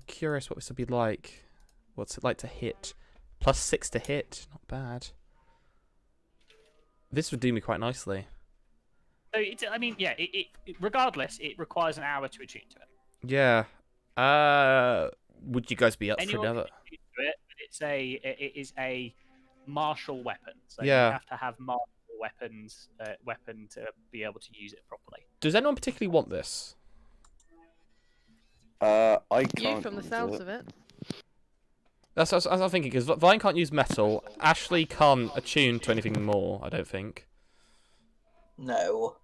S3: curious what this would be like. What's it like to hit? +6 to hit, not bad. This would do me quite nicely.
S1: So regardless, it requires an hour to attune to it.
S3: Yeah. Would you guys be up for
S1: Anyone
S3: another?
S1: can attune to it, but it is a martial weapon, so
S3: Yeah.
S1: you have to have martial weapon to be able to use it properly.
S3: Does anyone particularly want this?
S2: I
S4: You
S2: can't.
S4: from the
S2: use
S4: sounds
S2: it.
S4: of it.
S3: That's what I'm thinking, because Vine can't use metal. Ashley can't attune to anything more, I don't think.
S5: No.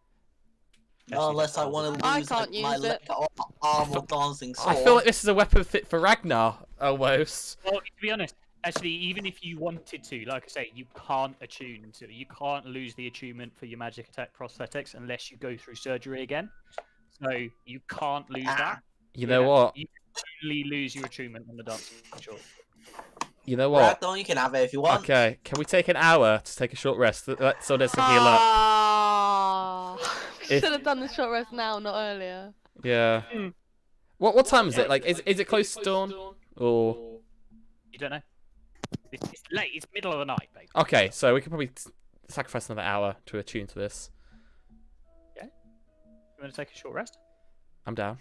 S1: Yes,
S5: Unless I
S1: you
S5: want to
S4: I
S5: lose
S4: can't
S5: my
S4: use it.
S5: armor dancing sword.
S3: I feel like this is a weapon fit for Ragnar, almost.
S1: Well, to be honest, actually, even if you wanted to, like I say, you can't attune to it. You can't lose the attunement for your magic attack prosthetics unless you go through surgery again. So you can't lose that.
S3: You know what?
S1: You totally lose your attunement on the dancing short.
S3: You know what?
S5: Ragdoll, you can have it if you want.
S3: Okay, can we take an hour to take a short rest? So there's to heal up.
S4: Should have done the short rest now, not earlier.
S3: Yeah. What time is it? Like, is it close to dawn? Or...
S1: You don't know. It's late. It's middle of the night, babe.
S3: Okay, so we could probably sacrifice another hour to attune to this.
S1: You want to take a short rest?
S3: I'm down.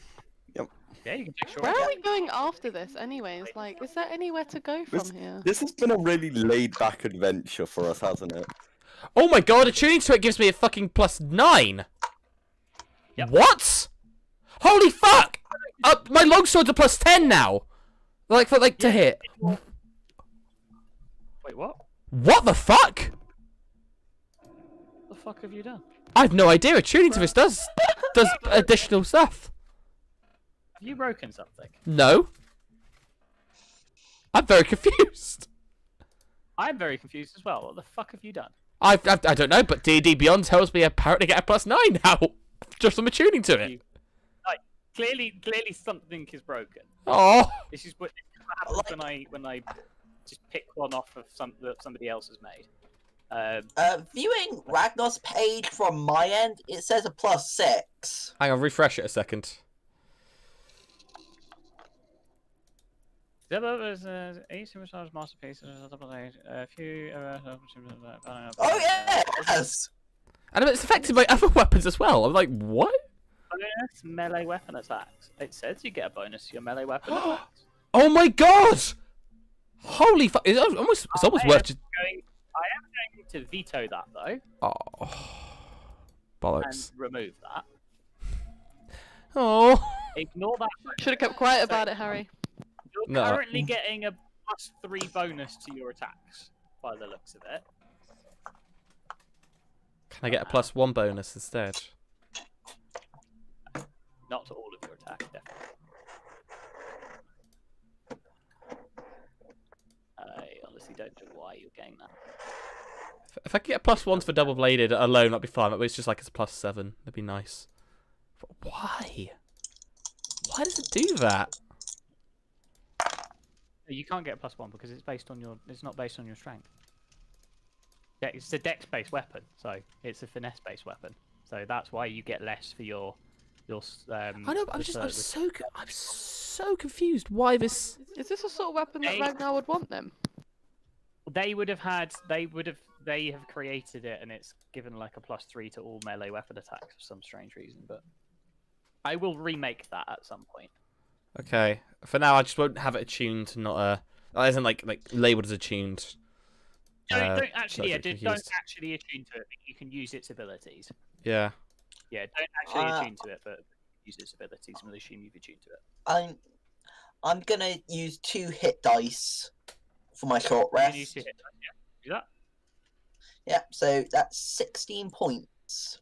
S1: Yeah, you can take a short
S4: Where
S1: rest.
S4: are we going after this, anyways? Like, is there anywhere to go from here?
S2: This has been a really laid-back adventure for us, hasn't it?
S3: Oh my god, attuning to it gives me a fucking +9!
S1: Yep.
S3: What? Holy fuck! My longsword's a +10 now! To hit.
S1: Wait, what?
S3: What the fuck?
S1: What the fuck have you done?
S3: I have no idea. Attuning to this does additional stuff.
S1: Have you broken something?
S3: No. I'm very confused.
S1: I'm very confused as well. What the fuck have you done?
S3: I don't know, but D&D Beyond tells me apparently get a +9 now. Just from attuning to it.
S1: Like, clearly something is broken.
S3: Oh.
S1: This is what happens when I just pick one off of that somebody else has made.
S5: Viewing Ragnar's page from my end, it says a +6.
S3: Hang on, refresh it a second.
S1: Each superstar's masterpiece. A few.
S5: Oh yes!
S3: And it's affected by other weapons as well. I'm like, what?
S1: Bonus melee weapon attacks. It says you get a bonus to your melee weapon attacks.
S3: Oh my god! Holy fuck! It's almost worth just.
S1: I am going to veto that though.
S3: Oh, bollocks!
S1: And remove that.
S3: Oh.
S1: Ignore that.
S4: Should have kept quiet about it, Harry.
S1: You're currently getting a +3 bonus to your attacks, by the looks of it.
S3: Can I get a +1 bonus instead?
S1: Not to all of your attacks, definitely. I honestly don't know why you're getting that.
S3: If I could get a +1 for double bladed alone, that'd be fine. But it's just like it's a +7. That'd be nice. But why? Why does it do that?
S1: You can't get a +1 because it's based on your. It's not based on your strength. Yeah, it's a dex-based weapon, so it's a finesse-based weapon. So that's why you get less for your.
S3: I know, but I'm so confused. Why this?
S4: Is this a sort of weapon that Ragnar would want then?
S1: They have created it, and it's given like a +3 to all melee weapon attacks for some strange reason. But I will remake that at some point.
S3: Okay. For now, I just won't have it attuned, not isn't like labeled as attuned.
S1: Don't actually attune to it, but you can use its abilities.
S3: Yeah.
S1: Yeah, don't actually attune to it, but use its abilities. We'll assume you've attuned to it.
S5: I'm gonna use 2 hit dice for my short rest.
S1: Use 2 hit dice, yeah. Do that.
S5: Yep, so that's 16 points.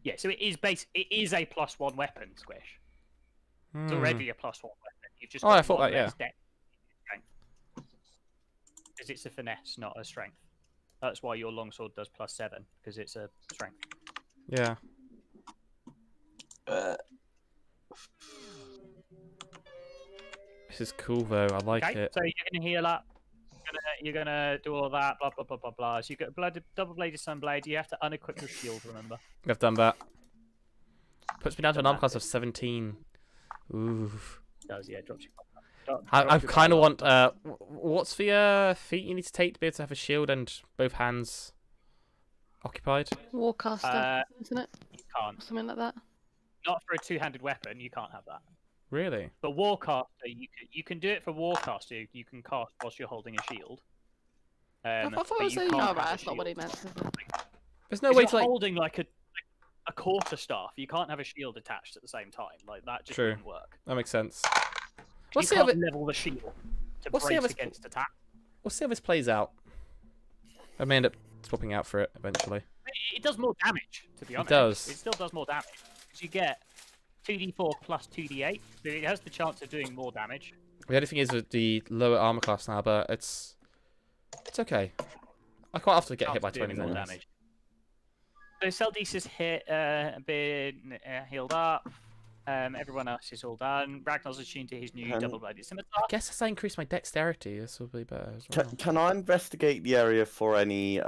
S1: Yeah, so it is a +1 weapon, Squish. It's already a +1 weapon. You've just got
S3: I thought that, yeah.
S1: Strength. Because it's a finesse, not a strength. That's why your longsword does +7, because it's a strength.
S3: Yeah. This is cool though. I like it.
S1: So you're gonna heal up. You're gonna do all that. Blah blah blah blah blah. So you get double-bladed sunblade. You have to unequip your shield. Remember.
S3: I've done that. Puts me down to an armor class of 17. Ooh.
S1: Does, yeah, drops you.
S3: I kind of want. What's the feat you need to take to be able to have a shield and both hands occupied?
S4: Warcaster, isn't it?
S1: You can't.
S4: Something like that.
S1: Not for a two-handed weapon. You can't have that.
S3: Really?
S1: But Warcaster, you can do it for Warcaster. You can cast whilst you're holding a shield.
S4: I thought it was that's not what he meant. Is it?
S3: There's no way to like.
S1: Holding like a quarter staff. You can't have a shield attached at the same time. Like that just wouldn't work.
S3: That makes sense.
S1: You can't level the shield to brace against attack.
S3: We'll see how this plays out. I may end up swapping out for it eventually.
S1: It does more damage, to be honest.
S3: It does.
S1: It still does more damage. Because you get 2d4 plus 2d8, so it has the chance of doing more damage.
S3: The only thing is with the lower armor class now, but it's okay. I quite often get hit by 20
S1: more damage. So Seldice's hit, been healed up. Everyone else is all done. Ragnar's attuned to his new
S2: Can-
S1: double-bladed
S3: I
S1: scimitar.
S3: guess as I increase my dexterity, this will be better as well.
S2: Can I investigate the area for any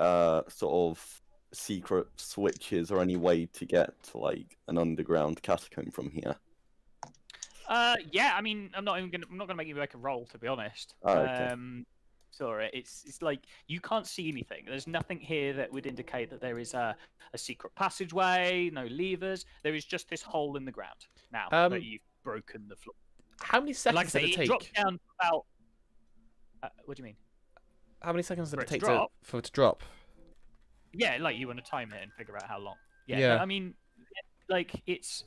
S2: sort of secret switches or any way to get to like an underground catacomb from here?
S1: Yeah, I mean, I'm not gonna make you make a roll, to be honest.
S2: Oh, okay.
S1: Sorry, it's like you can't see anything. There's nothing here that would indicate that there is a secret passageway, no levers. There is just this hole in the ground now that you've broken the floor.
S3: How many
S1: And
S3: seconds
S1: like I say,
S3: did it
S1: it
S3: take?
S1: dropped down about. What do you mean?
S3: How many seconds did
S1: For
S3: it
S1: it to
S3: take
S1: drop?
S3: for it to drop?
S1: Yeah, like you want to time it and figure out how long. Yeah,
S3: Yeah.
S1: no, I mean, like it's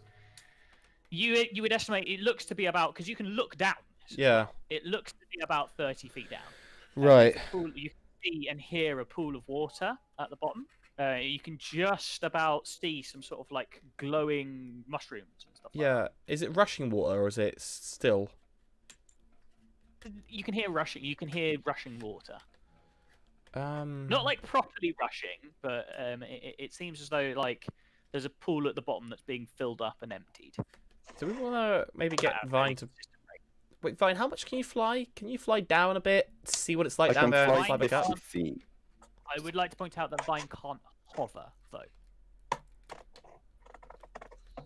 S1: you would estimate it looks to be about because you can look down.
S3: Yeah.
S1: It looks to be about 30 feet down.
S3: Right.
S1: You can see and hear a pool of water at the bottom. You can just about see some sort of like glowing mushrooms and stuff.
S3: Yeah. Is it rushing water or is it still?
S1: Like that. You can hear rushing. You can hear rushing water.
S3: Um.
S1: Not like properly rushing, but it seems as though like there's a pool at the bottom that's being filled up and emptied.
S3: Do we want to maybe get Vine to?
S1: Consistent rate.
S3: Wait, Vine, how much can you fly? Can you fly down a bit? See what it's like
S2: I
S3: down
S2: can
S3: there and
S2: fly
S3: fly back up?
S2: 50 feet.
S1: I would like to point out that Vine can't hover though.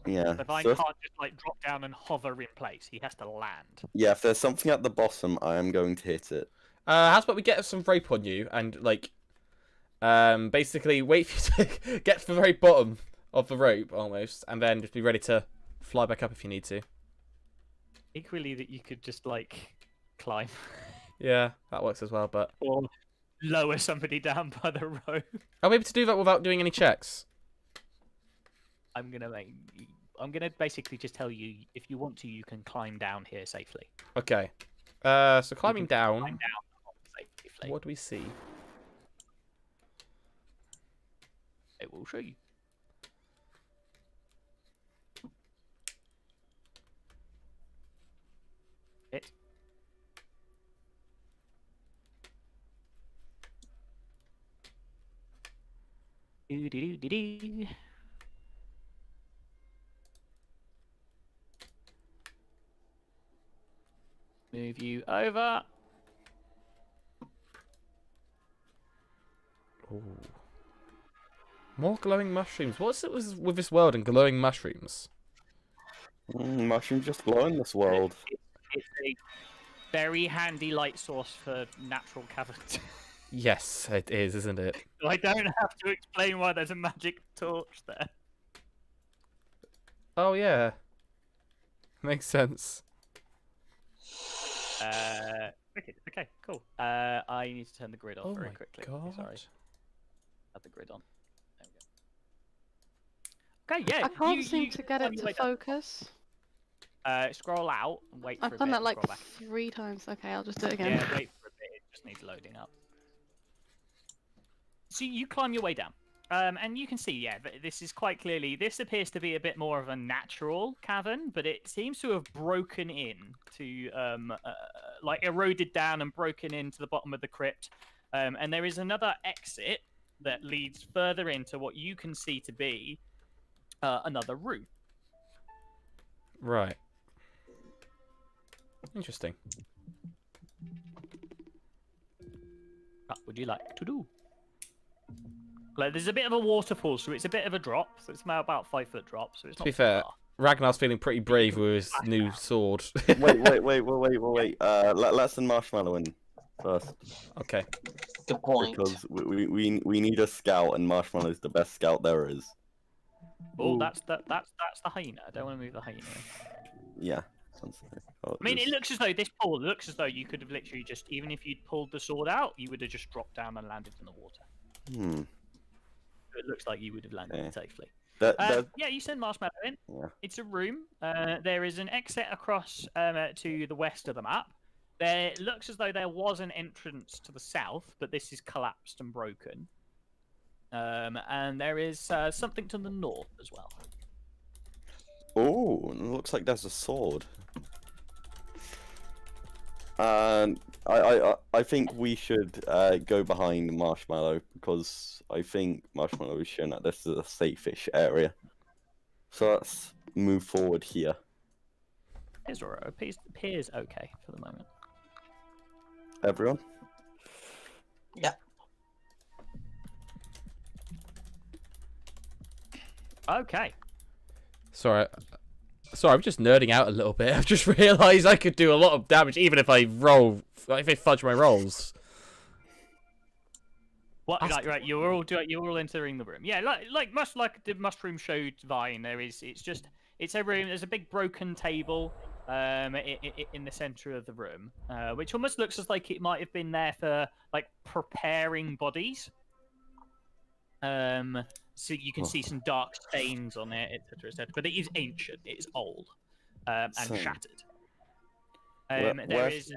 S2: Yeah.
S1: The Vine
S2: So if,
S1: can't just like drop down and hover in place. He has to land.
S2: yeah, if there's something at the bottom, I am going to hit it.
S3: How's about we get some rope on you and like, basically wait for you to get to the very bottom of the rope almost, and then just be ready to fly back up if you need to.
S1: Equally, that you could just like climb
S3: Yeah, that works as well. But
S1: or lower somebody down by the rope.
S3: I'm able to do that without doing any checks.
S1: I'm gonna basically just tell you if you want to, you can climb down here safely.
S3: Okay. So climbing down.
S1: Climb down safely.
S3: What do we see?
S1: It will show you. It. Do do do do do. Move you over.
S3: Ooh. More glowing mushrooms. What's it with this world and glowing mushrooms?
S2: Mushrooms just glow in this world.
S1: It's a very handy light source for natural caverns.
S3: Yes, it is, isn't it?
S1: So I don't have to explain why there's a magic torch there.
S3: Oh yeah. Makes sense.
S1: Okay, cool. I need to turn the grid on
S3: Oh
S1: very
S3: my
S1: quickly.
S3: god.
S1: Sorry. Have the grid on. There we go. Okay, yeah.
S4: I can't
S1: you-
S4: seem
S1: you
S4: to get
S1: climb
S4: it
S1: your
S4: to
S1: way down.
S4: focus.
S1: Scroll out and wait for
S4: I've
S1: a
S4: done
S1: bit
S4: that
S1: and
S4: like
S1: scroll back.
S4: 3 times. Okay, I'll just do it again.
S1: Yeah, wait for a bit. It just needs loading up. So you climb your way down. And you can see, yeah, this is quite clearly, this appears to be a bit more of a natural cavern, but it seems to have broken in to, like eroded down and broken into the bottom of the crypt. And there is another exit that leads further into what you can see to be another room.
S3: Right. Interesting.
S1: What would you like to do? Like, there's a bit of a waterfall, so it's a bit of a drop. So it's about 5 foot drop. So it's
S3: To
S1: not
S3: be
S1: too
S3: fair,
S1: far.
S3: Ragnar's feeling pretty brave with his new sword.
S2: Wait. Let's send Marshmallow in first.
S3: Okay.
S5: Good point.
S2: Because we need a scout, and Marshmallow's the best scout there is.
S1: Oh,
S3: Ooh.
S1: that's the hyena. I don't want to move the hyena.
S2: Yeah.
S1: I mean, it looks as though this pool looks as though you could have literally just, even if you'd pulled the sword out, you would have just dropped down and landed in the water. It looks like you would have landed safely. Yeah, you send Marshmallow in.
S2: Yeah.
S1: It's a room. There is an exit across to the west of the map. There looks as though there was an entrance to the south, but this is collapsed and broken. And there is something to the north as well.
S2: Oh, it looks like there's a sword. I think we should go behind Marshmallow because I think Marshmallow is showing that this is a safe-ish area. So let's move forward here.
S1: Appears okay for the moment.
S2: Everyone?
S5: Yeah.
S1: Okay.
S3: Sorry, I'm just nerding out a little bit. I've just realised I could do a lot of damage even if I fudge my rolls.
S1: What? Right. You were all entering the room. Yeah, much like the mushroom showed Vine. It's a room. There's a big broken table in the center of the room, which almost looks as like it might have been there for like preparing bodies. So you can see some dark stains on it, etc., etc. But it is ancient. It is old, and shattered. There is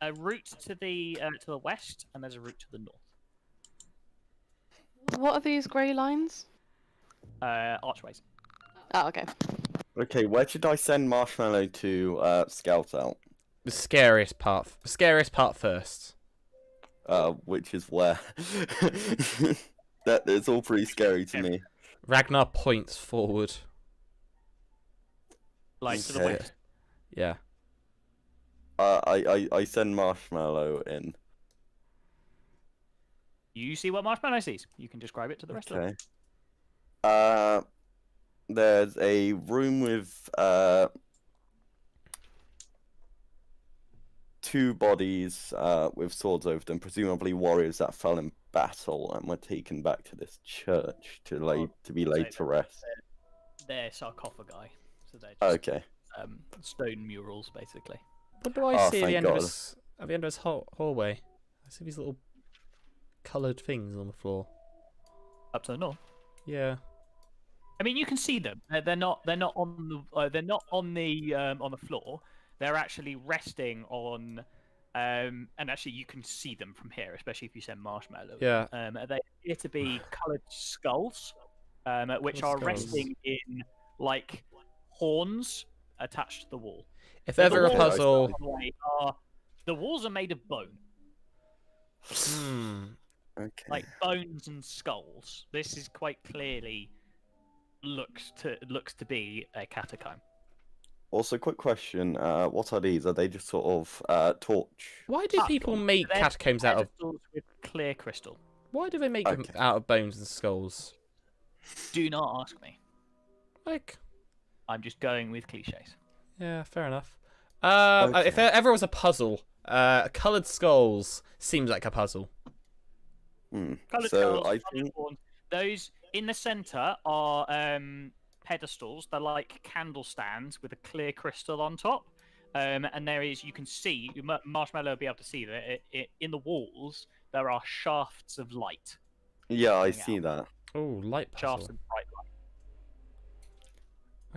S1: a route to the west, and there's a route to the north.
S4: What are these grey lines?
S1: Archways.
S4: Oh, okay.
S2: Okay, where should I send Marshmallow to scout out?
S3: The scariest part first.
S2: Which is where? That is all pretty scary to me.
S3: Ragnar points forward.
S1: Like to the
S2: Okay.
S1: west.
S3: Yeah.
S2: I send Marshmallow in.
S1: You see what Marshmallow sees. You can describe it to the rest of them.
S2: Okay. There's a room with two bodies with swords over them, presumably warriors that fell in battle and were taken back to this church to be laid to rest.
S1: They're sarcophagi, so they're just,
S2: Okay.
S1: stone murals basically.
S3: What do I
S2: Oh,
S3: see at the
S2: thank
S3: end of
S2: God.
S3: his hallway? I see these little coloured things on the floor.
S1: Up to the north.
S3: Yeah.
S1: I mean, you can see them. They're not on the floor. They're actually resting on, and actually you can see them from here, especially if you send Marshmallow.
S3: Yeah.
S1: They appear to be coloured skulls, which
S3: Coloured
S1: are resting in like horns attached to the wall.
S3: If
S1: The
S3: ever a
S1: walls,
S3: puzzle.
S1: by the way, the walls are made of bone,
S2: Okay.
S1: like bones and skulls. This is quite clearly looks to be a catacomb.
S2: Also, quick question: what are these? Are they just sort of torch?
S3: Why do people make
S1: They're
S3: catacombs out of?
S1: pedestals with clear crystal.
S3: Why do they make them
S2: Okay.
S3: out of bones and skulls?
S1: Do not ask me.
S3: Like,
S1: I'm just going with cliches.
S3: yeah, fair enough.
S2: Okay.
S3: If there ever was a puzzle, coloured skulls seems like a puzzle.
S1: Coloured
S2: So
S1: skulls,
S2: I
S1: coloured
S2: think
S1: horns. Those in the centre are pedestals. They're like candle stands with a clear crystal on top. And you can see, Marshmallow will be able to see that in the walls there are shafts of light.
S2: yeah, I
S1: coming
S2: see
S1: out.
S2: that.
S3: Oh, light
S1: Shafts
S3: puzzle.
S1: of bright light.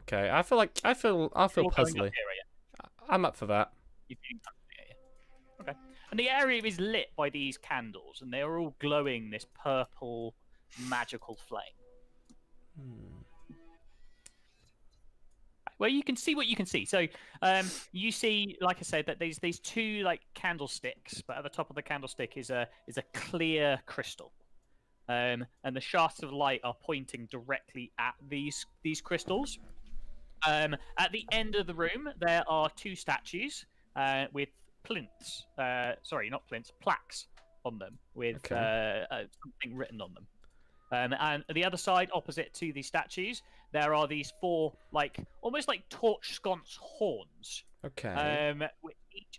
S3: Okay, I feel
S1: You're going up
S3: puzzly.
S1: here, are you?
S3: I'm up for that.
S1: You're doing something here, yeah. Okay. And the area is lit by these candles, and they are all glowing this purple magical flame. Well, you can see what you can see. So, you see, like I said, that there's these two like candlesticks, but at the top of the candlestick is a clear crystal, and the shafts of light are pointing directly at these crystals. At the end of the room, there are two statues with plinths. Sorry, not plinths, plaques on them with something written on them. And at the other side, opposite to the statues, there are these four, almost like torch sconce horns.
S3: Okay.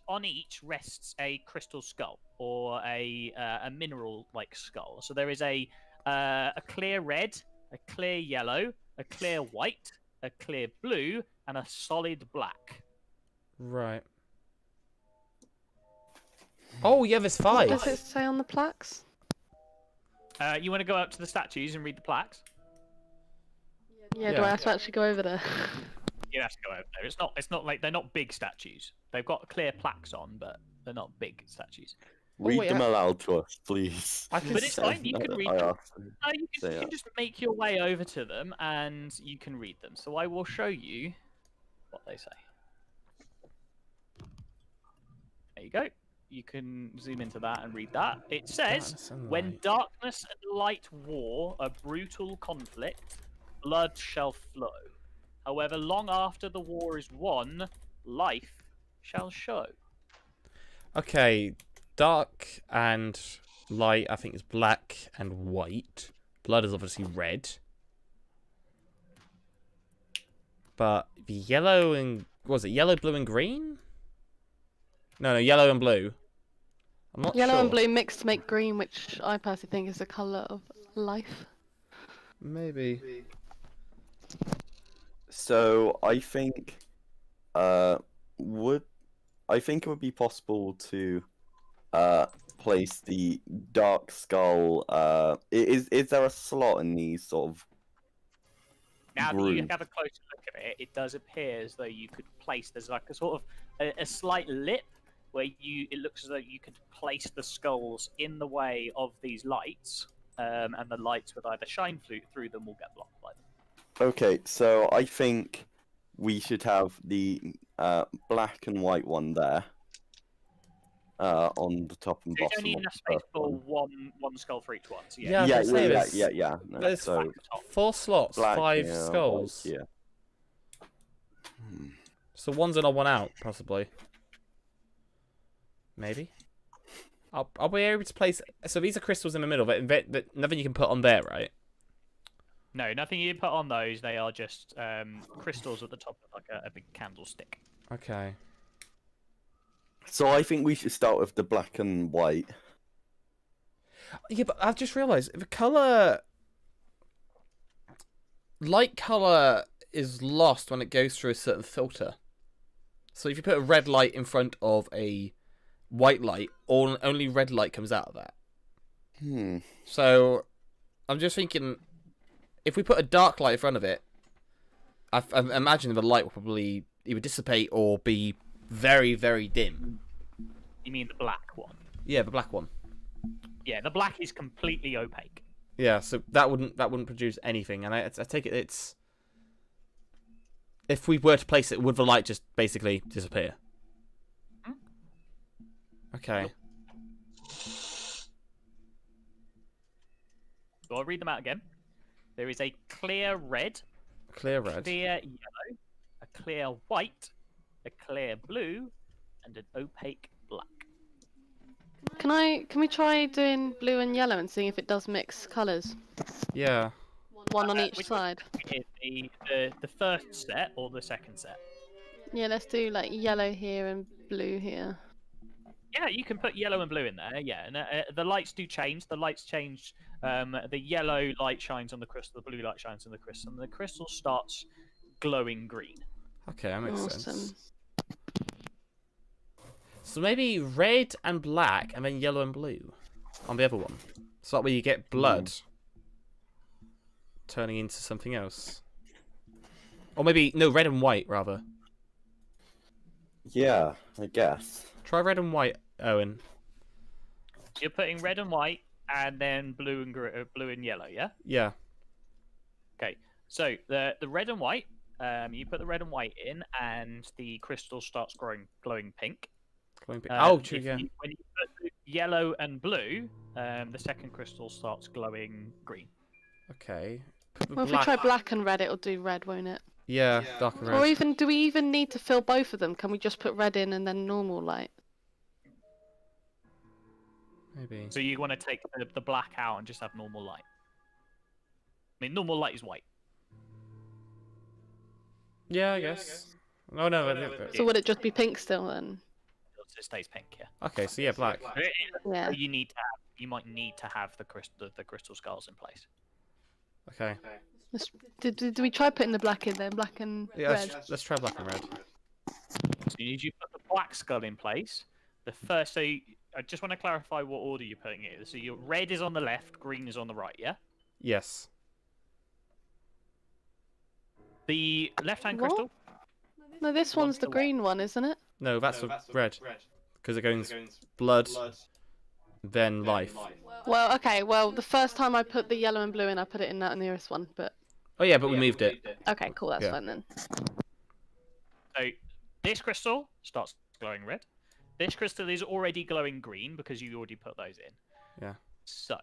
S1: On each rests a crystal skull or a mineral-like skull. So there is a clear red, a clear yellow, a clear white, a clear blue, and a solid black.
S3: Right. Oh, yeah, there's
S4: What
S3: 5.
S4: does it say on the plaques?
S1: You want to go up to the statues and read the plaques?
S4: Yeah, do
S3: Yeah.
S4: I have to actually go over there?
S1: You have to go over there. It's not like they're not big statues. They've got clear plaques on, but they're not big statues.
S2: Read
S3: wait,
S2: them aloud to us, please.
S3: I can
S1: But it's
S3: say-
S1: fine. You can read
S2: I
S1: them.
S2: asked.
S1: You
S2: Say
S1: can
S2: it.
S1: just make your way over to them and you can read them. So I will show you what they say. There you go. You can zoom into that and read that. It says,
S3: Darkness and
S1: when
S3: light.
S1: darkness and light war a brutal conflict, blood shall flow. However, long after the war is won, life shall show.
S3: Okay, dark and light, I think, is black and white. Blood is obviously red. But the yellow and... what was it? Yellow, blue, and green? No, yellow and blue. I'm not
S4: Yellow
S3: sure.
S4: and blue mixed to make green, which I personally think is the colour of life.
S3: Maybe.
S2: So I think, would I think it would be possible to place the dark skull. Is there a slot in these sort of
S1: Now that you
S2: grooves?
S1: have a closer look at it, it does appear as though you could place. There's like a sort of a slight lip where it looks as though you could place the skulls in the way of these lights, and the lights would either shine through them or get blocked by them.
S2: Okay, so I think we should have the black and white one there on the top and
S1: There's
S2: bottom.
S1: only
S2: of
S1: enough
S2: the
S1: space
S2: first
S1: for
S2: one.
S1: one skull for each one. So
S3: Yeah, I
S2: Yeah,
S3: was gonna say
S2: yeah,
S3: there's-
S2: yeah, yeah. No,
S3: there's
S2: so
S3: 4 slots,
S2: black,
S3: 5
S2: yeah,
S3: skulls.
S2: white, yeah.
S3: So one's in or one out, possibly. Maybe. I'll be able to place... so these are crystals in the middle, but nothing you can put on there, right?
S1: No, nothing you put on those. They are just crystals at the top of like a big candlestick.
S3: Okay.
S2: So I think we should start with the black and white.
S3: Yeah, but I've just realised the colour... light colour is lost when it goes through a certain filter. So if you put a red light in front of a white light, only red light comes out of that. So I'm just thinking, if we put a dark light in front of it, I imagine the light will probably either dissipate or be very, very dim.
S1: You mean the black one?
S3: Yeah, the black one.
S1: Yeah, the black is completely opaque.
S3: Yeah, so that wouldn't produce anything, and I take it it's... if we were to place it, would the light just basically disappear? Okay.
S1: So I'll read them out again. There is a clear red,
S3: Clear red.
S1: clear yellow, a clear white, a clear blue, and an opaque black.
S4: Can we try doing blue and yellow and seeing if it does mix colours?
S3: Yeah.
S4: One on each
S1: Which
S4: side.
S1: Is the first set or the second set?
S4: Yeah, let's do like yellow here and blue here.
S1: Yeah, you can put yellow and blue in there. Yeah, and the lights do change. The lights change. The yellow light shines on the crystal. The blue light shines on the crystal, and the crystal starts glowing green.
S3: Okay, that makes
S4: Awesome.
S3: sense. So maybe red and black, and then yellow and blue on the other one. So that way you get blood turning into something else. Or maybe, no, red and white, rather.
S2: Yeah, I guess.
S3: Try red and white, Owen.
S1: You're putting red and white, and then blue and yellow. Yeah.
S3: Yeah.
S1: Okay. So the red and white, you put the red and white in, and the crystal starts glowing pink.
S3: Glowing pink. Oh, true,
S1: If
S3: yeah.
S1: when you put yellow and blue, the second crystal starts glowing green.
S3: Okay. Put the
S4: Well, if we
S3: black...
S4: try black and red, it'll do red, won't it?
S3: Yeah, dark and
S4: Or
S3: red.
S4: even, do we even need to fill both of them? Can we just put red in and then normal light?
S3: Maybe.
S1: So you want to take the black out and just have normal light. I mean, normal light is white.
S3: Yeah, I guess. Oh, no.
S4: So would it just be pink still then?
S1: It stays pink. Yeah.
S3: Okay, so yeah, black.
S4: Yeah.
S1: You might need to have the crystal skulls in place.
S3: Okay.
S4: Did we try putting the black in then? Black and
S3: Yeah,
S4: red?
S3: let's try black and red.
S1: So you put the black skull in place. I just want to clarify what order you're putting it in. So your red is on the left, green is on the right, yeah?
S3: Yes.
S1: The left-hand
S4: What?
S1: crystal.
S4: No, this one's the green one, isn't it?
S3: No, that's red. Because it goes blood, then life.
S4: Well, okay. Well, the first time I put the yellow and blue in, I put it in that nearest one. But
S3: Oh yeah, but we moved it.
S4: okay, cool. That's
S3: Yeah.
S4: fine then.
S1: So this crystal starts glowing red. This crystal is already glowing green because you already put those in.
S3: Yeah.
S1: So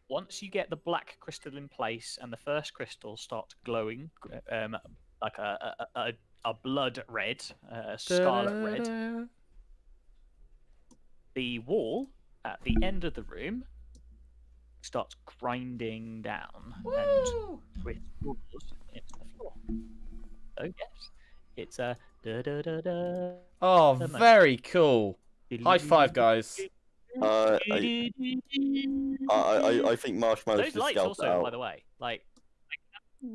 S1: once you get the black crystal in place and the first crystal starts glowing like a are blood red, scarlet red. The wall at the end of the room starts grinding down and crystals into the floor. So yes, it's a da da da da.
S3: Oh,
S1: The motion.
S3: very cool. High five, guys.
S2: I think Marshmallow
S1: Those
S2: should
S1: lights
S2: scout
S1: also,
S2: out.
S1: by the way, like I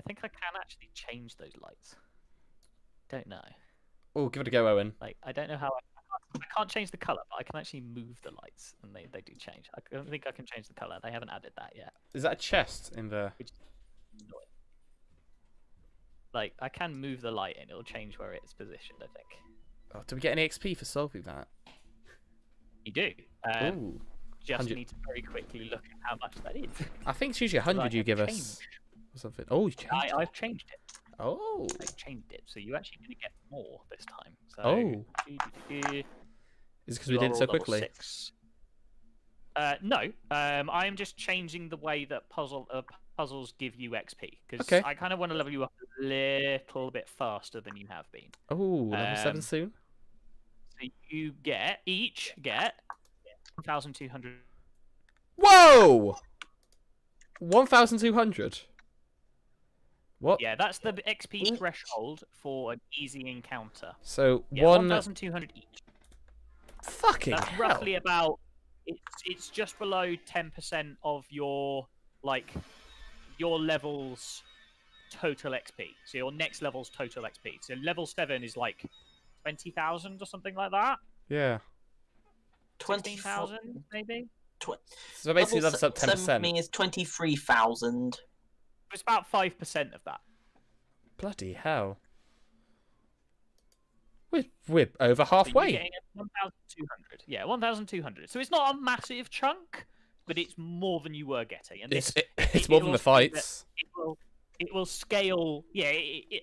S1: think I can actually change those lights. Don't know.
S3: Oh, give it a go, Owen.
S1: Like I don't know how I can't change the color, but I can actually move the lights, and they do change. I don't think I can change the color. They haven't added that yet.
S3: Is that a chest in there?
S1: Like I can move the light, and it'll change where it's positioned. I think
S3: Oh, do we get any XP for solving that?
S1: you do.
S3: Ooh.
S1: Just
S3: 100.
S1: need to very quickly look at how much that is.
S3: I think it's usually 100 you
S1: have
S3: give us.
S1: changed.
S3: Or something. Oh, you changed it.
S1: I've changed it.
S3: Oh.
S1: I've changed it, so you're actually going to get more this time. So,
S3: Oh. Is it because we did it so
S1: level
S3: quickly?
S1: 6. No. I'm just changing the way that puzzles give you XP because
S3: Okay.
S1: I kind of want to level you up a little bit faster than you have been.
S3: Oh, level 7 soon?
S1: So you each get 1,200.
S3: Whoa! 1,200? What?
S1: Yeah, that's the XP threshold for an easy encounter.
S3: So,
S1: Yeah, 1,200 each.
S3: Fucking
S1: That's
S3: hell.
S1: roughly about. It's just below 10% of your level's total XP. So your next level's total XP. So level 7 is like 20,000 or something like that.
S3: Yeah.
S1: 20,000 maybe.
S3: So basically
S5: Level
S3: that's up 10%.
S5: is 23,000.
S1: It's about 5% of that.
S3: Bloody hell. We're over
S1: So you're
S3: halfway.
S1: getting 1,200. Yeah, 1,200. So it's not a massive chunk, but it's more than you were getting. And
S3: It's more than the fights.
S1: It will scale. Yeah,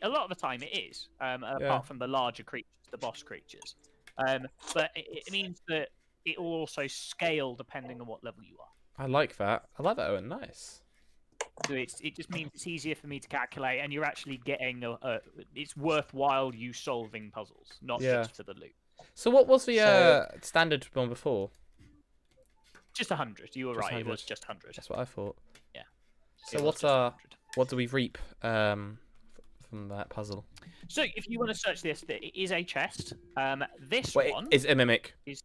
S1: a lot of the time it is. Apart from the larger creatures, the boss creatures. But it means that it will also scale depending on what level you are.
S3: I like that. I like that, Owen. Nice.
S1: So it just means it's easier for me to calculate, and you're actually getting it's worthwhile you solving puzzles, not just for the loot.
S3: So what was the standard one before?
S1: Just 100. You were
S3: Just
S1: right.
S3: 100.
S1: It was just 100.
S3: That's what I thought.
S1: Yeah.
S3: So
S1: It was
S3: what's
S1: just 100.
S3: what do we reap from that puzzle?
S1: So if you want to search this, it is a chest. This
S3: Wait,
S1: one
S3: is it a mimic?
S1: is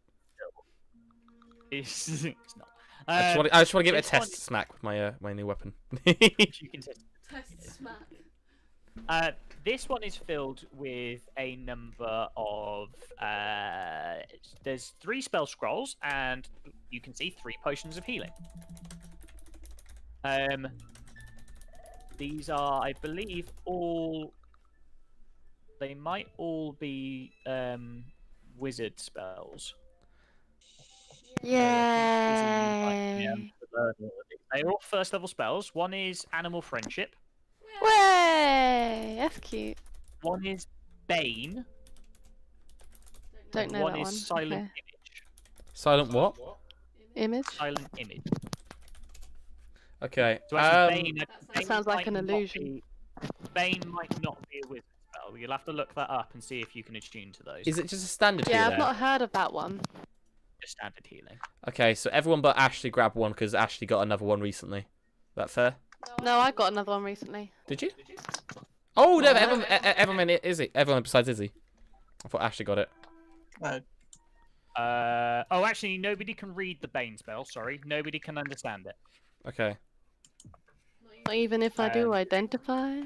S1: it's not.
S3: I just want to give it a
S1: this one-
S3: test smack with my new weapon.
S1: You can test.
S6: Test smack.
S1: This one is filled with a number of. There's 3 spell scrolls, and you can see 3 potions of healing. These are, I believe, all. They might all be wizard spells.
S4: Yay!
S1: They're all first level spells. One is Animal Friendship.
S4: Way! That's cute.
S1: One is Bane.
S4: Don't know
S1: One
S4: that
S1: is
S4: one.
S1: Silent
S4: Okay.
S1: Image.
S3: Silent what?
S4: Image?
S1: Silent Image.
S3: Okay.
S1: So actually, Bane,
S6: That
S1: Bane
S4: sounds like
S1: might
S4: an
S1: not
S4: illusion.
S1: Bane might not be a wizard spell. You'll have to look that up and see if you can attune to those.
S3: Is it just a standard
S4: Yeah,
S3: healer?
S4: I've not heard of that one.
S1: Just standard healing.
S3: Okay, so everyone but Ashley grabbed one because Ashley got another one recently. That fair?
S4: No, I got another one recently.
S3: Did you? Oh no!
S4: Yeah.
S3: Everyone, Izzy. Everyone besides Izzy. I thought Ashley got it.
S1: Oh, actually, nobody can read the Bane spell. Sorry, nobody can understand it.
S3: Okay.
S4: Not even if I do identify.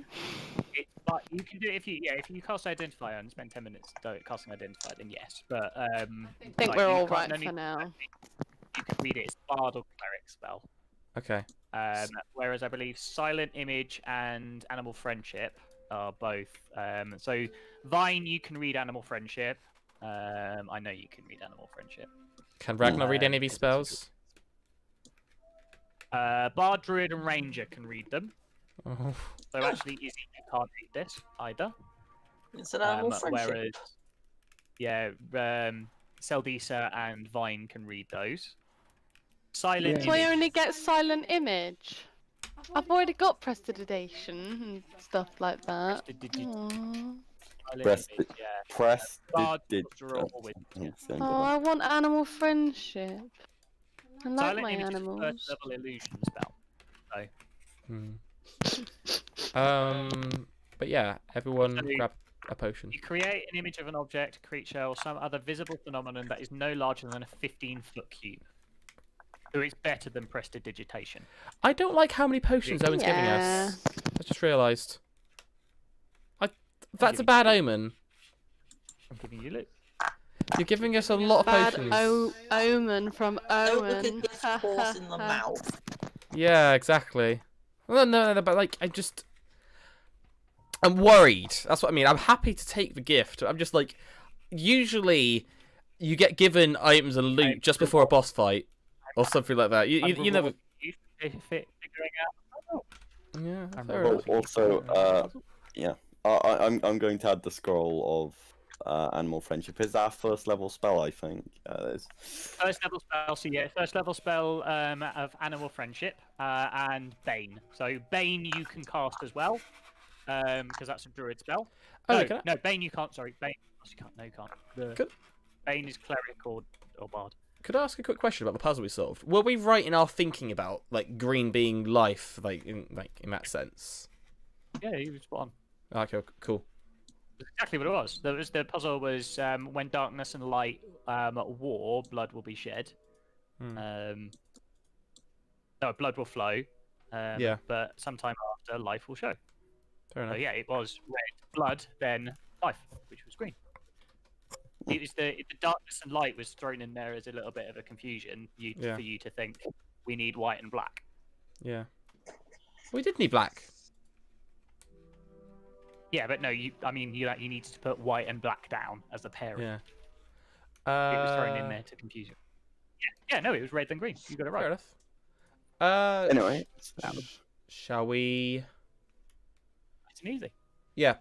S1: But you can do it if you cast Identify and spend 10 minutes casting Identify, then yes. But
S4: I think we're all right for now.
S1: You can read it. It's Bard or Cleric spell.
S3: Okay.
S1: Whereas I believe Silent Image and Animal Friendship are both. So Vine, you can read Animal Friendship. I know you can read Animal Friendship.
S3: Can Ragnar read any of these spells?
S1: Bard, Druid, and Ranger can read them.
S3: Oh.
S1: So actually, Izzy can't read this either.
S5: It's an animal friendship.
S1: Whereas, yeah, Seldisa and Vine can read those. Silent
S4: So I
S1: Image.
S4: only get silent image. I've already got prestidigitation and stuff like that. Aw.
S2: Press the-
S1: Yeah.
S2: Press
S1: Bard
S2: the
S1: draw with
S4: Oh, I want animal friendship. I like
S1: Silent
S4: my
S1: Image is a
S4: animals.
S1: first level illusion spell.
S3: But yeah, everyone
S1: So
S3: grab a potion.
S1: you create an image of an object, creature, or some other visible phenomenon that is no larger than a 15-foot cube. So it's better than prestidigitation.
S3: I don't like how many potions Owen's giving
S4: Yeah.
S3: us. I just realised. That's a bad omen.
S1: I'm giving you loot.
S3: You're giving us a lot of
S4: Bad
S3: potions.
S4: omen from
S5: Don't look
S4: Owen.
S5: at this horse in the mouth.
S3: Yeah, exactly. Well, no, but like, I'm worried. That's what I mean. I'm happy to take the gift. I'm just like, usually, you get given items and loot just before a boss fight, or something like that. You never.
S1: Figuring out.
S3: Yeah,
S1: I'm
S3: fair
S1: rewarding
S3: enough.
S1: you
S2: Also,
S1: for-
S2: yeah, I'm going to add the scroll of animal friendship. Is that our first level spell? I think it is.
S1: First level spell, so yeah, first level spell of animal friendship and Bane. So Bane you can cast as well, because that's a druid spell.
S3: Oh,
S1: no,
S3: can I-
S1: no, Bane you can't. Sorry, Bane. You can't. No, you can't.
S3: Could-
S1: Bane is cleric or bard.
S3: Could I ask a quick question about the puzzle we solved? Were we right in our thinking about like green being life, like in that sense?
S1: Yeah, you were spot on.
S3: Okay, cool.
S1: That's exactly what it was. The puzzle was when darkness and light war, blood will be shed.
S3: Hmm.
S1: No, blood will flow.
S3: Yeah.
S1: But sometime after, life will show.
S3: Fair enough.
S1: So yeah, it was red blood, then life, which was green. It was the darkness and light was thrown in there as a little bit of a confusion
S3: Yeah.
S1: for you to think we need white and black.
S3: Yeah. We did need black.
S1: Yeah, but no, you needed to put white and black down as a pairing.
S3: Yeah.
S1: It was thrown in there to confuse you. Yeah, no, it was red and green. You got it right.
S3: Fair enough.
S2: Anyway,
S3: Shall we?
S1: Nice and easy.
S3: Yeah.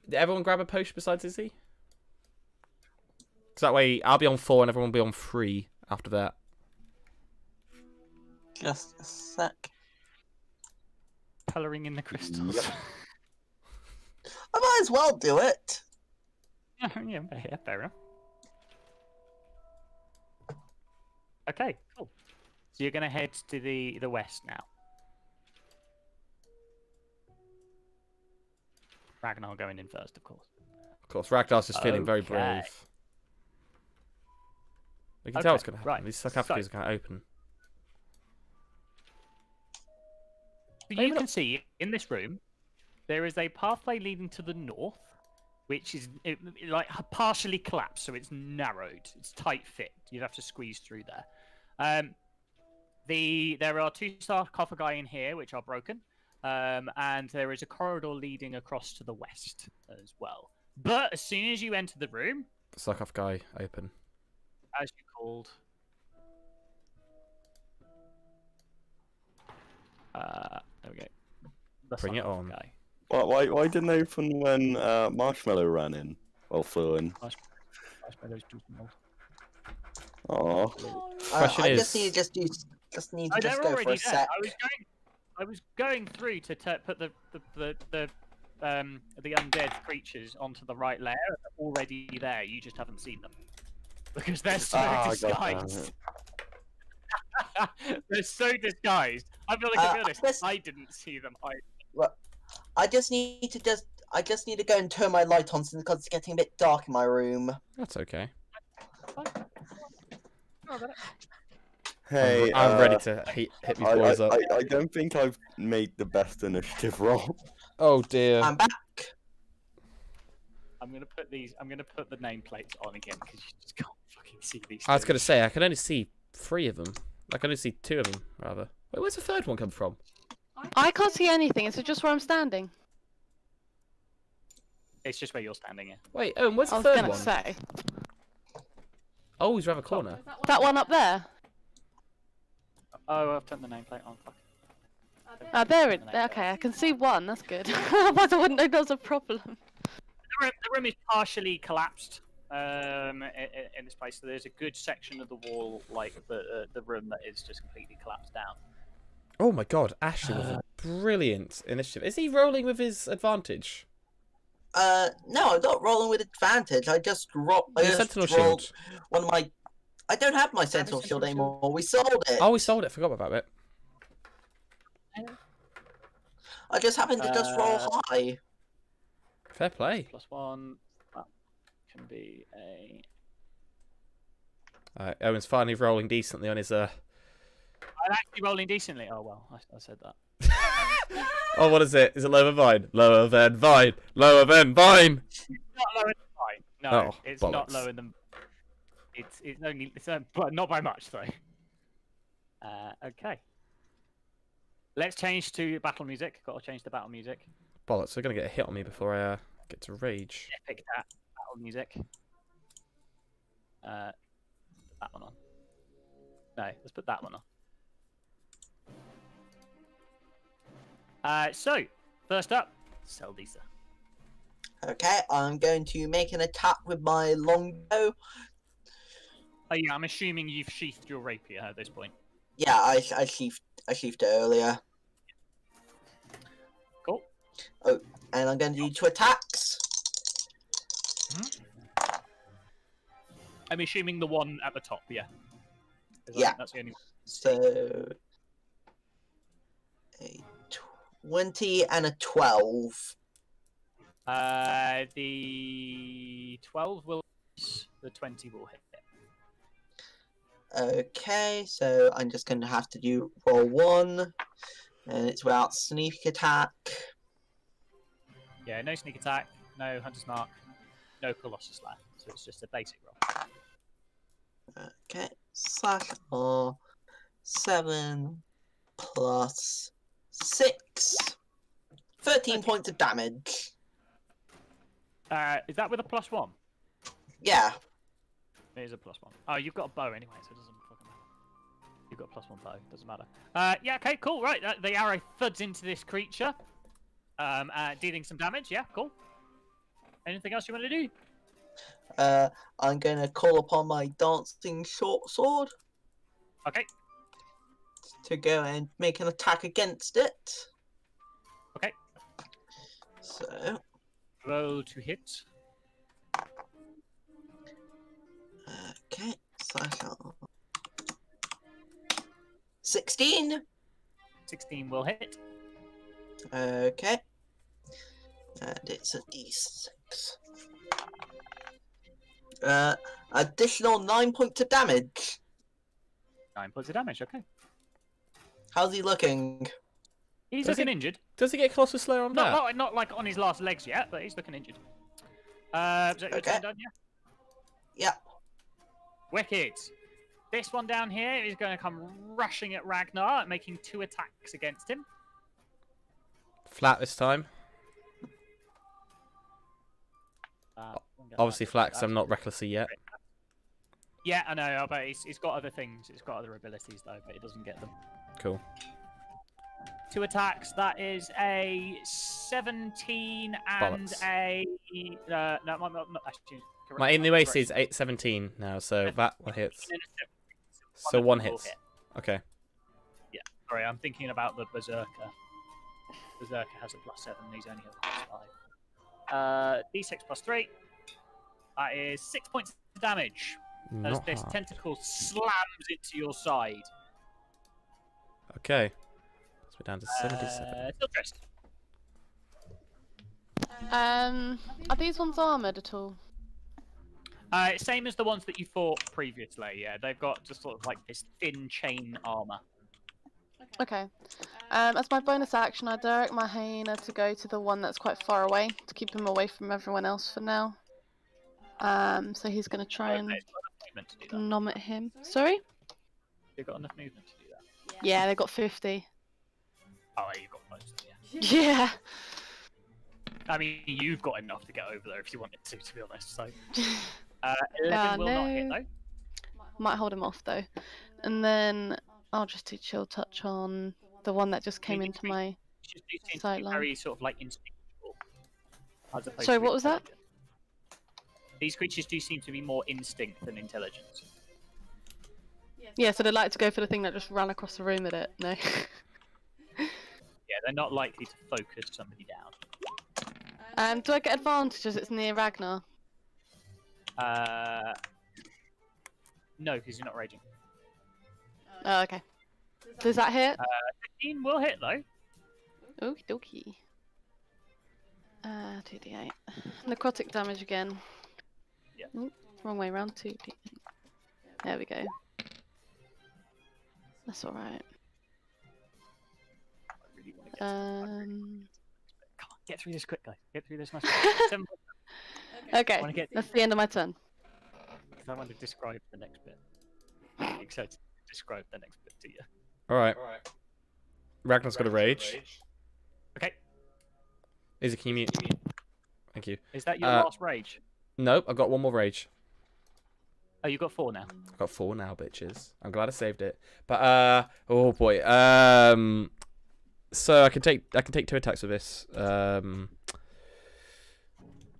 S3: Did everyone grab a potion besides Izzy? Because that way I'll be on 4 and everyone will be on 3 after that.
S5: Just a sec.
S1: Colouring in the crystals.
S2: Yep.
S5: I might as well do it.
S1: yeah, fair enough. Okay, cool. So you're gonna head to the west now. Ragnar going in first, of course.
S3: Of course, Ragnar's just feeling very
S1: Okay.
S3: brave. We can tell what's
S1: Okay,
S3: going to happen.
S1: right.
S3: These sarcophagus are going to open.
S1: But you can see in this room there is a pathway leading to the north, which is like partially collapsed, so it's narrowed. It's tight fit. You'd have to squeeze through there. There are 2 sarcophagi in here which are broken, and there is a corridor leading across to the west as well. But as soon as you enter the room,
S3: Sarcophagi open.
S1: as you called, there we go. The
S3: Bring it on.
S1: sarcophagi.
S2: why didn't they open when Marshmallow ran in? Well, flew in.
S1: Marshmallows too small.
S2: Oh,
S3: Question
S5: I
S3: is-
S5: just need to
S1: Oh,
S5: just
S1: they're
S5: go for
S1: already
S5: a
S1: there.
S5: sec.
S1: I was going through to put the undead creatures onto the right layer. They're already there. You just haven't seen them because they're so disguised. They're so disguised. I'm gonna be honest.
S5: this-
S1: I didn't see them.
S5: Look, I just need to go and turn my light on because it's getting a bit dark in my room.
S3: That's okay.
S2: hey,
S3: I'm ready to hit these boys up.
S2: I don't think I've made the best initiative roll.
S3: Oh dear.
S5: I'm back.
S1: I'm gonna put the nameplates on again because you just can't fucking see these.
S3: I was
S1: things.
S3: going to say, I can only see 3 of them. I can only see 2 of them, rather. Wait, where's the third one come from?
S4: I can't see anything. Is it just where I'm standing?
S1: It's just where you're standing here.
S3: Wait, Owen, where's
S4: I
S3: the
S4: was
S3: third
S4: gonna
S3: one?
S4: say
S3: Oh, he's around the corner.
S4: that one up there.
S1: Oh, I've turned the nameplate on. Fuck.
S4: Ah, there it. Okay, I can see one. That's good. Otherwise, I wouldn't know there was a problem.
S1: The room is partially collapsed in this place. So there's a good section of the wall, like the room, that is just completely collapsed down.
S3: Oh my god, Ashley with a Brilliant initiative. Is he rolling with his advantage?
S5: No, I'm not rolling with advantage. I just rolled.
S3: Your Sentinel Shield.
S5: One of my. I don't have my Sentinel Shield anymore. We sold it.
S3: Oh, we sold it. Forgot about it.
S5: I just happened to just roll high.
S3: Fair play.
S1: +1. That can be a.
S3: Owen's finally rolling decently on his.
S1: I'm actually rolling decently. Oh well, I said that.
S3: Oh, what is it? Is it lower than vine? Lower than vine. Lower than vine.
S1: Not lower than vine. No,
S3: Oh,
S1: it's
S3: bollocks.
S1: not lower than. It's only but not by much though. Okay. Let's change to battle music. Got to change to battle music.
S3: Bollocks! They're gonna get a hit on me before I get to rage.
S1: Epic battle music. That one on. No, let's put that one on. So first up, Seldisa.
S5: Okay, I'm going to make an attack with my longbow.
S1: Oh yeah, I'm assuming you've sheathed your rapier at this point.
S5: Yeah, I sheathed it earlier.
S1: Cool.
S5: Oh, and I'm going to do 2 attacks.
S1: I'm assuming the one at the top, yeah.
S5: Yeah.
S1: That's the only one.
S5: So a 20 and a 12.
S1: The 12 will miss, the 20 will hit.
S5: Okay, so I'm just going to have to do roll 1, and it's without sneak attack.
S1: Yeah, no sneak attack, no hunter's mark, no colossus laugh. So it's just a basic roll.
S5: Okay, slash R 7 plus 6. 13 points of damage.
S1: Is that with a +1?
S5: Yeah.
S1: It is a +1. Oh, you've got a bow anyway, so it doesn't fucking matter. You've got a +1 bow, doesn't matter. Yeah, okay, cool, right. The arrow thuds into this creature, dealing some damage. Yeah, cool. Anything else you want to do?
S5: I'm going to call upon my dancing short sword.
S1: Okay.
S5: To go and make an attack against it.
S1: Okay.
S5: So.
S1: Roll to hit.
S5: Okay. 16.
S1: 16 will hit.
S5: Okay. And it's a d6. Additional 9 points of damage.
S1: 9 points of damage, okay.
S5: How's he looking?
S1: He's
S3: Does
S1: looking
S3: he-
S1: injured.
S3: Does he get Colossus Slayer on that?
S1: Not like on his last legs yet, but he's looking injured. Is that your
S5: Okay.
S1: turn done, yeah?
S5: Yeah.
S1: Wicked. This one down here is going to come rushing at Ragnar, making 2 attacks against him.
S3: Flat this time. Obviously flat, 'cause I'm not recklessly yet.
S1: Yeah, I know, but it's got other things. It's got other abilities, though, but it doesn't get them.
S3: Cool.
S1: 2 attacks. That is a 17 and
S3: Bollocks.
S1: a... no, actually... correct,
S3: My injury AC is
S1: correct.
S3: 17 now, so that one hits.
S1: 17 and a 17,
S3: So
S1: of
S3: one
S1: them will
S3: hits.
S1: hit.
S3: Okay.
S1: Yeah, sorry, I'm thinking about the Berserker. Berserker has a +7, these only have a +5. D6 plus 3. That is 6 points of damage as
S3: Not
S1: this
S3: hard.
S1: tentacle slams into your side.
S3: Okay. So we're down to 77.
S1: Siltrist.
S4: Are these ones armored at all?
S1: Same as the ones that you fought previously, yeah. They've got just sort of like this thin chain armor.
S4: Okay. As my bonus action, I direct my hyena to go to the one that's quite far away to keep him away from everyone else for now. So he's gonna try and
S1: They've got enough movement to do that.
S4: nom at him. Sorry?
S1: They've got enough movement to do that.
S4: Yeah, they got 50.
S1: Oh, you've got most, yeah.
S4: Yeah.
S1: I mean, you've got enough to get over there if you wanted to be honest. So, 11 will not hit
S4: no.
S1: though.
S4: Might hold him off though. And then I'll just do chill touch on the one that just came into my.
S1: Just do seem to be
S4: Sideline.
S1: very sort of like instinctual. As opposed
S4: Sorry,
S1: to
S4: what was that?
S1: intelligent. These creatures do seem to be more instinct than intelligence.
S4: Yeah, so they like to go for the thing that just ran across the room with it. No.
S1: Yeah, they're not likely to focus somebody down.
S4: Do I get advantage as it's near Ragnar?
S1: No, because you're not raging.
S4: Oh, okay. Does that hit?
S1: 15 will hit though.
S4: Okie dokie. 2d8. Necrotic damage again.
S1: Yeah.
S4: Oop, wrong way round. 2d8. There we go. That's alright.
S1: I really want to
S4: Um.
S1: Come on, get through this quick, guys. Get through this nice. 7
S4: Okay,
S1: wanna get-
S4: that's the end of my turn.
S1: because I want to describe the next bit. I'm excited to describe the next bit to you.
S3: Alright. Ragnar's got a rage.
S1: Okay,
S3: Izzy, can you mute? Thank you.
S1: is that your
S3: Uh,
S1: last rage?
S3: Nope, I've got one more rage.
S1: Oh, you got 4 now.
S3: I've got 4 now, bitches. I'm glad I saved it. But oh boy. So I can take 2 attacks with this.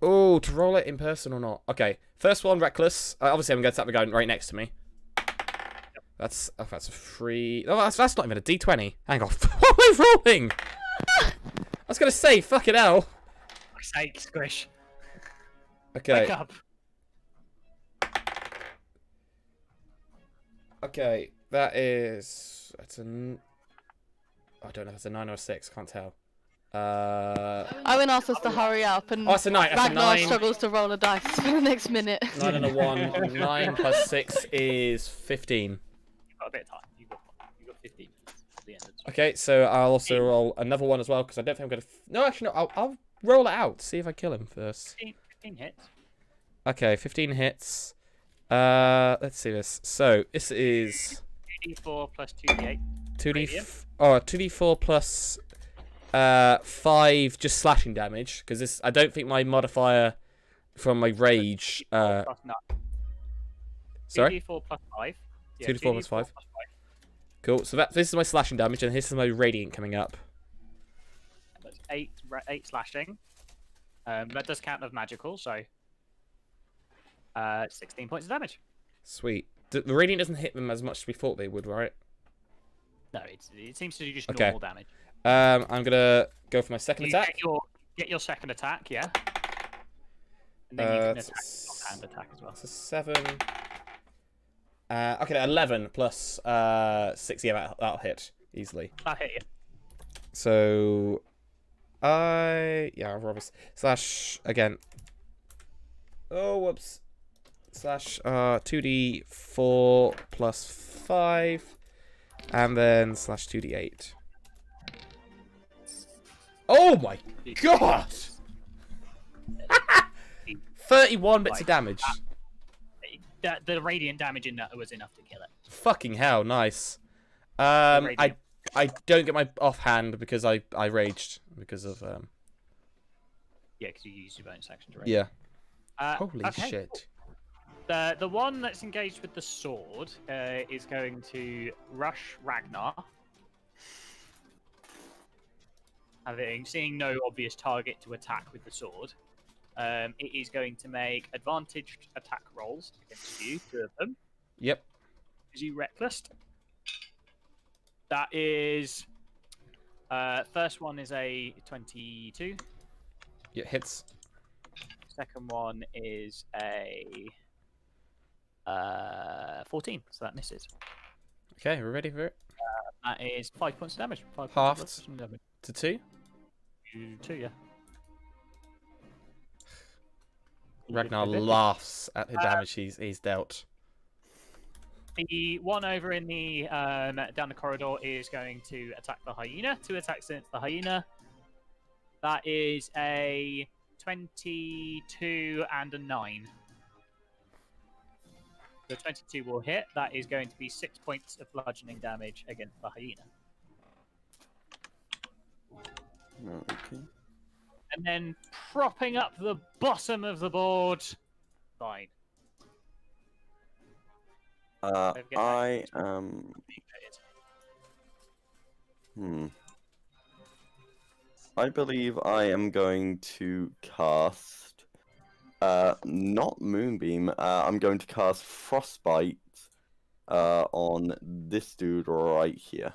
S3: Oh, to roll it in person or not? Okay, first one, reckless. Obviously, I'm going to attack the guy right next to me. That's a 3. Oh, that's not even a D20. Hang on, what am I rolling? I was gonna say, fuck it hell.
S1: For sake, Squish.
S3: Okay.
S1: Wake up.
S3: Okay, that's I don't know if it's a 9 or a 6. Can't tell.
S4: Owen asked us to hurry up, and
S3: Oh, it's a 9. That's a
S4: Ragnar
S3: 9.
S4: struggles to roll a dice for the next minute.
S3: 9 and a 1. 9 plus 6 is 15.
S1: You've got a bit of time. You got 15 minutes at the end of the
S3: Okay, so I'll also roll another one as well because I don't think I'm gonna. No, actually, no. I'll roll it out. See if I kill him first.
S1: 15 hits.
S3: Okay, 15 hits. Let's see this. So this is
S1: 2d4 plus 2d8.
S3: 2d4 plus 5 just slashing damage because this. I don't think my modifier from my rage.
S1: Plus 9.
S3: Sorry.
S1: 2d4 plus 5.
S3: 2d4 plus 5. Cool. So this is my slashing damage, and this is my radiant coming up.
S1: That's 8 slashing. That does count as magical, so 16 points of damage.
S3: Sweet. The radiant doesn't hit them as much as we thought they would, right?
S1: No, it seems to do just
S3: Okay.
S1: normal damage.
S3: I'm gonna go for my second
S1: You
S3: attack.
S1: get your second attack, yeah. And then you can attack hand attack as well.
S3: That's a 7. Okay, 11 plus 6. Yeah, that'll hit easily.
S1: I'll hit you.
S3: So, I'll roll this. Slash again. Oh, whoops. Slash 2d4 plus 5, and then slash 2d8. Oh my god! 31 bits of damage.
S1: The radiant damage in that was enough to kill it.
S3: Fucking hell, nice. I
S1: Radiant.
S3: don't get my offhand because I raged because of
S1: Yeah, because you used your bonus action to rage.
S3: yeah.
S1: Holy
S3: Shit.
S1: The one that's engaged with the sword is going to rush Ragnar. Seeing no obvious target to attack with the sword, it is going to make advantaged attack rolls against you, 2 of them.
S3: Yep.
S1: Is you reckless? That is... first one is a 22.
S3: Yeah, hits.
S1: Second one is a 14, so that misses.
S3: Okay, we're ready for it.
S1: That is 5 points of damage. 5
S3: Halved.
S1: points of damage.
S3: To 2.
S1: 2, yeah.
S3: Ragnar laughs at the damage he's dealt.
S1: The one over in the down the corridor is going to attack the hyena. 2 attacks against the hyena. That is a 22 and a 9. The 22 will hit. That is going to be 6 points of bludgeoning damage against the hyena.
S2: Okay.
S1: And then propping up the bottom of the board. Fine.
S2: I am. I believe I am going to cast. Not Moonbeam. I'm going to cast Frostbite. On this dude right here.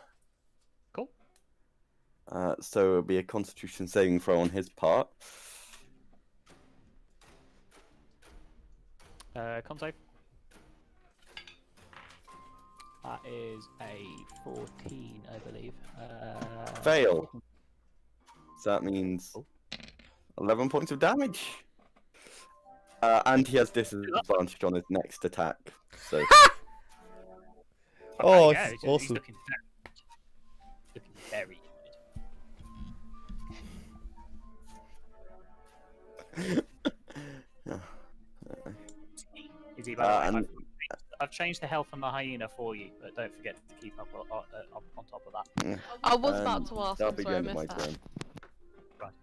S1: Cool.
S2: So it'll be a Constitution saving throw on his part.
S1: Con save. That is a 14, I believe.
S2: Fail. So that means 11 points of damage. And he has disadvantage on his next attack. So.
S3: Oh,
S1: yeah,
S3: it's
S1: he's
S3: awesome.
S1: looking very good. Is he, by the way, I've changed the health on the hyena for you, but don't forget to keep up on top of that.
S4: I was about to ask.
S2: That'll
S4: I'm
S2: be
S4: sorry, I
S2: the end of my
S4: missed that.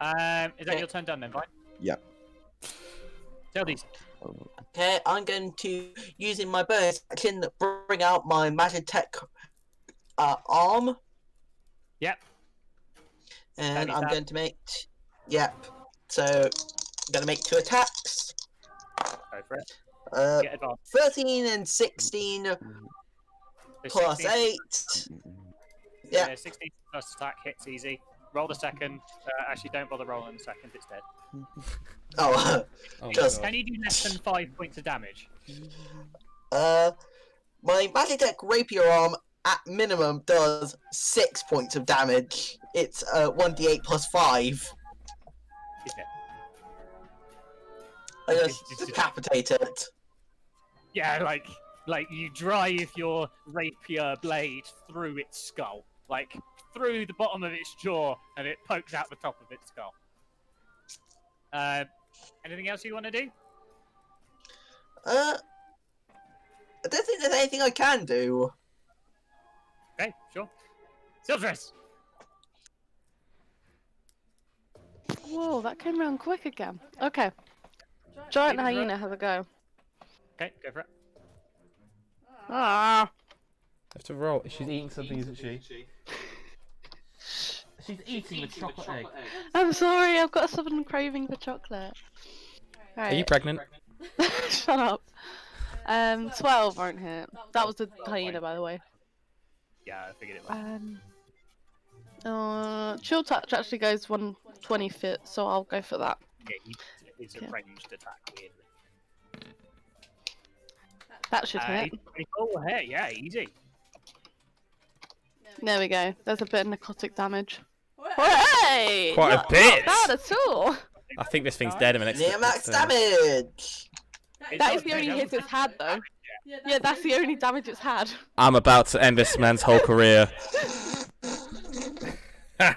S2: turn.
S1: Is that your turn done then, Vine?
S2: Yeah.
S1: Tell these.
S5: Okay, I'm going to, using my bonus action, bring out my Magitech arm.
S1: Yep.
S5: And I'm going to make... Yep. So, I'm going to make 2 attacks.
S1: Go for it. Get advantage.
S5: 13 and 16
S1: So
S5: plus
S1: 16
S5: 8. Yeah.
S1: 16 plus attack hits easy. Roll the second. Actually, don't bother rolling the second. It's dead.
S5: Oh,
S3: Oh,
S5: just...
S1: Can you do less than 5 points of damage?
S5: my Magitech rapier arm at minimum does 6 points of damage. It's 1d8 plus 5.
S1: Okay.
S5: I just decapitate it.
S1: Yeah, like you drive your rapier blade through its skull, like through the bottom of its jaw, and it pokes out the top of its skull. Anything else you want to do?
S5: I don't think there's anything I can do.
S1: Okay, sure. Silvers!
S4: Whoa, that came round quick again. Okay. Giant
S1: Leave it for
S4: hyena has a go.
S1: Okay, go for it.
S4: Ah.
S3: have to roll. She's eating something, isn't she? She's eating a chocolate egg.
S4: I'm sorry, I've got a sudden craving for chocolate.
S3: Are you
S4: Right.
S3: pregnant?
S4: Shut up. 12 won't hit. That was the hyena, by the way.
S1: Yeah, I figured it was.
S4: Chill touch actually goes 120 feet, so I'll go for that.
S1: Yeah, it's a
S4: Yeah.
S1: ranged attack, weirdly.
S4: That should hit.
S1: Oh, hey, yeah, easy.
S4: There we go. There's a bit of necrotic damage. Hey!
S3: Quite a
S4: Not
S3: bit!
S4: bad at all.
S3: I think this thing's dead in the next.
S5: Near max
S3: turn.
S5: damage!
S4: That is the only hit it's had, though. Yeah, that's the only damage it's had.
S3: I'm about to end this man's whole career.
S1: My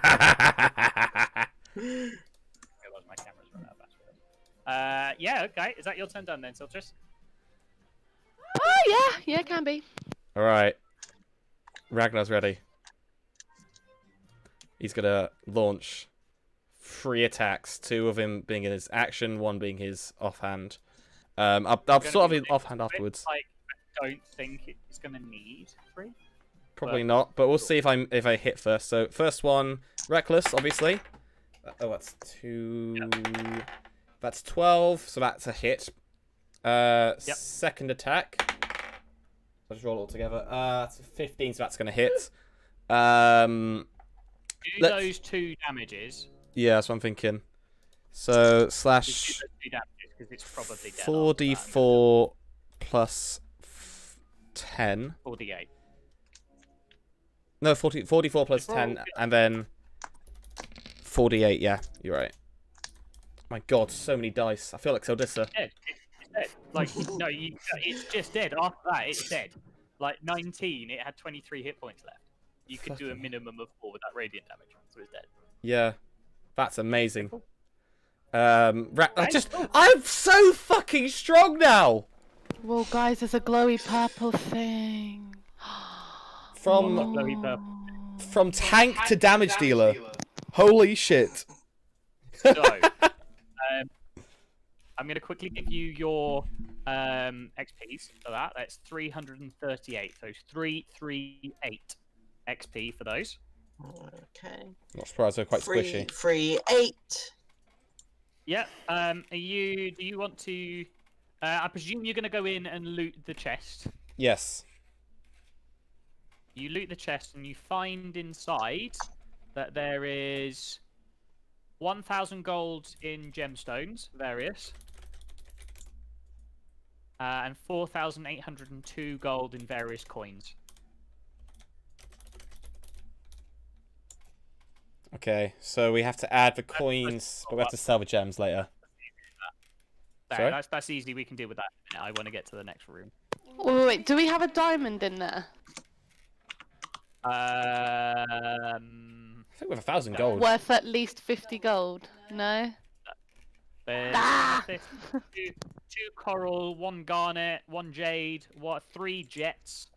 S1: camera's run out of battery. Yeah, okay. Is that your turn done then, Siltrus?
S4: Oh, yeah, can be.
S3: Alright. Ragnar's ready. He's gonna launch 3 attacks, 2 of him being in his action, 1 being his offhand. I'll sort of his offhand afterwards.
S1: Like, I don't think it's gonna need 3.
S3: Probably not, but we'll see if I hit first. So first one, reckless, obviously. Oh, that's 2. Yep. That's 12, so that's a hit. Second attack. I'll just roll it all together. That's a 15, so that's gonna hit.
S1: Do those 2 damages.
S3: Yeah, that's what I'm thinking. So slash
S1: Do those 2 damages because it's probably dead.
S3: 4d4 plus 10.
S1: 48.
S3: No, 44 plus 10, and then 48. Yeah, you're right. My God, so many dice. I feel like Sildissa.
S1: It's dead. Like no, it's just dead. After that, it's dead. Like 19, it had 23 hit points left. You could do a minimum of 4 with that radiant damage, so it's dead.
S3: Yeah, that's amazing. I'm so fucking strong now.
S4: Well, guys, there's a glowy purple thing.
S3: From tank to damage dealer. Holy shit.
S1: So, I'm going to quickly give you your XPs for that. That's 338. So 338 XP for those.
S5: Okay.
S3: Not surprised they're quite squishy.
S5: 338.
S1: Yeah. Do you want to? I presume you're going to go in and loot the chest.
S3: Yes.
S1: You loot the chest and you find inside that there is 1,000 gold in gemstones, various, and 4,802 gold in various coins.
S3: Okay, so we have to add the coins, but we have to sell the gems later.
S1: There,
S3: Sorry?
S1: that's easy. We can deal with that. I want to get to the next room.
S4: Wait, do we have a diamond in there?
S3: I think we have 1,000 gold.
S4: Worth at least 50 gold? No?
S1: There's
S4: Ah!
S1: two coral, one garnet, one jade, 3 jets,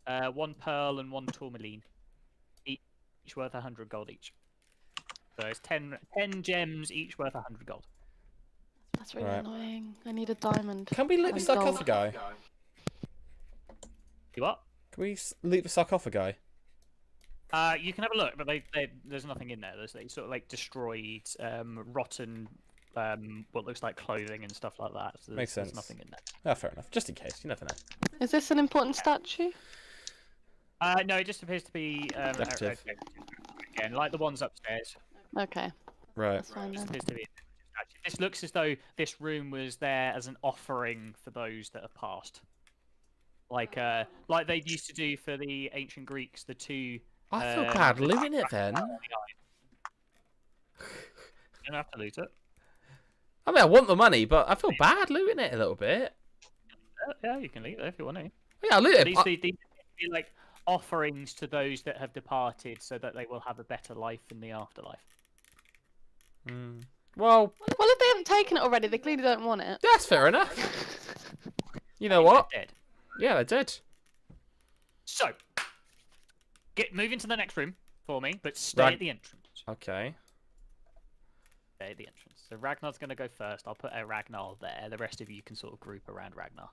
S1: 1 pearl, and 1 tourmaline. Each worth 100 gold each. So it's 10 gems, each worth 100 gold.
S4: That's really annoying. I need a diamond.
S3: Can we loot the
S4: and gold.
S3: sarcophagi?
S1: You what?
S3: Can we loot the sarcophagi?
S1: You can have a look, but there's nothing in there. There's sort of like destroyed, rotten, what looks like clothing and stuff like that. So
S3: Makes
S1: there's
S3: sense.
S1: nothing in there.
S3: Oh, fair enough. Just in case. You never know.
S4: Is this an important statue?
S1: No, it just appears to be
S3: Decorative.
S1: again, like the ones upstairs.
S4: Okay,
S3: Right.
S4: that's fine
S1: Just
S4: then.
S1: appears to be. This looks as though this room was there as an offering for those that have passed. Like they used to do for the ancient Greeks, the two.
S3: I feel bad
S1: the
S3: looting it
S1: crack
S3: then.
S1: out on the eye. You don't have to loot it.
S3: I mean, I want the money, but I feel bad looting it a little bit.
S1: Yeah, you can leave it if you want to.
S3: Yeah, I'll loot it.
S1: These be like offerings to those that have departed, so that they will have a better life in the afterlife.
S3: Well,
S4: Well, if they haven't taken it already, they clearly don't want it.
S3: that's fair enough. You know what?
S1: They're dead.
S3: Yeah, they did.
S1: So, move into the next room for me, but stay
S3: Rag-
S1: at the entrance.
S3: Okay.
S1: Stay at the entrance. So Ragnar's going to go first. I'll put a Ragnar there. The rest of you can sort of group around Ragnar.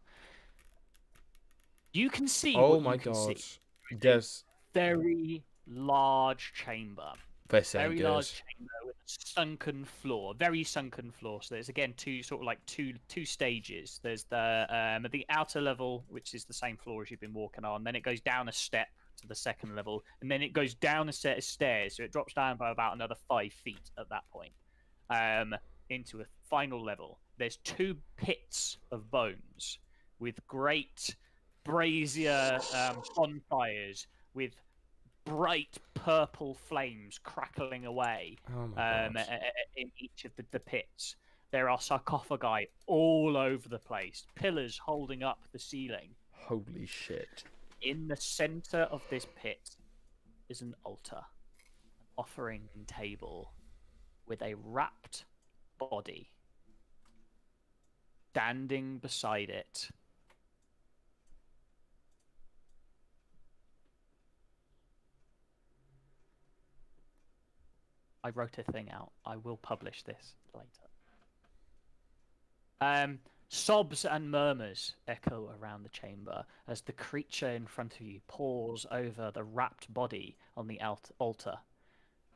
S1: You can see.
S3: Oh
S1: what
S3: my
S1: you can
S3: god.
S1: see.
S3: Yes.
S1: Very large chamber.
S3: This ain't
S1: Very
S3: good.
S1: large chamber with a sunken floor, very sunken floor. So there's again two stages. There's the outer level, which is the same floor as you've been walking on. Then it goes down a step to the second level, and then it goes down a set of stairs. So it drops down by about another 5 feet at that point, into a final level. There's 2 pits of bones with great brazier bonfires with bright purple flames crackling away
S3: Oh my god.
S1: in each of the pits. There are sarcophagi all over the place, pillars holding up the ceiling.
S3: Holy shit.
S1: In the center of this pit is an altar, an offering table with a wrapped body. Standing beside it, I wrote a thing out. I will publish this later. Sobs and murmurs echo around the chamber as the creature in front of you paws over the wrapped body on the altar.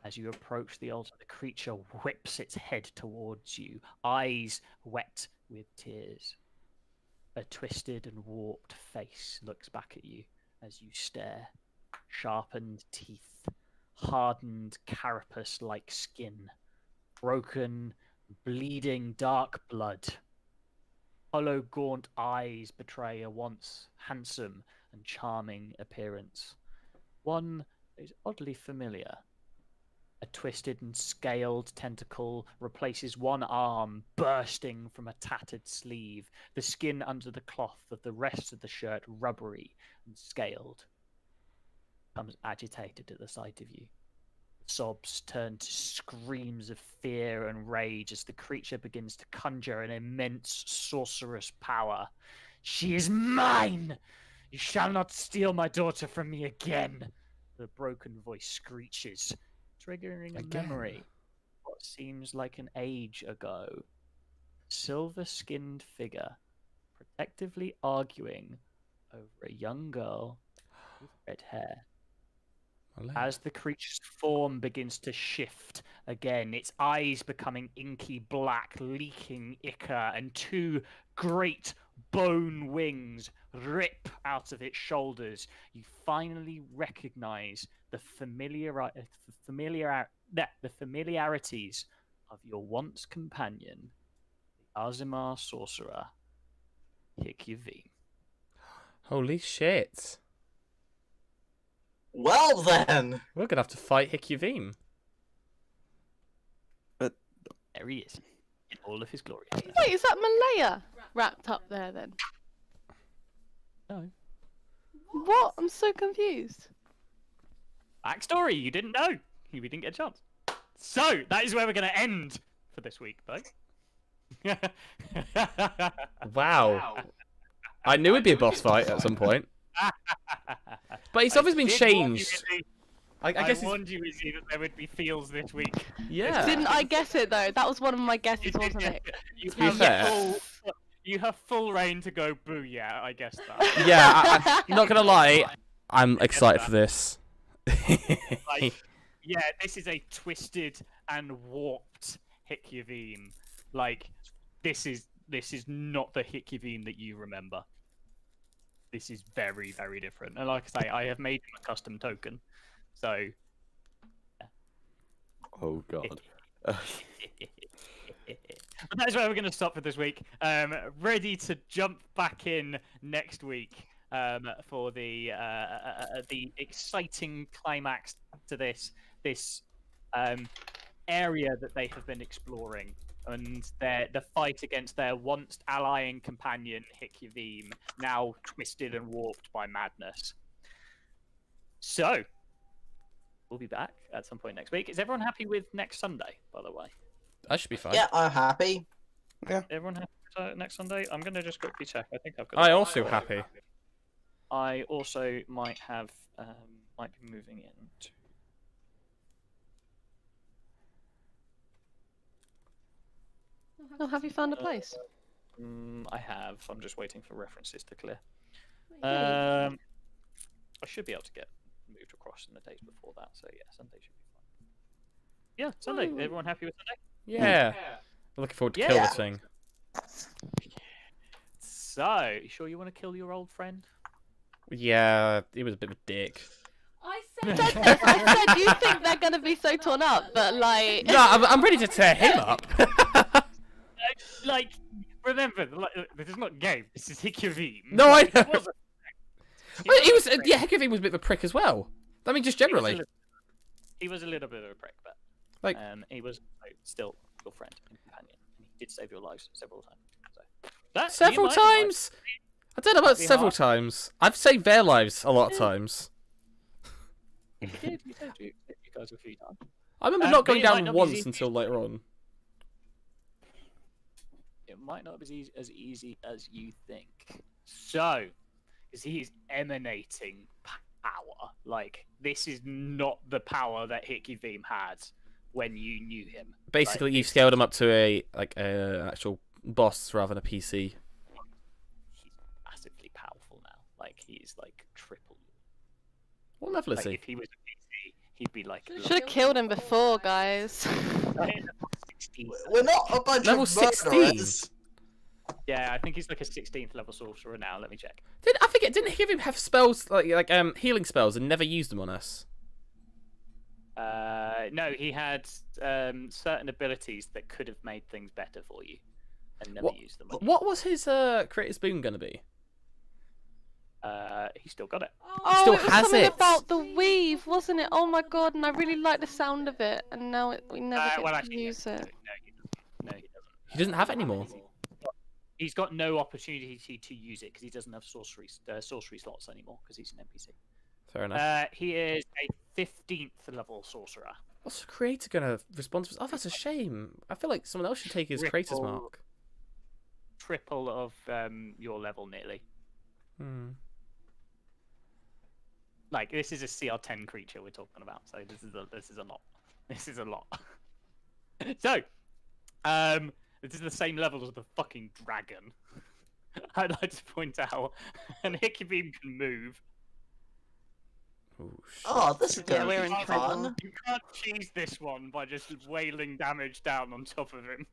S1: As you approach the altar, the creature whips its head towards you, eyes wet with tears. A twisted and warped face looks back at you as you stare. Sharpened teeth, hardened carapace-like skin, broken, bleeding dark blood. Hollow, gaunt eyes betray a once handsome and charming appearance. One is oddly familiar. A twisted and scaled tentacle replaces one arm, bursting from a tattered sleeve, the skin under the cloth of the rest of the shirt rubbery and scaled. Becomes agitated at the sight of you. Sobs turn to screams of fear and rage as the creature begins to conjure an immense sorcerous power. She is mine! You shall not steal my daughter from me again! The broken voice screeches, triggering a memory. What seems like an age ago. A silver-skinned figure, protectively arguing over a young girl with red hair. As the creature's form begins to shift again, its eyes becoming inky black, leaking ichor, and 2 great bone wings rip out of its shoulders, you finally recognize the familiarities of your once companion, the Azimar sorcerer, Hikyavim.
S3: Holy shit.
S5: Well then.
S3: We're gonna have to fight Hikyavim.
S1: There he is, in all of his glory.
S4: Wait, is that Malaya wrapped up there then?
S1: No.
S4: What? I'm so confused.
S1: Backstory, you didn't know. We didn't get a chance. So, that is where we're going to end for this week, though.
S3: Wow. I knew it'd be a boss fight at some point. But it's obviously been changed. I guess
S1: I warned you, Izzy, that there would be feels this week.
S3: Yeah.
S4: Didn't I guess it though? That was one of my guesses, wasn't it?
S1: You
S3: To be fair.
S1: You have full reign to go boo, yeah, I guess that.
S3: Yeah, I'm not gonna lie. I'm excited for this.
S1: Like, yeah, this is a twisted and warped Hikyavim. Like, this is not the Hikyavim that you remember. This is very, very different. And like I say, I have made him a custom token. So.
S2: Oh god.
S1: But that is where we're going to stop for this week. Ready to jump back in next week for the exciting climax to this area that they have been exploring, and the fight against their once ally and companion Hikyavim, now twisted and warped by madness. So. We'll be back at some point next week. Is everyone happy with next Sunday, by the way?
S3: That should be fine.
S5: Yeah, I'm happy.
S1: Everyone happy with next Sunday? I'm going to just quickly check. I think I've got.
S3: I also happy.
S1: I also might have, might be moving in.
S4: Oh, have you found a place?
S1: I have. I'm just waiting for references to clear. I should be able to get moved across in the days before that. So yeah, Sunday should be fine. Yeah, Sunday.
S4: Ooh.
S1: Everyone happy with Sunday?
S3: Yeah. I'm looking forward to kill
S1: Yeah.
S3: this thing.
S1: So, you sure you want to kill your old friend?
S3: Yeah, he was a bit of a dick.
S6: I
S4: I
S6: said
S4: said this. I said you think they're gonna be so torn up, but like.
S3: No, I'm ready to tear him up.
S1: Like, remember, this is not game. This is Hikyavim.
S3: No, I know.
S1: He was a-
S3: Well, he was, yeah, Hikyavim was a bit of a prick as well. I mean, just generally.
S1: He was a little bit of a prick, but
S3: Like-
S1: he was still your friend and companion, and he did save your lives several times. So that,
S3: Several
S1: you might-
S3: times? I don't know about
S1: Be
S3: several
S1: hard.
S3: times. I've saved their lives a lot of times.
S1: You did. You saved you guys a few times.
S3: I remember
S1: But
S3: not
S1: it
S3: going
S1: might
S3: down
S1: not be
S3: once
S1: easy.
S3: until later on.
S1: It might not be as easy as you think. So, because he is emanating power. Like, this is not the power that Hikyavim had when you knew him.
S3: Basically,
S1: Like,
S3: you've scaled him up to a actual boss rather than a PC.
S1: he's massively powerful now. Like, he's like triple.
S3: What level is
S1: Like,
S3: he?
S1: if he was a PC, he'd be like
S4: Should have killed him before, guys.
S1: 16.
S5: We're not a bunch
S3: Level
S5: of
S3: 16?
S5: murderers.
S1: Yeah, I think he's like a 16th level sorcerer now. Let me check.
S3: Didn't Hikyavim have spells like healing spells and never used them on us?
S1: No, he had certain abilities that could have made things better for you, and never
S3: What-
S1: used them.
S3: What was his creator's boon gonna be?
S1: He still got it.
S4: Oh,
S3: Still
S4: it was
S3: has
S4: something
S3: it.
S4: about the weave, wasn't it? Oh my god, and I really like the sound of it, and now we never get
S1: Well,
S4: to
S1: actually,
S4: use
S1: no,
S4: it.
S1: he doesn't. No, he doesn't.
S3: He doesn't have it anymore.
S1: He's got no opportunity to use it because he doesn't have sorcery slots anymore because he's an NPC.
S3: Fair enough.
S1: He is a 15th level sorcerer.
S3: What's the creator gonna respond to? Oh, that's a shame. I feel like someone else should take his creator's
S1: Triple-
S3: mark.
S1: Triple of your level nearly.
S3: Hmm.
S1: Like, this is a CR10 creature we're talking about, so this is a lot. This is a lot. So, this is the same level as the fucking dragon. I'd like to point out, and Hikyavim can move.
S3: Ooh, shit.
S5: Oh, this is
S4: Yeah,
S5: gonna
S4: we're
S5: be
S4: in trouble.
S5: fun.
S1: You can't cheese this one by just wailing damage down on top of him.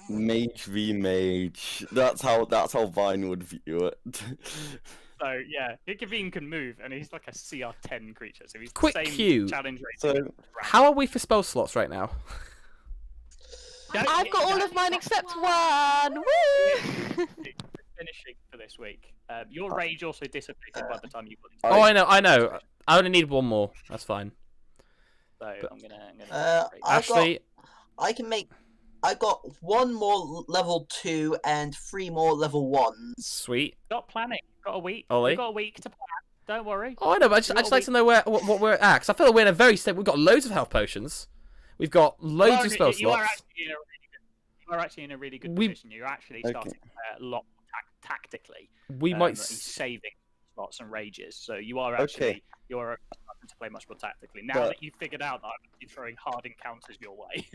S2: Mage v mage. That's how Vine would view it.
S1: So yeah, Hickavine can move, and he's like a CR10 creature, so he's
S3: Quick
S1: the same
S3: cue.
S1: challenge rate.
S2: So
S3: How are we for spell slots right now?
S4: I've got all of mine except one. Woo!
S1: Finishing for this week. Your rage also dissipated by the time you got into
S3: Oh, I know. I only need one more. That's fine.
S1: So I'm gonna
S3: Ashley,
S5: I got one more level 2 and 3 more level 1s.
S3: sweet.
S1: Stop planning. Got a week.
S3: Ollie?
S1: You've got a week to plan. Don't worry.
S3: Oh, I know, but I just like to know what we're at. Cause I feel like we're in a very stable. We've got loads of health potions. We've got loads of spell
S1: You are
S3: slots.
S1: actually in a really good
S3: We-
S1: position. You're actually starting to play a lot tactically.
S3: We might.
S1: He's saving slots and rages, so you are actually you're starting to play much more tactically. Now that you've figured out that I'm actually throwing hard encounters your way.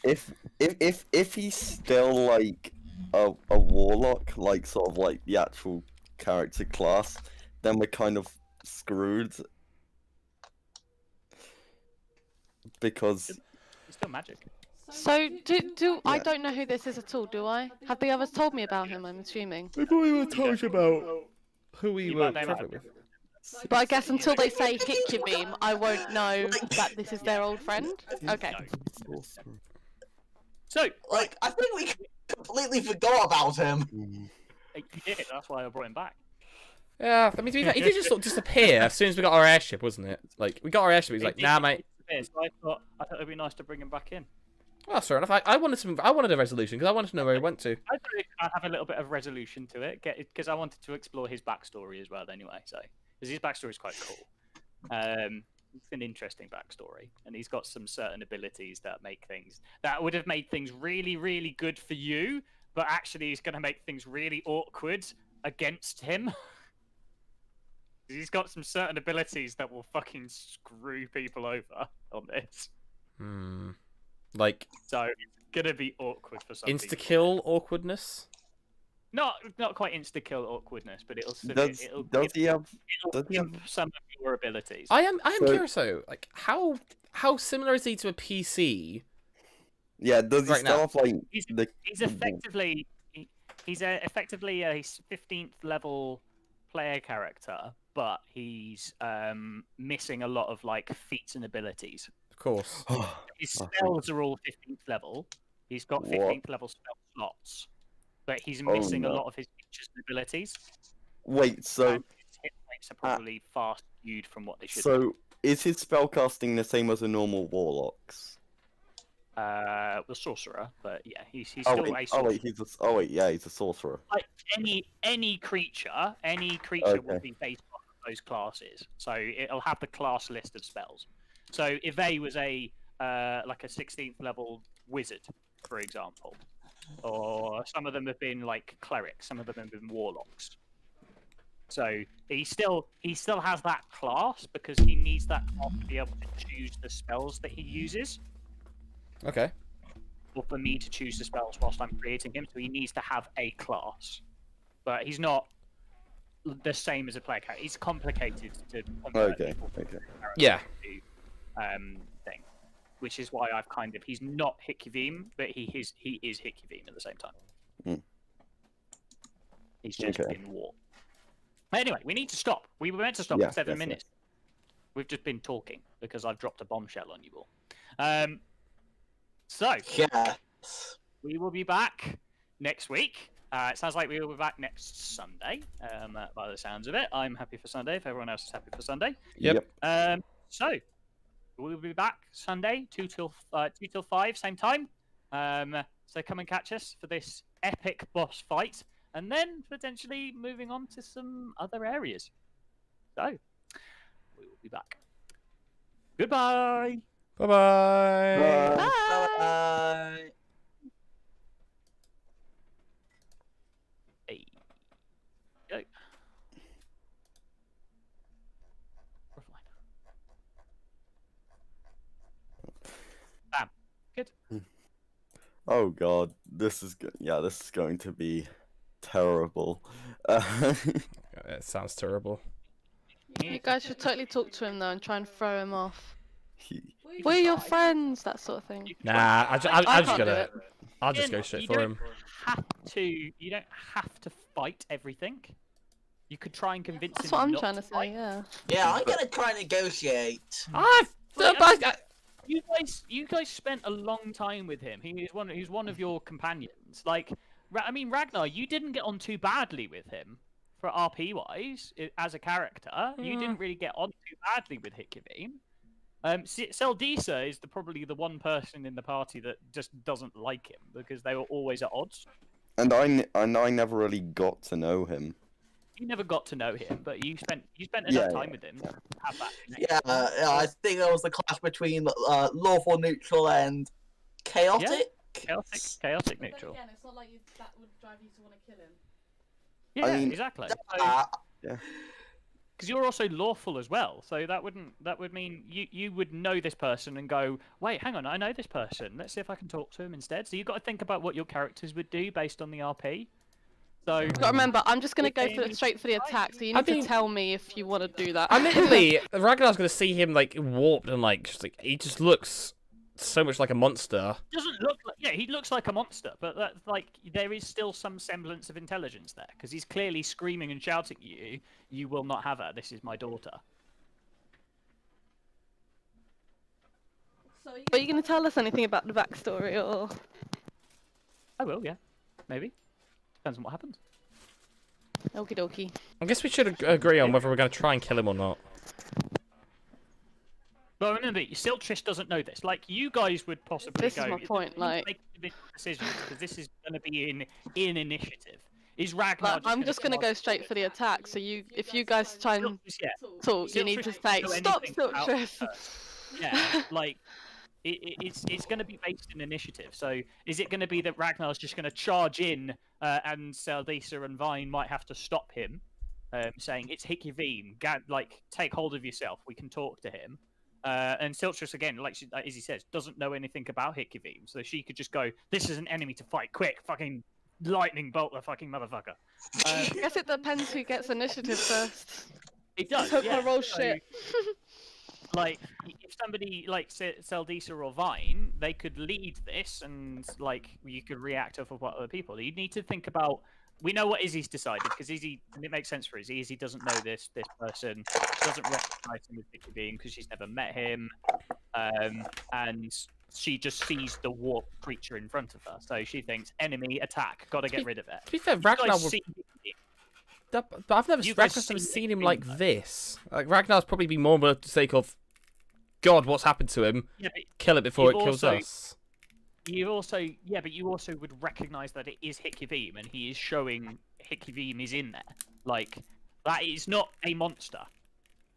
S2: if he's still like a warlock, like sort of like the actual character class, then we're kind of screwed. Because
S1: It's still magic.
S4: So do I don't know who this is at all, do I? Have the others told me about him? I'm assuming.
S3: We've already told you about who we
S1: You
S3: were
S1: might name
S3: traveling
S1: it.
S3: with.
S4: But I guess until they say hit your beam, I won't know that this is their old friend. Okay.
S1: No. So,
S5: Like, I think we completely forgot about him.
S1: you did. That's why I brought him back.
S3: Yeah, I mean, to be fair, he did just sort of disappear as soon as we got our airship, wasn't it? Like, we got our airship, he's like, nah, mate.
S1: So I thought it'd be nice to bring him back in.
S3: Well, fair enough. I wanted a resolution because I wanted to know where he went to.
S1: I thought I'd have a little bit of resolution to it, because I wanted to explore his backstory as well. Anyway, so because his backstory is quite cool. It's an interesting backstory, and he's got some certain abilities that would have made things really, really good for you, but actually he's going to make things really awkward against him. He's got some certain abilities that will fucking screw people over on this.
S3: Like,
S1: So it's gonna be awkward for some people.
S3: insta-kill awkwardness?
S1: Not quite insta-kill awkwardness, but it'll
S2: does he have
S1: some of your abilities.
S3: I am
S2: So-
S3: curious though. Like, how similar is he to a PC?
S2: Yeah, does he
S3: Right
S2: still
S3: now.
S2: have like
S1: He's
S2: the
S1: effectively effectively a 15th level player character, but he's missing a lot of like feats and abilities.
S3: Of course.
S1: His spells are all 15th level. He's got 15th level spell slots, but he's missing a
S2: no.
S1: lot of his features and abilities.
S2: Wait, so
S1: And his hit points are probably far skewed from what they should be.
S2: so is his spellcasting the same as a normal warlock's?
S1: The sorcerer, but yeah, he's
S2: Oh
S1: still
S2: wait,
S1: a sorcerer.
S2: he's a sorcerer.
S1: Like any creature
S2: Okay.
S1: will be based off of those classes. So it'll have the class list of spells. So if A was a like a 16th level wizard, for example, or some of them have been like clerics, some of them have been warlocks. So he still has that class because he needs that class to be able to choose the spells that he uses.
S3: Okay.
S1: Or for me to choose the spells whilst I'm creating him, so he needs to have a class. But he's not the same as a player character. He's complicated to convert
S2: Okay,
S1: people from
S2: okay.
S1: character
S3: Yeah.
S1: to, thing. Which is why I've kind of he's not Hickavim, but he is Hickavim at the same time.
S2: Mm.
S1: He's just
S2: Okay.
S1: in war. Anyway, we need to stop. We were meant to stop
S2: Yeah,
S1: in 7
S2: definitely.
S1: minutes. We've just been talking because I've dropped a bombshell on you all. So
S5: Yeah.
S1: we will be back next week. It sounds like we will be back next Sunday. By the sounds of it, I'm happy for Sunday. If everyone else is happy for Sunday,
S3: Yep.
S1: so we'll be back Sunday, 2 till 5, same time. So come and catch us for this epic boss fight, and then potentially moving on to some other areas. So we will be back. Goodbye.
S3: Bye-bye.
S4: Bye.
S5: Bye.
S1: Hey. Go. We're fine. Bam. Good.
S2: Oh god, this is going to be terrible.
S3: It sounds terrible.
S4: You guys should totally talk to him though and try and throw him off.
S2: he-
S4: We're your friends, that sort of thing.
S3: Nah, I
S4: I
S3: just
S4: can't do
S3: gotta.
S4: it.
S3: I'll just
S1: Again,
S3: go straight
S1: you
S3: for
S1: don't
S3: him.
S1: You don't have to fight everything. You could try and convince
S4: That's
S1: him
S4: what I'm
S1: not
S4: trying to
S1: fight.
S4: say. Yeah.
S5: Yeah, I'm gonna try and negotiate.
S1: You guys spent a long time with him. He's one of your companions. Like, I mean, Ragnar, you didn't get on too badly with him for RP wise as a character. You didn't really get on too badly with Hikivine. Seldisa is probably the one person in the party that just doesn't like him because they were always at odds.
S2: And I never really got to know him.
S1: You never got to know him, but you spent enough
S2: Yeah,
S1: time with him to have that connection.
S5: Yeah, I think there was a clash between lawful, neutral, and chaotic.
S1: Chaotic
S6: But
S1: neutral.
S6: then again, it's not like that would drive you to want to kill him.
S1: Yeah,
S2: I mean,
S1: exactly.
S2: Yeah.
S1: Because you're also lawful as well, so that would mean you would know this person and go, wait, hang on, I know this person. Let's see if I can talk to him instead. So you've got to think about what your characters would do based on the RP. So
S4: Got to remember, I'm just gonna go
S1: Okay.
S4: straight for the attack. So you
S3: I
S4: need
S3: mean-
S4: to tell me if you want to do that.
S3: Admittedly, Ragnar's gonna see him like warped and like he just looks so much like a monster.
S1: doesn't look like he looks like a monster, but that's like there is still some semblance of intelligence there because he's clearly screaming and shouting at you. You will not have her. This is my daughter.
S6: So
S4: Are you gonna tell us anything about the backstory, or?
S1: I will, yeah, maybe. Depends on what happens.
S4: Okie dokie.
S3: I guess we should agree on whether we're gonna try and kill him or not.
S1: But remember, Siltrish doesn't know this. Like, you guys would possibly
S4: This
S1: go...
S4: is my point,
S1: you
S4: like-
S1: make individual decisions, because this is going to be in initiative. Is Ragnar
S4: Like, I'm just gonna go straight for the attack. So if you guys try and
S1: Yeah,
S4: talk, you need to
S1: Siltrish
S4: say,
S1: doesn't know
S4: "Stop,
S1: anything about
S4: Siltrish."
S1: her. Yeah, like, it's going to be based in initiative. So is it going to be that Ragnar's just going to charge in, and Seldisa and Vine might have to stop him, saying, it's Hikivine, like, take hold of yourself, we can talk to him. And Siltrus, again, like Izzy says, doesn't know anything about Hikivine, so she could just go, this is an enemy to fight, quick, fucking lightning bolt the fucking motherfucker.
S4: I guess it depends who gets initiative first.
S1: It does,
S4: Hope
S1: yeah.
S4: I roll
S1: So,
S4: shit.
S1: like, if somebody like Seldisa or Vine, they could lead this, and like you could react off of what other people. You'd need to think about. We know what Izzy's decided because Izzy, and it makes sense for Izzy. Izzy doesn't know this person, doesn't recognize him as Vicky Being because she's never met him, and she just sees the warped creature in front of her. So she thinks enemy attack, gotta get rid of it.
S3: To be fair,
S1: You
S3: Ragnar
S1: guys
S3: would...
S1: see Vicky Being.
S3: But I've never
S1: You guys
S3: Ragnar's never
S1: see
S3: seen him
S1: him,
S3: like
S1: though.
S3: this. Like Ragnar's probably been more for the sake of, God, what's happened to him?
S1: Yeah, but
S3: Kill it before it
S1: you've
S3: kills
S1: also-
S3: us.
S1: but you also would recognize that it is Hikivime, and he is showing Hikivime is in there. Like, that is not a monster.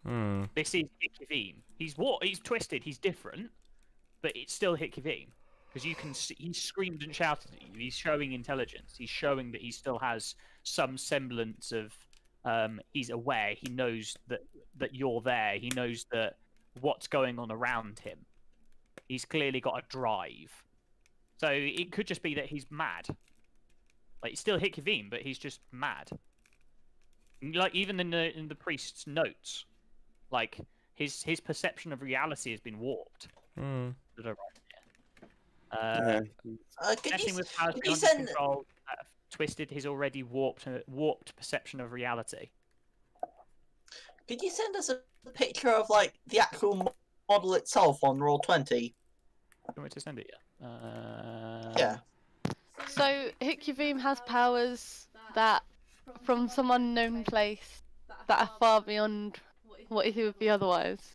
S3: Hmm.
S1: This is Hikivime. He's twisted, he's different, but it's still Hikivime. Because you can see, he screamed and shouted at you. He's showing intelligence. He's showing that he still has some semblance of, he's aware. He knows that you're there. He knows that what's going on around him. He's clearly got a drive. So it could just be that he's mad. Like, he's still Hikivime, but he's just mad. Like, even in the priest's notes, like, his perception of reality has been warped.
S3: Hmm.
S1: That are right
S2: Yeah.
S1: messing with powers
S5: could you
S1: beyond his
S5: send
S1: control, twisted his already warped perception of reality.
S5: could you send us a picture of like the actual model itself on Roll20?
S1: Do you want me to send it yet?
S5: Yeah.
S4: So Hikivime has powers that, from some unknown place, that are far beyond what he would be otherwise.